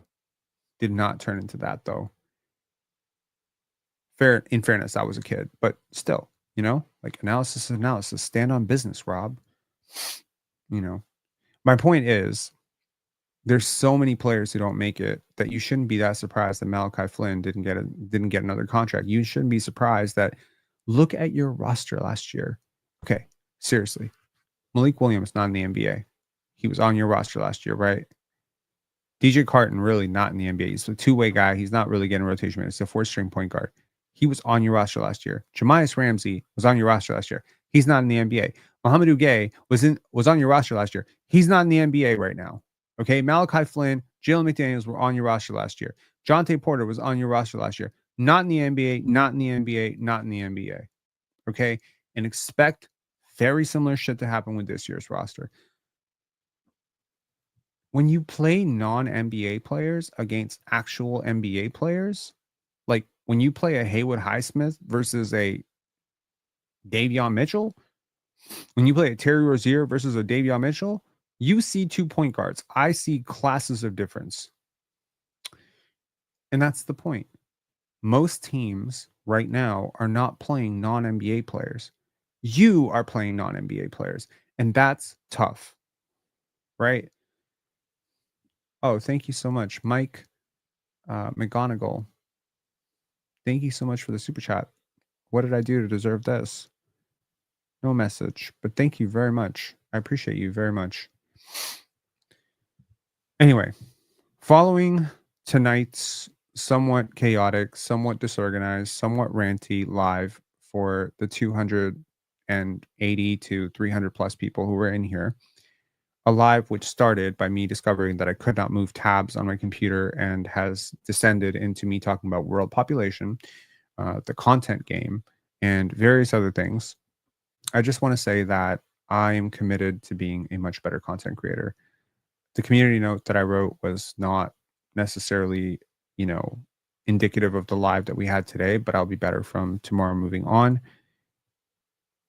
Did not turn into that though. In fairness, I was a kid, but still, like analysis. Stand on business, Rob. My point is, there's so many players who don't make it that you shouldn't be that surprised that Malachi Flynn didn't get another contract. You shouldn't be surprised that, look at your roster last year. Okay, seriously. Malik Williams not in the NBA. He was on your roster last year, right? DJ Carton really not in the NBA. He's a two-way guy. He's not really getting rotation minutes. He's a fourth-string point guard. He was on your roster last year. Jamias Ramsey was on your roster last year. He's not in the NBA. Mohamed Ugay was on your roster last year. He's not in the NBA right now. Okay, Malachi Flynn, Jalen McDaniels were on your roster last year. Jonte Porter was on your roster last year. Not in the NBA, not in the NBA, not in the NBA. Okay, and expect very similar shit to happen with this year's roster. When you play non-NBA players against actual NBA players, like when you play a Haywood Highsmith versus a Davion Mitchell, when you play a Terry Rozier versus a Davion Mitchell, you see 2 point guards. I see classes of difference. And that's the point. Most teams right now are not playing non-NBA players. You are playing non-NBA players, and that's tough, right? Oh, thank you so much, Mike McGonigal. Thank you so much for the super chat. What did I do to deserve this? No message, but thank you very much. I appreciate you very much. Anyway, following tonight's somewhat chaotic, somewhat disorganized, somewhat ranty live for the 280 to 300 plus people who were in here, a live which started by me discovering that I could not move tabs on my computer and has descended into me talking about world population, the content game, and various other things. I just want to say that I am committed to being a much better content creator. The community note that I wrote was not necessarily, indicative of the live that we had today, but I'll be better from tomorrow moving on.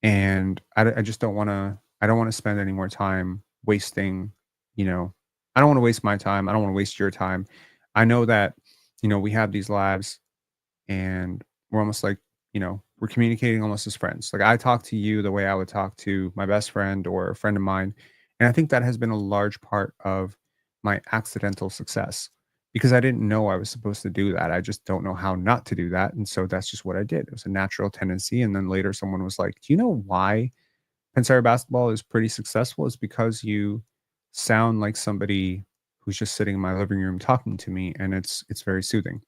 And I just don't want to spend any more time wasting, I don't want to waste my time. I don't want to waste your time. I know that, we have these lives and we're almost like, we're communicating almost as friends. Like I talk to you the way I would talk to my best friend or a friend of mine. And I think that has been a large part of my accidental success because I didn't know I was supposed to do that. I just don't know how not to do that. And so that's just what I did. It was a natural tendency. And then later someone was like, do you know why Pensar basketball is pretty successful? It's because you sound like somebody who's just sitting in my living room talking to me. And it's very soothing.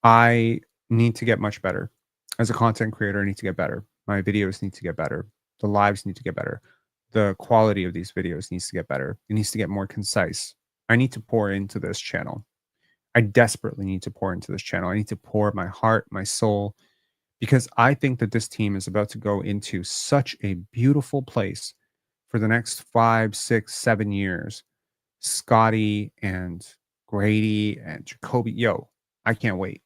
I need to get much better. As a content creator, I need to get better. My videos need to get better. The lives need to get better. The quality of these videos needs to get better. It needs to get more concise. I need to pour into this channel. I desperately need to pour into this channel. I need to pour my heart, my soul, because I think that this team is about to go into such a beautiful place for the next 5, 6, 7 years. Scottie and Gradey and Jacoby, I can't wait.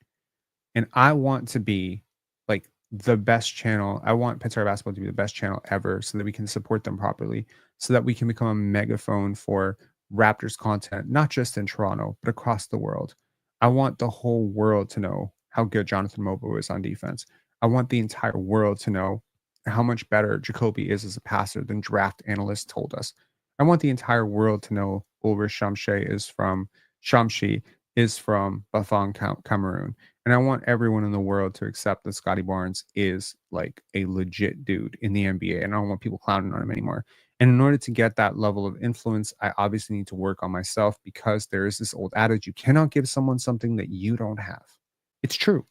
And I want to be like the best channel. I want Pensar Basketball to be the best channel ever so that we can support them properly, so that we can become a megaphone for Raptors content, not just in Toronto, but across the world. I want the whole world to know how good Jonathan Mobo is on defense. I want the entire world to know how much better Jacoby is as a passer than draft analysts told us. I want the entire world to know Ulrich Shamshi is from Bafang, Cameroon. And I want everyone in the world to accept that Scottie Barnes is like a legit dude in the NBA. And I don't want people clowning on him anymore. And in order to get that level of influence, I obviously need to work on myself, because there is this old adage: you cannot give someone something that you don't have. It's true.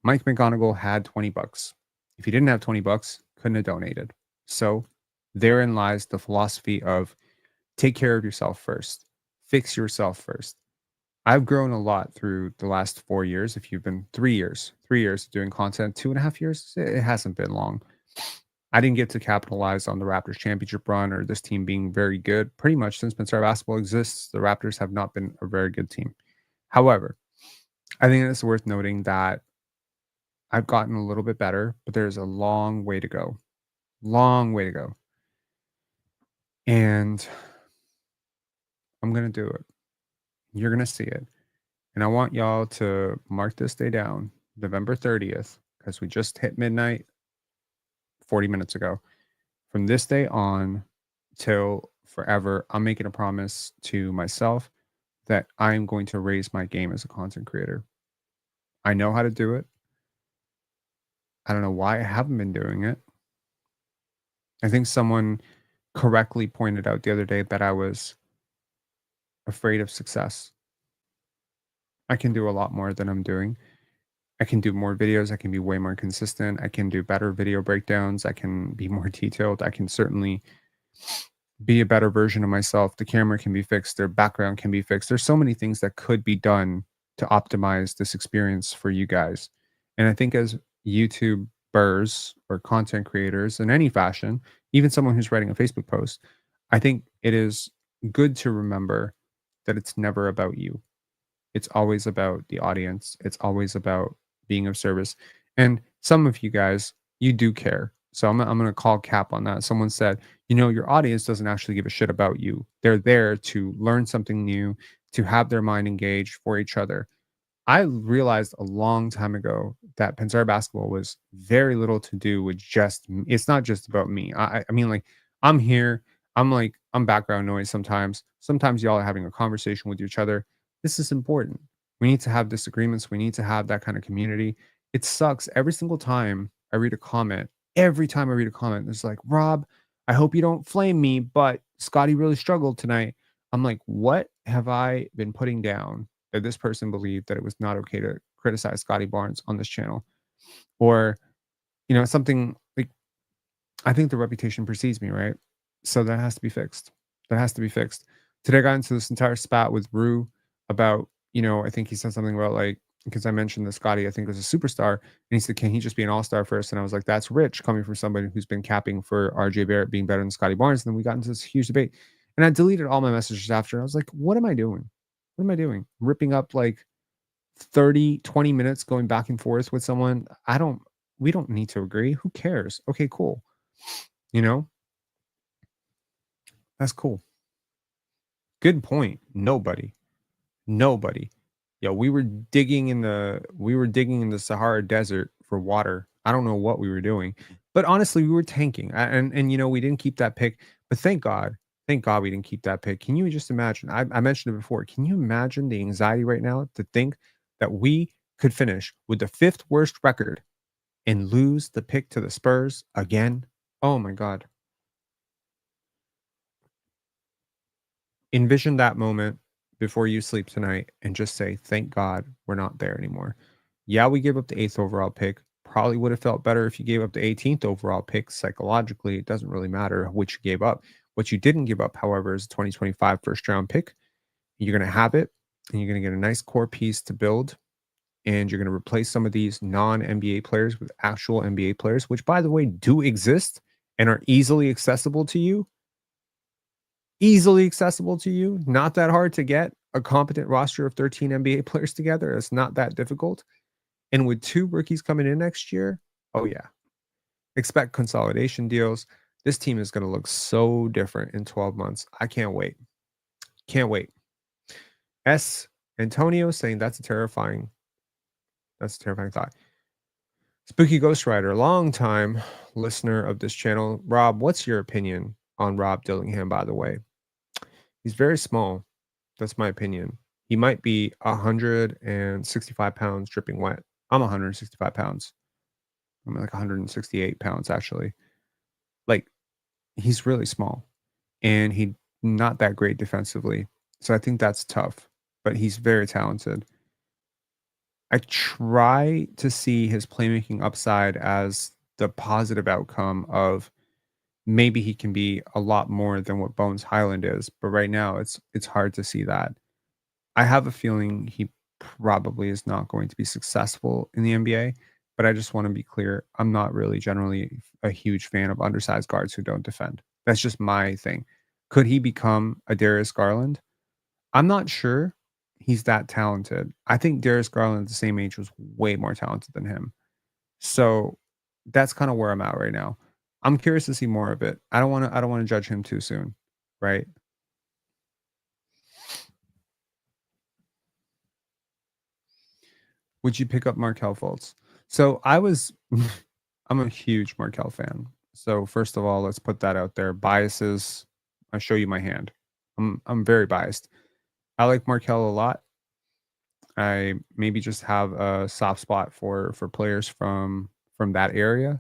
Mike McGonigal had $20. If he didn't have $20, couldn't have donated. So therein lies the philosophy of take care of yourself first. Fix yourself first. I've grown a lot through the last 4 years. If you've been 3 years doing content, 2.5 years, it hasn't been long. I didn't get to capitalize on the Raptors championship run or this team being very good. Pretty much since Pensar basketball exists, the Raptors have not been a very good team. However, I think it's worth noting that I've gotten a little bit better, but there's a long way to go. Long way to go. And I'm going to do it. You're going to see it. And I want y'all to mark this day down, November 30th, because we just hit midnight 40 minutes ago. From this day on till forever, I'm making a promise to myself that I'm going to raise my game as a content creator. I know how to do it. I don't know why I haven't been doing it. I think someone correctly pointed out the other day that I was afraid of success. I can do a lot more than I'm doing. I can do more videos. I can be way more consistent. I can do better video breakdowns. I can be more detailed. I can certainly be a better version of myself. The camera can be fixed. Their background can be fixed. There's so many things that could be done to optimize this experience for you guys. And I think as YouTubers or content creators in any fashion, even someone who's writing a Facebook post, I think it is good to remember that it's never about you. It's always about the audience. It's always about being of service. And some of you guys, you do care. So I'm going to call cap on that. Someone said, your audience doesn't actually give a shit about you. They're there to learn something new, to have their mind engaged for each other. I realized a long time ago that Pensar basketball was very little to do with it's not just about me. I mean, like, I'm here. I'm background noise sometimes. Sometimes y'all are having a conversation with each other. This is important. We need to have disagreements. We need to have that kind of community. It sucks every single time I read a comment. Every time I read a comment, it's like, Rob, I hope you don't flame me, but Scottie really struggled tonight. I'm like, what have I been putting down that this person believed that it was not okay to criticize Scottie Barnes on this channel? Or, something like, I think the reputation precedes me, right? So that has to be fixed. That has to be fixed. Today I got into this entire spat with Rue about, I think he said something about, like, because I mentioned that Scottie, I think, was a superstar. And he said, can he just be an all-star first? And I was like, that's rich coming from somebody who's been capping for RJ Barrett being better than Scottie Barnes. And then we got into this huge debate. And I deleted all my messages after. I was like, what am I doing? What am I doing? Ripping up like 30, 20 minutes going back and forth with someone. We don't need to agree. Who cares? Okay, cool. That's cool. Good point. Nobody. Yo, we were digging in the Sahara Desert for water. I don't know what we were doing, but honestly, we were tanking. And we didn't keep that pick. But thank God we didn't keep that pick. Can you just imagine? I mentioned it before. Can you imagine the anxiety right now to think that we could finish with the 5th worst record and lose the pick to the Spurs again? Oh my God. Envision that moment before you sleep tonight and just say, thank God we're not there anymore. Yeah, we gave up the 8th overall pick. Probably would have felt better if you gave up the 18th overall pick. Psychologically, it doesn't really matter which you gave up. What you didn't give up, however, is a 2025 first round pick. You're going to have it, and you're going to get a nice core piece to build, and you're going to replace some of these non-NBA players with actual NBA players, which, by the way, do exist and are easily accessible to you. Not that hard to get a competent roster of 13 NBA players together. It's not that difficult. And with 2 rookies coming in next year, oh yeah, expect consolidation deals. This team is going to look so different in 12 months. I can't wait. S. Antonio saying that's a terrifying thought. Spooky Ghostwriter, long time listener of this channel. Rob, what's your opinion on Rob Dillingham, by the way? He's very small. That's my opinion. He might be 165 pounds dripping wet. I'm 165 pounds. I'm like 168 pounds actually. Like he's really small and he not that great defensively. So I think that's tough, but he's very talented. I try to see his playmaking upside as the positive outcome of maybe he can be a lot more than what Bones Highland is, but right now it's hard to see that. I have a feeling he probably is not going to be successful in the NBA, but I just want to be clear. I'm not really generally a huge fan of undersized guards who don't defend. That's just my thing. Could he become a Darius Garland? I'm not sure he's that talented. I think Darius Garland at the same age was way more talented than him. So that's kind of where I'm at right now. I'm curious to see more of it. I don't want to judge him too soon, right? Would you pick up Markel Fultz? So I was I'm a huge Markel fan. So first of all, let's put that out there. Biases. I show you my hand. I'm very biased. I like Markel a lot. I maybe just have a soft spot for players from that area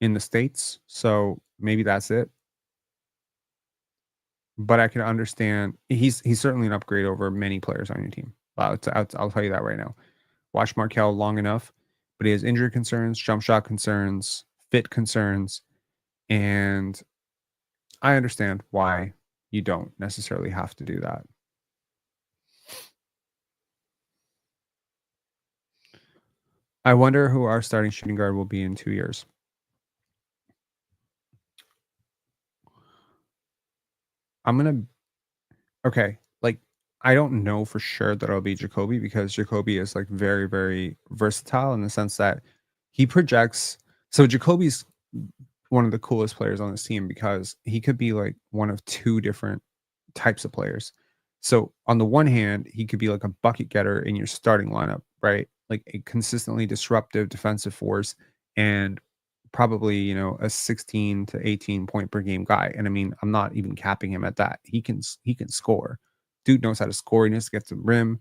in the States. So maybe that's it. But I can understand he's certainly an upgrade over many players on your team. I'll tell you that right now. Watch Markel long enough, but he has injury concerns, jump shot concerns, fit concerns, and I understand why you don't necessarily have to do that. I wonder who our starting shooting guard will be in 2 years. I'm gonna okay, like I don't know for sure that it'll be Jacoby because Jacoby is like very, very versatile in the sense that he projects. So Jacoby's one of the coolest players on this team because he could be like one of two different types of players. So on the one hand, he could be like a bucket getter in your starting lineup, right? Like a consistently disruptive defensive force and probably, a 16 to 18 point per game guy. And I mean, I'm not even capping him at that. He can score. Dude knows how to score. He knows to get to the rim.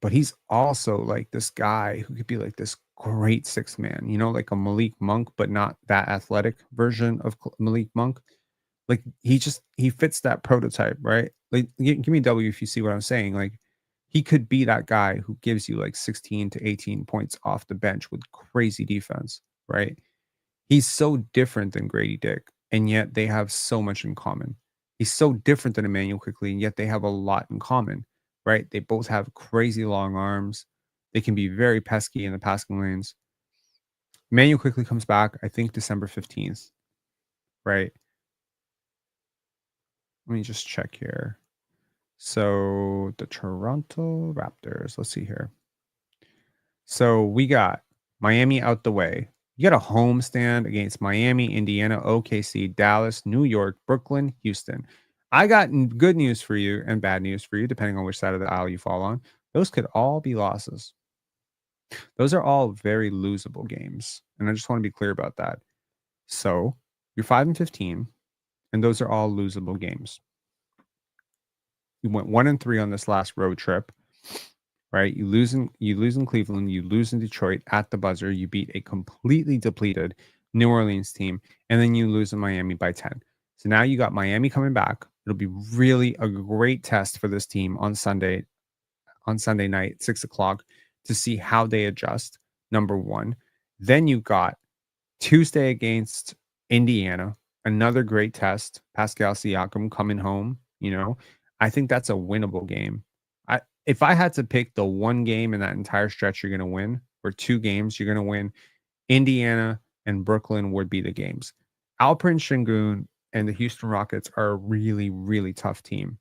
But he's also like this guy who could be like this great sixth man, like a Malik Monk, but not that athletic version of Malik Monk. Like he fits that prototype, right? Like give me a W if you see what I'm saying. Like he could be that guy who gives you like 16 to 18 points off the bench with crazy defense, right? He's so different than Gradey Dick, and yet they have so much in common. He's so different than Immanual Quickley, and yet they have a lot in common, right? They both have crazy long arms. They can be very pesky in the passing lanes. Immanual Quickley comes back, I think December 15th, right? Let me just check here. So the Toronto Raptors, let's see here. So we got Miami out the way. You got a homestand against Miami, Indiana, OKC, Dallas, New York, Brooklyn, Houston. I got good news for you and bad news for you, depending on which side of the aisle you fall on. Those could all be losses. Those are all very losable games. And I just want to be clear about that. So you're 5-15, and those are all losable games. You went 1-3 on this last road trip, right? You lose in Cleveland, you lose in Detroit at the buzzer, you beat a completely depleted New Orleans team, and then you lose in Miami by 10. So now you got Miami coming back. It'll be really a great test for this team on Sunday night, 6:00, to see how they adjust. Number one. Then you got Tuesday against Indiana, another great test. Pascal Siakam coming home, I think that's a winnable game. If I had to pick the one game in that entire stretch you're going to win, or two games you're going to win, Indiana and Brooklyn would be the games. Alperen Sengun and the Houston Rockets are a really, really tough team.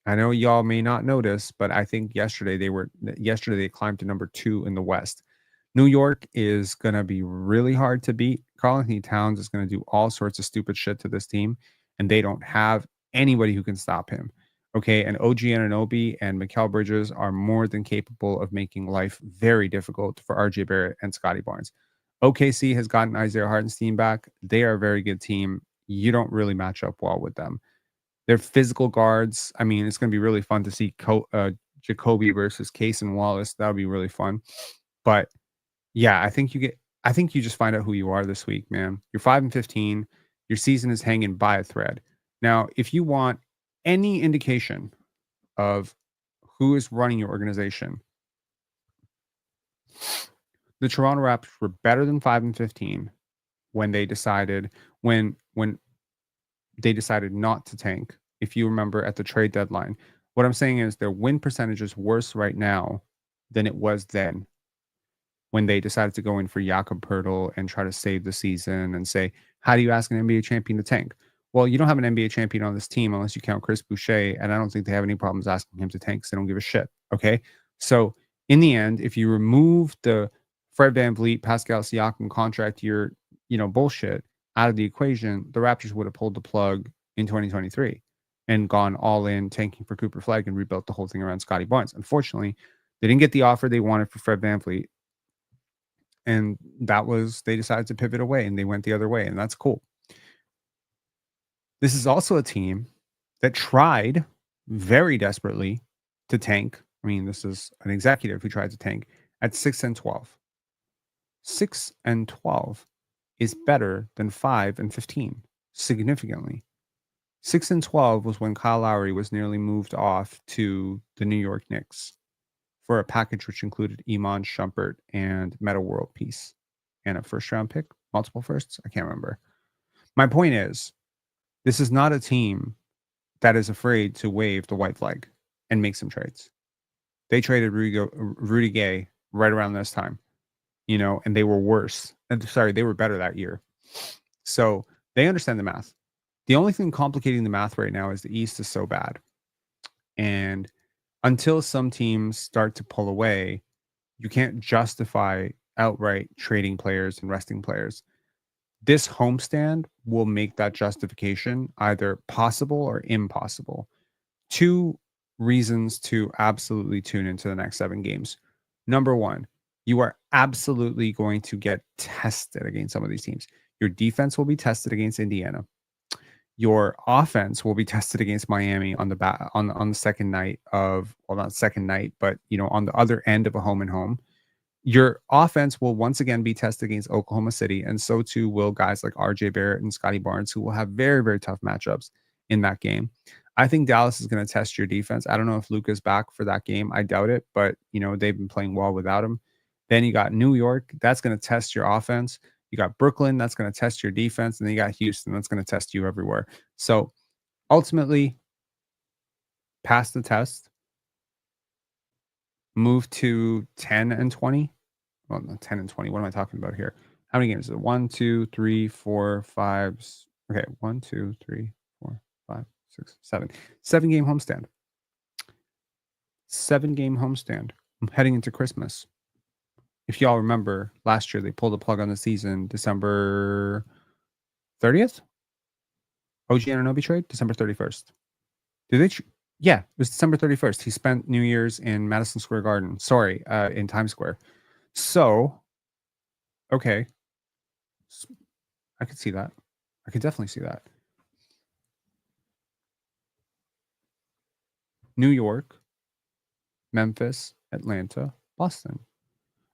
I know y'all may not notice, but I think yesterday they climbed to number 2 in the West. New York is going to be really hard to beat. Karl-Anthony Towns is going to do all sorts of stupid shit to this team, and they don't have anybody who can stop him. Okay, and OG Anunoby and Mikal Bridges are more than capable of making life very difficult for RJ Barrett and Scottie Barnes. OKC has gotten Isaiah Hartenstein back. They are a very good team. You don't really match up well with them. They're physical guards. I mean, it's going to be really fun to see Jacoby versus Case and Wallace. That would be really fun. But yeah, I think you just find out who you are this week, man. You're 5-15. Your season is hanging by a thread. Now, if you want any indication of who is running your organization, the Toronto Raptors were better than 5-15 when they decided not to tank. If you remember at the trade deadline, what I'm saying is their win percentage is worse right now than it was then, when they decided to go in for Jakob Poeltl and try to save the season and say, how do you ask an NBA champion to tank? Well, you don't have an NBA champion on this team unless you count Chris Boucher, and I don't think they have any problems asking him to tank because they don't give a shit. Okay, so in the end, if you remove the Fred VanVleet, Pascal Siakam contract year, bullshit out of the equation, the Raptors would have pulled the plug in 2023 and gone all in tanking for Cooper Flag and rebuilt the whole thing around Scottie Barnes. Unfortunately, they didn't get the offer they wanted for Fred VanVleet. And they decided to pivot away and they went the other way. And that's cool. This is also a team that tried very desperately to tank. I mean, this is an executive who tried to tank at 6-12. 6-12 is better than 5-15 significantly. 6-12 was when Kyle Lowry was nearly moved off to the New York Knicks for a package which included Iman Shumpert and Meta World Peace and a first-round pick, multiple firsts. I can't remember. My point is, this is not a team that is afraid to wave the white flag and make some trades. They traded Rudy Gay right around this time, and they were worse. They were better that year. So they understand the math. The only thing complicating the math right now is the East is so bad. And until some teams start to pull away, you can't justify outright trading players and resting players. This homestand will make that justification either possible or impossible. 2 reasons to absolutely tune into the next 7 games. Number 1, you are absolutely going to get tested against some of these teams. Your defense will be tested against Indiana. Your offense will be tested against Miami on the second night of, well, not second night, but on the other end of a home and home. Your offense will once again be tested against Oklahoma City, and so too will guys like RJ Barrett and Scottie Barnes, who will have very, very tough matchups in that game. I think Dallas is going to test your defense. I don't know if Luka's back for that game. I doubt it, but they've been playing well without him. Then you got New York. That's going to test your offense. You got Brooklyn. That's going to test your defense. And then you got Houston. That's going to test you everywhere. So ultimately, pass the test. Move to 10-20. Well, not 10-20. What am I talking about here? How many games is it? 1, 2, 3, 4, 5. Okay, 1, 2, 3, 4, 5, 6, 7. 7-game homestand. 7-game homestand. I'm heading into Christmas. If y'all remember, last year they pulled the plug on the season December 30th. OG Anunoby trade, December 31st. Did they? Yeah, it was December 31st. He spent New Year's in Madison Square Garden. Sorry, in Times Square. So, okay. I could see that. I could definitely see that. New York, Memphis, Atlanta, Boston.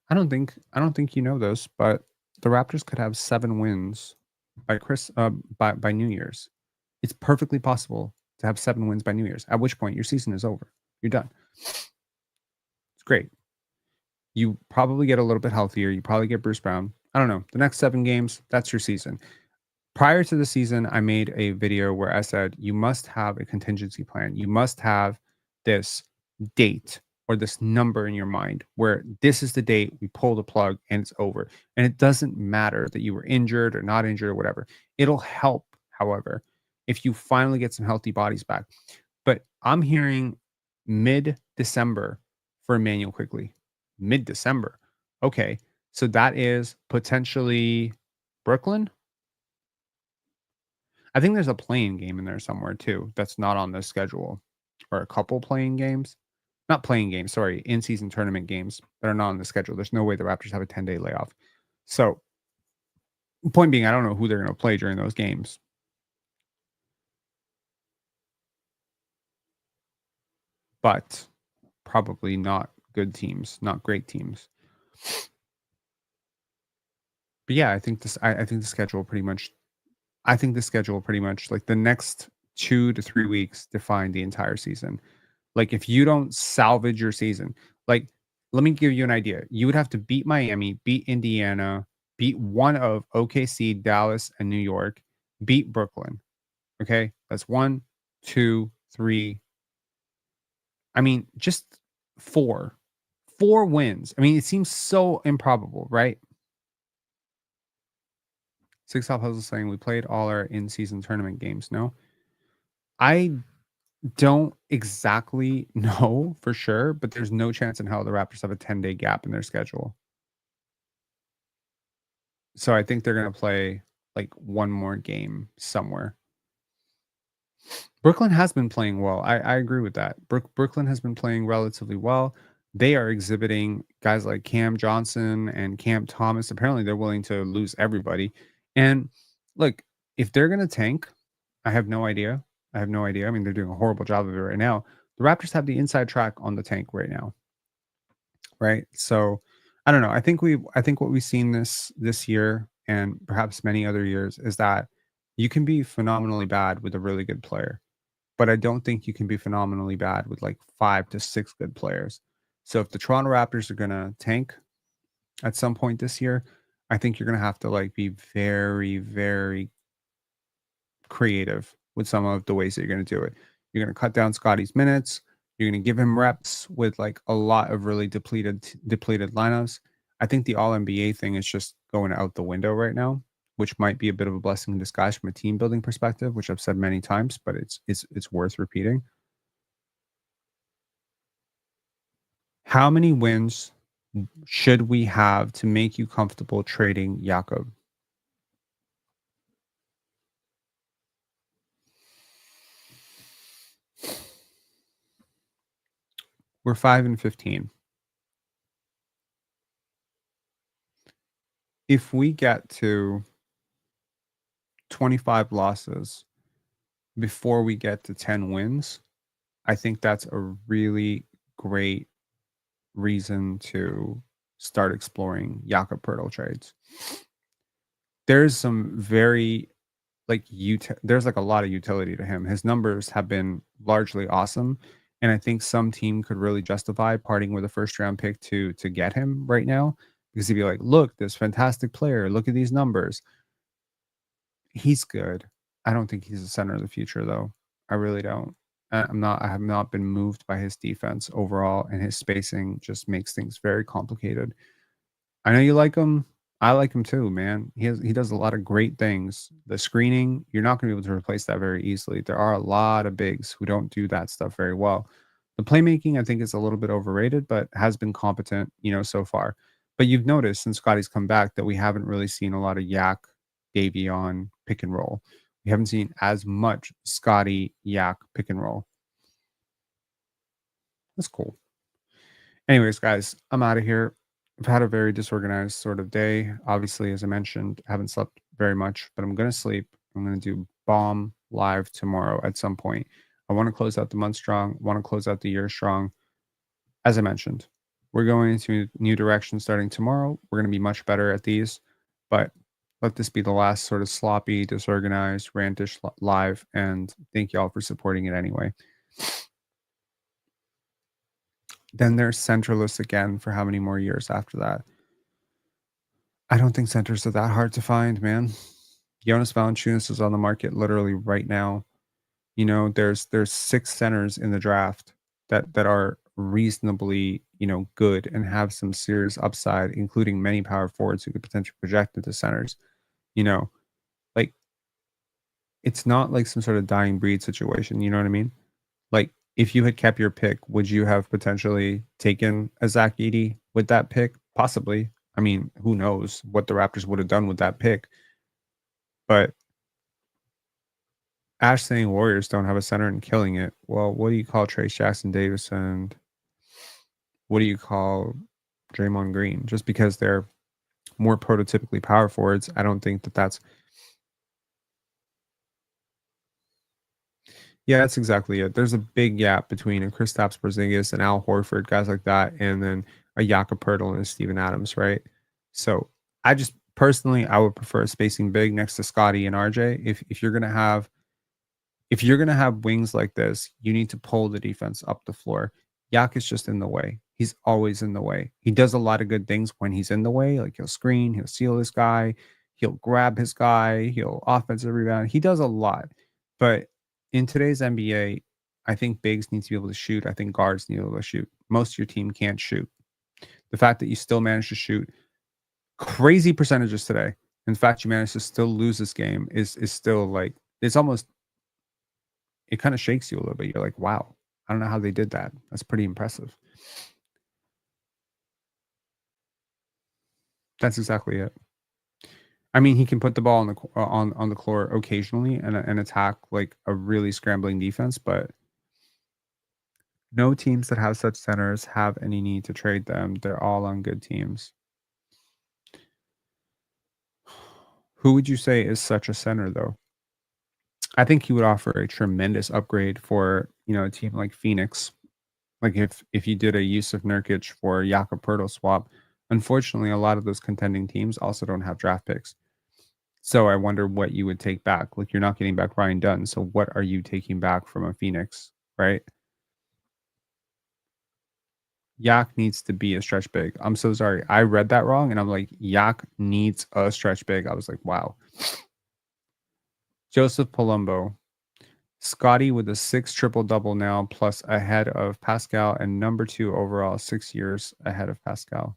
I don't think you know this, but the Raptors could have 7 wins by New Year's. It's perfectly possible to have 7 wins by New Year's, at which point your season is over. You're done. It's great. You probably get a little bit healthier. You probably get Bruce Brown. I don't know. The next 7 games, that's your season. Prior to the season, I made a video where I said, you must have a contingency plan. You must have this date or this number in your mind where this is the date we pull the plug and it's over. And it doesn't matter that you were injured or not injured or whatever. It'll help, however, if you finally get some healthy bodies back. But I'm hearing mid-December for Immanual Quickley. Mid-December. Okay, so that is potentially Brooklyn. I think there's a playing game in there somewhere too that's not on this schedule, or a couple playing games. Not playing games, sorry, in-season tournament games that are not on the schedule. There's no way the Raptors have a 10-day layoff. So, point being, I don't know who they're going to play during those games. but probably not good teams, not great teams. But yeah, I think the schedule pretty much like the next 2 to 3 weeks define the entire season. Like if you don't salvage your season, like let me give you an idea. You would have to beat Miami, beat Indiana, beat one of OKC, Dallas, and New York, beat Brooklyn. Okay? That's 1, 2, 3. I mean, just 4. 4 wins. I mean, it seems so improbable, right? Six Top Puzzle saying we played all our in-season tournament games. No, I don't exactly know for sure, but there's no chance in hell the Raptors have a 10-day gap in their schedule. So I think they're going to play like one more game somewhere. Brooklyn has been playing well. I agree with that. Brooklyn has been playing relatively well. They are exhibiting guys like Cam Johnson and Cam Thomas. Apparently, they're willing to lose everybody. And look, if they're going to tank, I have no idea. I mean, they're doing a horrible job of it right now. The Raptors have the inside track on the tank right now. Right? So, I don't know. I think what we've seen this year and perhaps many other years is that you can be phenomenally bad with a really good player, but I don't think you can be phenomenally bad with like 5 to 6 good players. So if the Toronto Raptors are going to tank at some point this year, I think you're going to have to like be very, very creative with some of the ways that you're going to do it. You're going to cut down Scottie's minutes. You're going to give him reps with like a lot of really depleted lineups. I think the All NBA thing is just going out the window right now, which might be a bit of a blessing in disguise from a team building perspective, which I've said many times, but it's worth repeating. How many wins should we have to make you comfortable trading Jakob? We're 5-15. If we get to 25 losses before we get to 10 wins, I think that's a really great reason to start exploring Jakob Poeltl trades. There's some very there's like a lot of utility to him. His numbers have been largely awesome, and I think some team could really justify parting with a first round pick to get him right now, because he'd be like, look, this fantastic player, look at these numbers. He's good. I don't think he's the center of the future though. I really don't. I have not been moved by his defense overall, and his spacing just makes things very complicated. I know you like him. I like him too, man. He does a lot of great things. The screening, you're not going to be able to replace that very easily. There are a lot of bigs who don't do that stuff very well. The playmaking, I think, is a little bit overrated, but has been competent, so far. But you've noticed since Scottie's come back that we haven't really seen a lot of Yak, Davion pick and roll. We haven't seen as much Scottie, Yak pick and roll. That's cool. Anyways, guys, I'm out of here. I've had a very disorganized sort of day. Obviously, as I mentioned, I haven't slept very much, but I'm going to sleep. I'm going to do Bomb live tomorrow at some point. I want to close out the month strong, want to close out the year strong. As I mentioned, we're going into new direction starting tomorrow. We're going to be much better at these, but let this be the last sort of sloppy, disorganized, rantish live. And thank you all for supporting it anyway. Then there's centerless again for how many more years after that? I don't think centers are that hard to find, man. Jonas Valanciunas is on the market literally right now. There's 6 centers in the draft that are reasonably, good and have some serious upside, including many power forwards who could potentially project into centers. Like it's not like some sort of dying breed situation. You know what I mean? Like if you had kept your pick, would you have potentially taken a Zach Edey with that pick? Possibly. I mean, who knows what the Raptors would have done with that pick. But Ash saying Warriors don't have a center and killing it. Well, what do you call Trace Jackson Davis and what do you call Draymond Green? Just because they're more prototypically power forwards, I don't think that's Yeah, that's exactly it. There's a big gap between a Kristaps Porzingis and Al Horford, guys like that, and then a Jakob Poeltl and a Steven Adams, right? So I just personally, I would prefer a spacing big next to Scottie and RJ. If you're gonna have wings like this, you need to pull the defense up the floor. Yak is just in the way. He's always in the way. He does a lot of good things when he's in the way, like he'll screen, he'll seal this guy, he'll grab his guy, he'll offensive rebound. He does a lot. But in today's NBA, I think bigs need to be able to shoot. I think guards need to be able to shoot. Most of your team can't shoot. The fact that you still managed to shoot crazy percentages today, in fact, you managed to still lose this game is still like it's almost it kind of shakes you a little bit. You're like, wow, I don't know how they did that. That's pretty impressive. That's exactly it. I mean, he can put the ball on the on the floor occasionally and attack like a really scrambling defense, but no teams that have such centers have any need to trade them. They're all on good teams. Who would you say is such a center though? I think he would offer a tremendous upgrade for, a team like Phoenix. Like if you did a use of Nurkic for Jakob Poeltl swap, unfortunately, a lot of those contending teams also don't have draft picks. So I wonder what you would take back. Like you're not getting back Ryan Dunn. So what are you taking back from a Phoenix, right? Yak needs to be a stretch big. I'm so sorry. I read that wrong and I'm like, Yak needs a stretch big. I was like, wow. Joseph Palumbo. Scottie with a 6 triple double now, plus ahead of Pascal and number 2 overall, 6 years ahead of Pascal.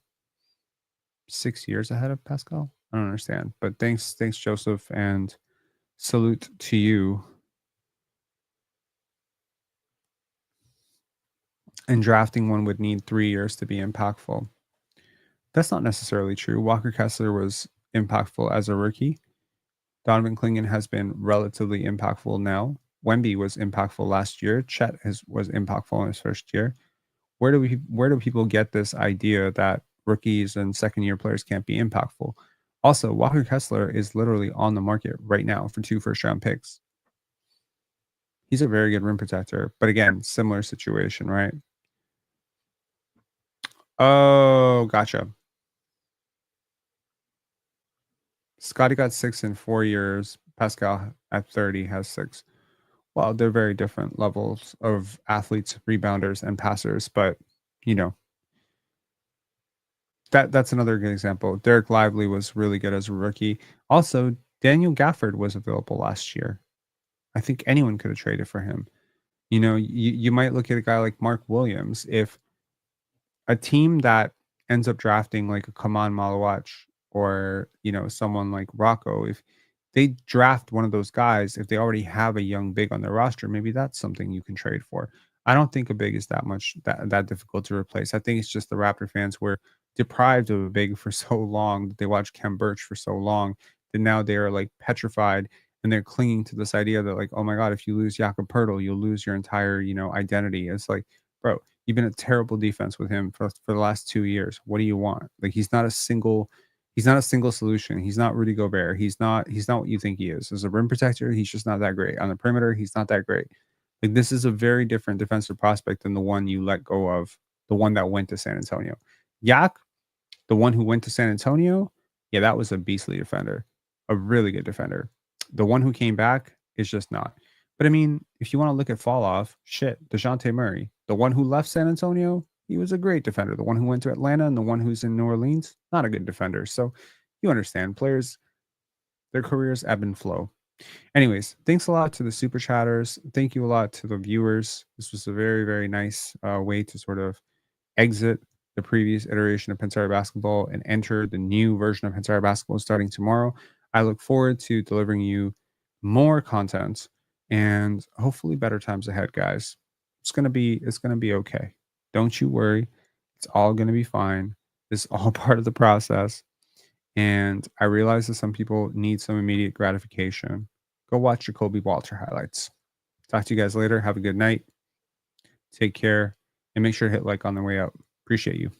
6 years ahead of Pascal? I don't understand. But thanks, Joseph, and salute to you. And drafting one would need 3 years to be impactful. That's not necessarily true. Walker Kessler was impactful as a rookie. Donovan Clingan has been relatively impactful now. Wemby was impactful last year. Chet was impactful in his first year. Where do people get this idea that rookies and second year players can't be impactful? Also, Walker Kessler is literally on the market right now for 2 first round picks. He's a very good rim protector, but again, similar situation, right? Oh, gotcha. Scottie got 6 in 4 years. Pascal at 30 has 6. Well, they're very different levels of athletes, rebounders, and passers, but that's another good example. Derek Lively was really good as a rookie. Also, Daniel Gafford was available last year. I think anyone could have traded for him. You might look at a guy like Mark Williams. If a team that ends up drafting like a Kaman Malawach or someone like Rocco, if they draft one of those guys, if they already have a young big on their roster, maybe that's something you can trade for. I don't think a big is that difficult to replace. I think it's just the Raptor fans were deprived of a big for so long that they watched Kem Birch for so long that now they are like petrified and they're clinging to this idea that like, oh my God, if you lose Jakob Poeltl, you'll lose your entire, identity. It's like, bro, you've been a terrible defense with him for the last 2 years. What do you want? Like he's not a single solution. He's not Rudy Gobert. He's not what you think he is. As a rim protector, he's just not that great. On the perimeter, he's not that great. Like this is a very different defensive prospect than the one you let go of, the one that went to San Antonio. Yak, the one who went to San Antonio, yeah, that was a beastly defender, a really good defender. The one who came back is just not. But I mean, if you want to look at fall off, shit, DeJounte Murray, the one who left San Antonio, he was a great defender. The one who went to Atlanta and the one who's in New Orleans, not a good defender. So you understand, players, their careers ebb and flow. Anyways, thanks a lot to the super chatters. Thank you a lot to the viewers. This was a very, very nice way to sort of exit the previous iteration of Pensar Basketball and enter the new version of Pensar Basketball starting tomorrow. I look forward to delivering you more content and hopefully better times ahead, guys. It's gonna be okay. Don't you worry. It's all gonna be fine. It's all part of the process. And I realize that some people need some immediate gratification. Go watch your Kobe Walter highlights. Talk to you guys later. Have a good night. Take care and make sure to hit like on the way out. Appreciate you.